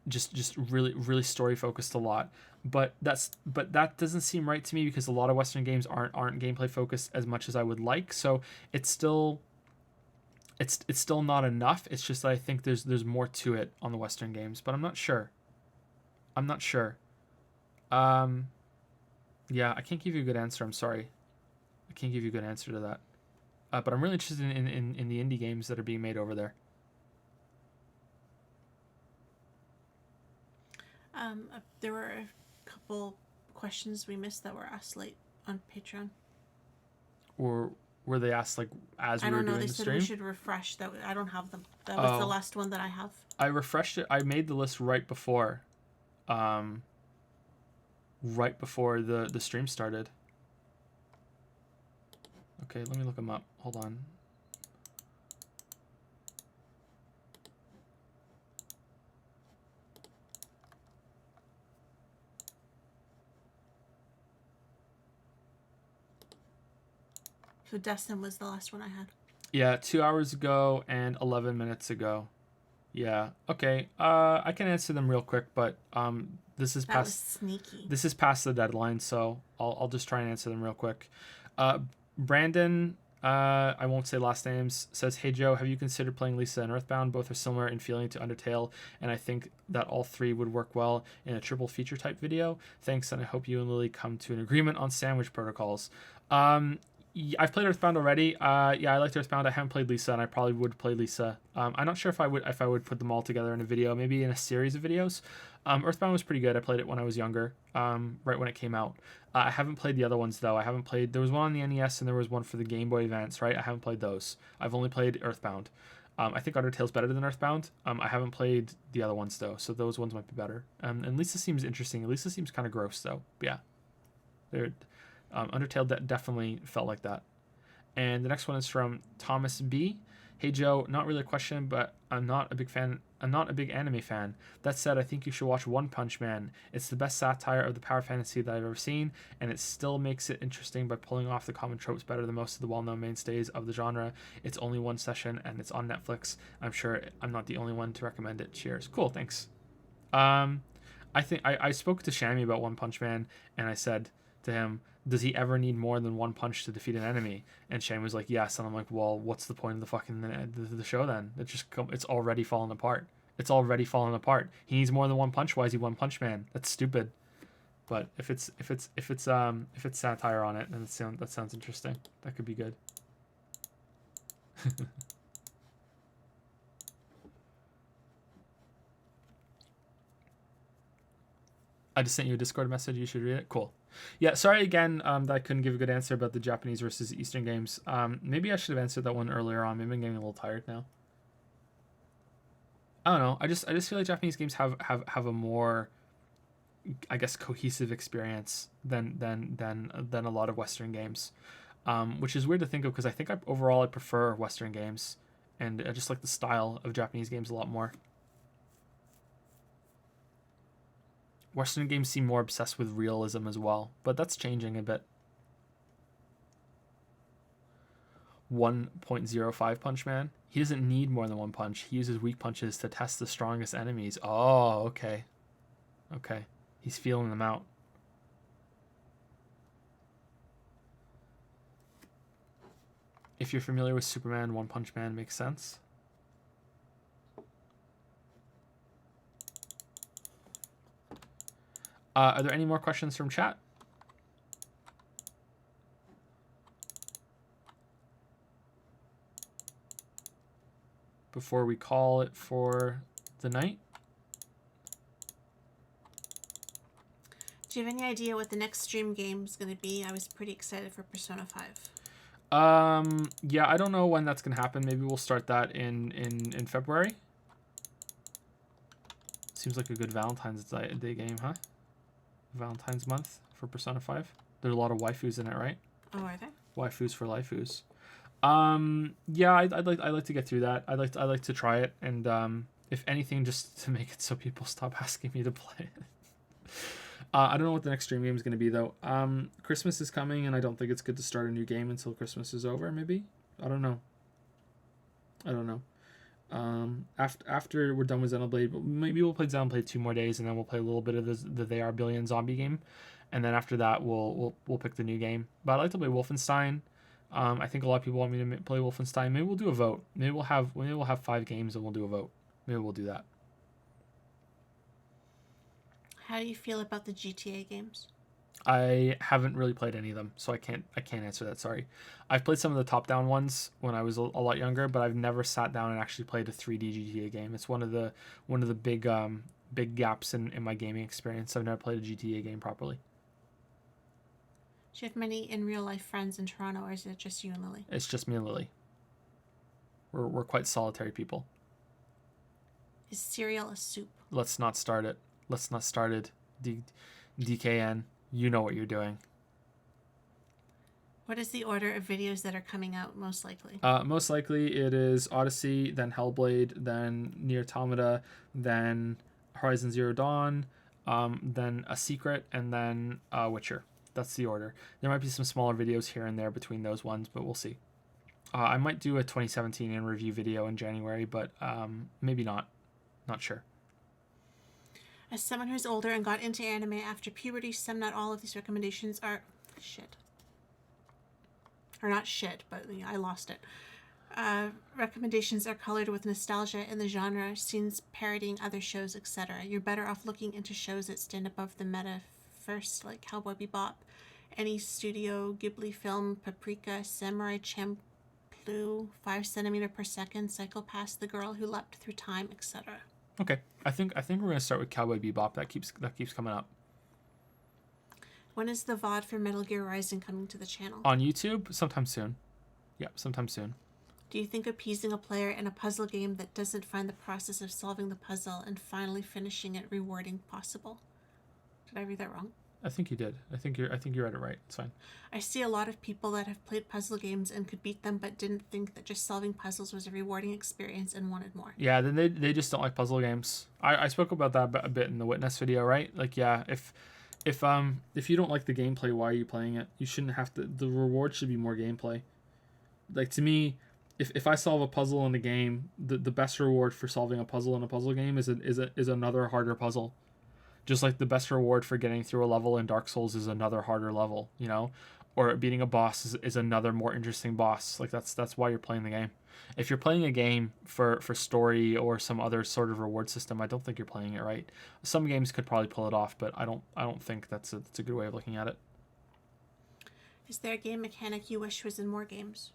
just really story focused a lot. But that doesn't seem right to me because a lot of Western games aren't gameplay focused as much as I would like. So it's still it's still not enough. It's just that I think there's more to it on the Western games, but I'm not sure. I'm not sure. Um, yeah, I can't give you a good answer. I'm sorry. I can't give you a good answer to that. But I'm really interested in the indie games that are being made over there. There were a couple questions we missed that were asked late on Patreon. Or were they asked like as I we were don't know. doing They the said stream? we should refresh. That I don't have them. That was the Oh, last one that I have. I refreshed it. I made the list um, right before the stream started. Okay, let me look them up. Hold on. So Destin was the last one I had. Yeah, 2 hours ago and 11 minutes ago. Yeah. Okay. I can answer them real quick, but this is That was past sneaky. this is past the deadline, so I'll just try and answer them real quick. Uh, Brandon, I won't say last names, says, "Hey Joe, have you considered playing Lisa and Earthbound? Both are similar in feeling to Undertale, and I think that all three would work well in a triple feature type video. Thanks, and I hope you and Lily come to an agreement on sandwich protocols." I've played Earthbound already. Yeah, I liked Earthbound. I haven't played Lisa, and I probably would play Lisa. I'm not sure if I would put them all together in a video, maybe in a series of videos. Earthbound was pretty good. I played it when I was younger, right when it came out. I haven't played the other ones though. I haven't played. There was one on the NES and there was one for the Game Boy Advance, right? I haven't played those. I've only played Earthbound. I think Undertale's better than Earthbound. I haven't played the other ones though, so those ones might be better. And Lisa seems interesting. Lisa seems kind of gross though. But yeah, they're Undertale definitely felt like that. And the next one is from Thomas B. Hey Joe, not really a question, but I'm not a big fan. I'm not a big anime fan. That said, I think you should watch One Punch Man. It's the best satire of the power fantasy that I've ever seen, and it still makes it interesting by pulling off the common tropes better than most of the well-known mainstays of the genre. It's only one session, and it's on Netflix. I'm sure I'm not the only one to recommend it. Cheers. Cool, thanks. Um, I think I spoke to Shammy about One Punch Man, and I said to him, does he ever need more than one punch to defeat an enemy? And Shane was like, yes. And I'm like, well, what's the point of the fucking the show then? It's already falling apart. It's already falling apart. He needs more than one punch. Why is he One Punch Man? That's stupid. But if it's satire on it, then that sounds interesting. That could be good. I just sent you a Discord message. You should read it. Cool. Yeah, sorry again that I couldn't give a good answer about the Japanese versus Eastern games. Maybe I should have answered that one earlier on. Maybe I'm getting a little tired now. I don't know. I just feel like Japanese games have a more, I guess, cohesive experience than a lot of Western games, which is weird to think of because I think overall I prefer Western games, and I just like the style of Japanese games a lot more. Western games seem more obsessed with realism as well, but that's changing a bit. 1.05 Punch Man. He doesn't need more than one punch. He uses weak punches to test the strongest enemies. Oh, okay. Okay. He's feeling them out. If you're familiar with Superman, One Punch Man makes sense. Are there any more questions from chat? Before we call it for the night? Do you have any idea what the next stream game is going to be? I was pretty excited for Persona 5. Yeah, I don't know when that's gonna happen. Maybe we'll start that in February. Seems like a good Valentine's Day game, huh? Valentine's month for Persona 5. There's a lot of waifus in it, right? Oh, are there? Waifus for liefus. Yeah, I'd like to get through that. I'd like to try it, and if anything, just to make it so people stop asking me to play it. I don't know what the next stream game is going to be though. Christmas is coming, and I don't think it's good to start a new game until Christmas is over. Maybe, I don't know. After we're done with Xenoblade, maybe we'll play Xenoblade 2 more days, and then we'll play a little bit of the They Are Billion zombie game, and then after that we'll pick the new game. But I like to play Wolfenstein. I think a lot of people want me to play Wolfenstein. Maybe we'll do a vote. Maybe we'll have 5 games and we'll do a vote. Maybe we'll do that. How do you feel about the GTA games? I haven't really played any of them, so I can't answer that. Sorry. I've played some of the top-down ones when I was a lot younger, but I've never sat down and actually played a 3D GTA game. It's one of the big gaps in my gaming experience. I've never played a GTA game properly. Do you have many in real life friends in Toronto, or is it just you and Lily? It's just me and Lily. We're quite solitary people. Is cereal a soup? Let's not start it. DKN, you know what you're doing. What is the order of videos that are coming out most likely? Most likely it is Odyssey, then Hellblade, then Nier Automata, then Horizon Zero Dawn, then A Secret, and then Witcher. That's the order. There might be some smaller videos here and there between those ones, but we'll see. I might do a 2017 in review video in January, but maybe not. Not sure. As someone who's older and got into anime after puberty, some, not all of these recommendations are shit. Or not shit, but I lost it. Recommendations are colored with nostalgia in the genre, scenes parodying other shows, etc. You're better off looking into shows that stand above the meta first, like Cowboy Bebop, any Studio Ghibli film, Paprika, Samurai Champloo, 5 centimeter per second, Psycho Pass, The Girl Who Leapt Through Time, etc. Okay, I think we're gonna start with Cowboy Bebop. That keeps coming up. When is the VOD for Metal Gear Rising coming to the channel? On YouTube, sometime soon. Yeah, sometime soon. Do you think appeasing a player in a puzzle game that doesn't find the process of solving the puzzle and finally finishing it rewarding possible? Did I read that wrong? I think you did. I think you read it right. It's fine. I see a lot of people that have played puzzle games and could beat them, but didn't think that just solving puzzles was a rewarding experience and wanted more. Yeah, then they just don't like puzzle games. I spoke about that a bit in the Witness video, right? Like, yeah, if you don't like the gameplay, why are you playing it? You shouldn't have to. The reward should be more gameplay. Like, to me, if I solve a puzzle in a game, the best reward for solving a puzzle in a puzzle game is another harder puzzle. Just like the best reward for getting through a level in Dark Souls is another harder level, you know? Or beating a boss is another more interesting boss. Like, that's why you're playing the game. If you're playing a game for story or some other sort of reward system, I don't think you're playing it right. Some games could probably pull it off, but I don't think that's a good way of looking at it. Is there a game mechanic you wish was in more games?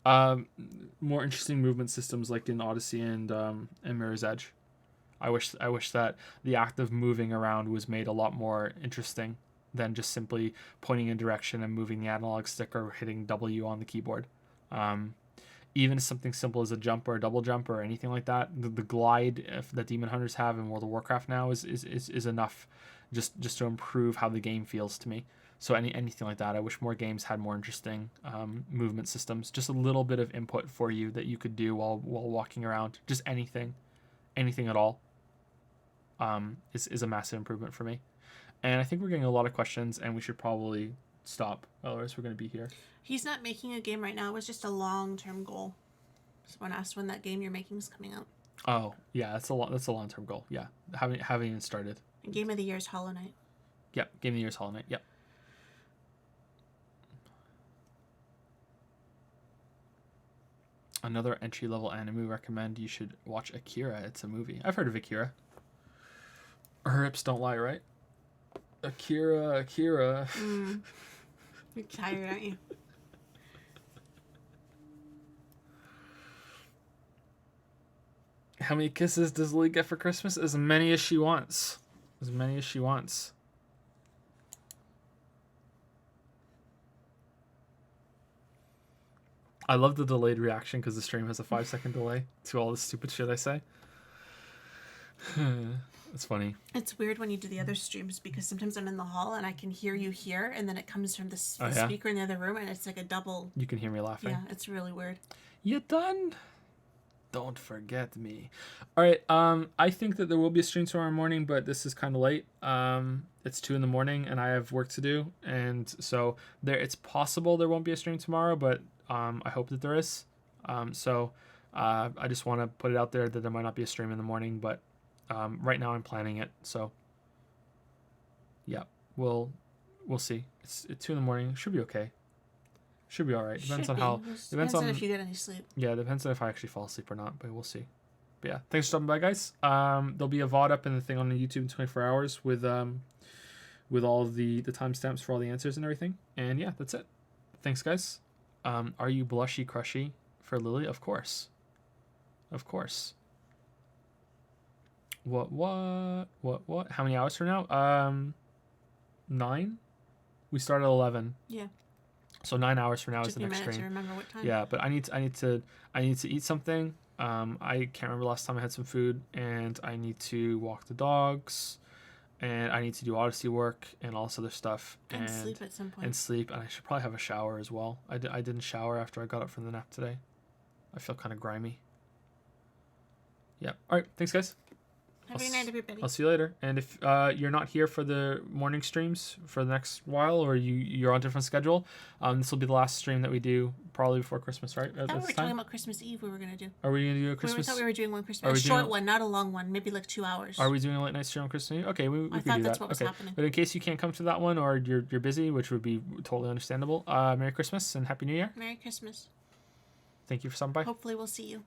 More interesting movement systems like in Odyssey and Mirror's Edge. I wish that the act of moving around was made a lot more interesting than just simply pointing in direction and moving the analog stick or hitting W on the keyboard. even something simple as a jump or a double jump or anything like that. The glide that Demon Hunters have in World of Warcraft now is enough just to improve how the game feels to me. So anything like that, I wish more games had more interesting movement systems. Just a little bit of input for you that you could do while walking around. Just anything at all is a massive improvement for me. And I think we're getting a lot of questions, and we should probably stop. Otherwise, we're going to be here. He's not making a game right now. It was just a long-term goal. Someone asked when that game you're making is coming out. Oh, yeah, that's a long-term goal. Yeah, haven't even started. And Game of the Year is Hollow Knight. Yep, Game of the Year is Hollow Knight. Yep. Another entry-level anime recommend. You should watch Akira. It's a movie. I've heard of Akira. Her hips don't lie, right? Akira. You're tired, aren't you? How many kisses does Lily get for Christmas? As many as she wants. I love the delayed reaction because the stream has a 5-second delay to all the stupid shit I say. It's funny. It's weird when you do the other streams because sometimes I'm in the hall and I can hear you here, and then it comes from the speaker in the other room, and it's like a double. You can hear me laughing. Yeah, it's really weird. You done? Don't forget me. All right. I think that there will be a stream tomorrow morning, but this is kind of late. It's 2 a.m. and I have work to do, and so it's possible there won't be a stream tomorrow, but I hope that there is. So I just want to put it out there that there might not be a stream in the morning, but right now I'm planning it. So yeah, we'll see. It's 2 a.m. Should be okay. Should be all right. Depends on how. Depends on if you get any sleep. Yeah, depends on if I actually fall asleep or not, but we'll see. But yeah, thanks for stopping by, guys. There'll be a VOD up in the thing on the YouTube in 24 hours with all of the timestamps for all the answers and everything. And yeah, that's it. Thanks, guys. Are you blushy crushy for Lily? Of course. What? How many hours from now? 9. We start at 11. Yeah. So 9 hours from now is Took the me a next minute stream. to remember what time. Yeah, but I need to eat something. I can't remember last time I had some food, and I need to walk the dogs, and I need to do Odyssey work and all this other stuff, And sleep at some point. and I should probably have a shower as well. I didn't shower after I got up from the nap today. I feel kind of grimy. Yeah. All right. Thanks, guys. Have a good night, everybody. I'll see you later. And if you're not here for the morning streams for the next while, or you're on a different schedule, this will be the last stream that we do probably before Christmas, right? I thought we were talking about Christmas Eve. We were gonna do. Are we gonna do a Christmas? I thought we were doing one Christmas. A short one, not a long one. Maybe like 2 hours. Are we doing a late night stream on Christmas Eve? Okay, we could do that's that. what was happening. But in case you can't come to that one, or you're busy, which would be totally understandable, Merry Christmas and Happy New Year. Merry Christmas. Thank you for stopping by. Hopefully we'll see you.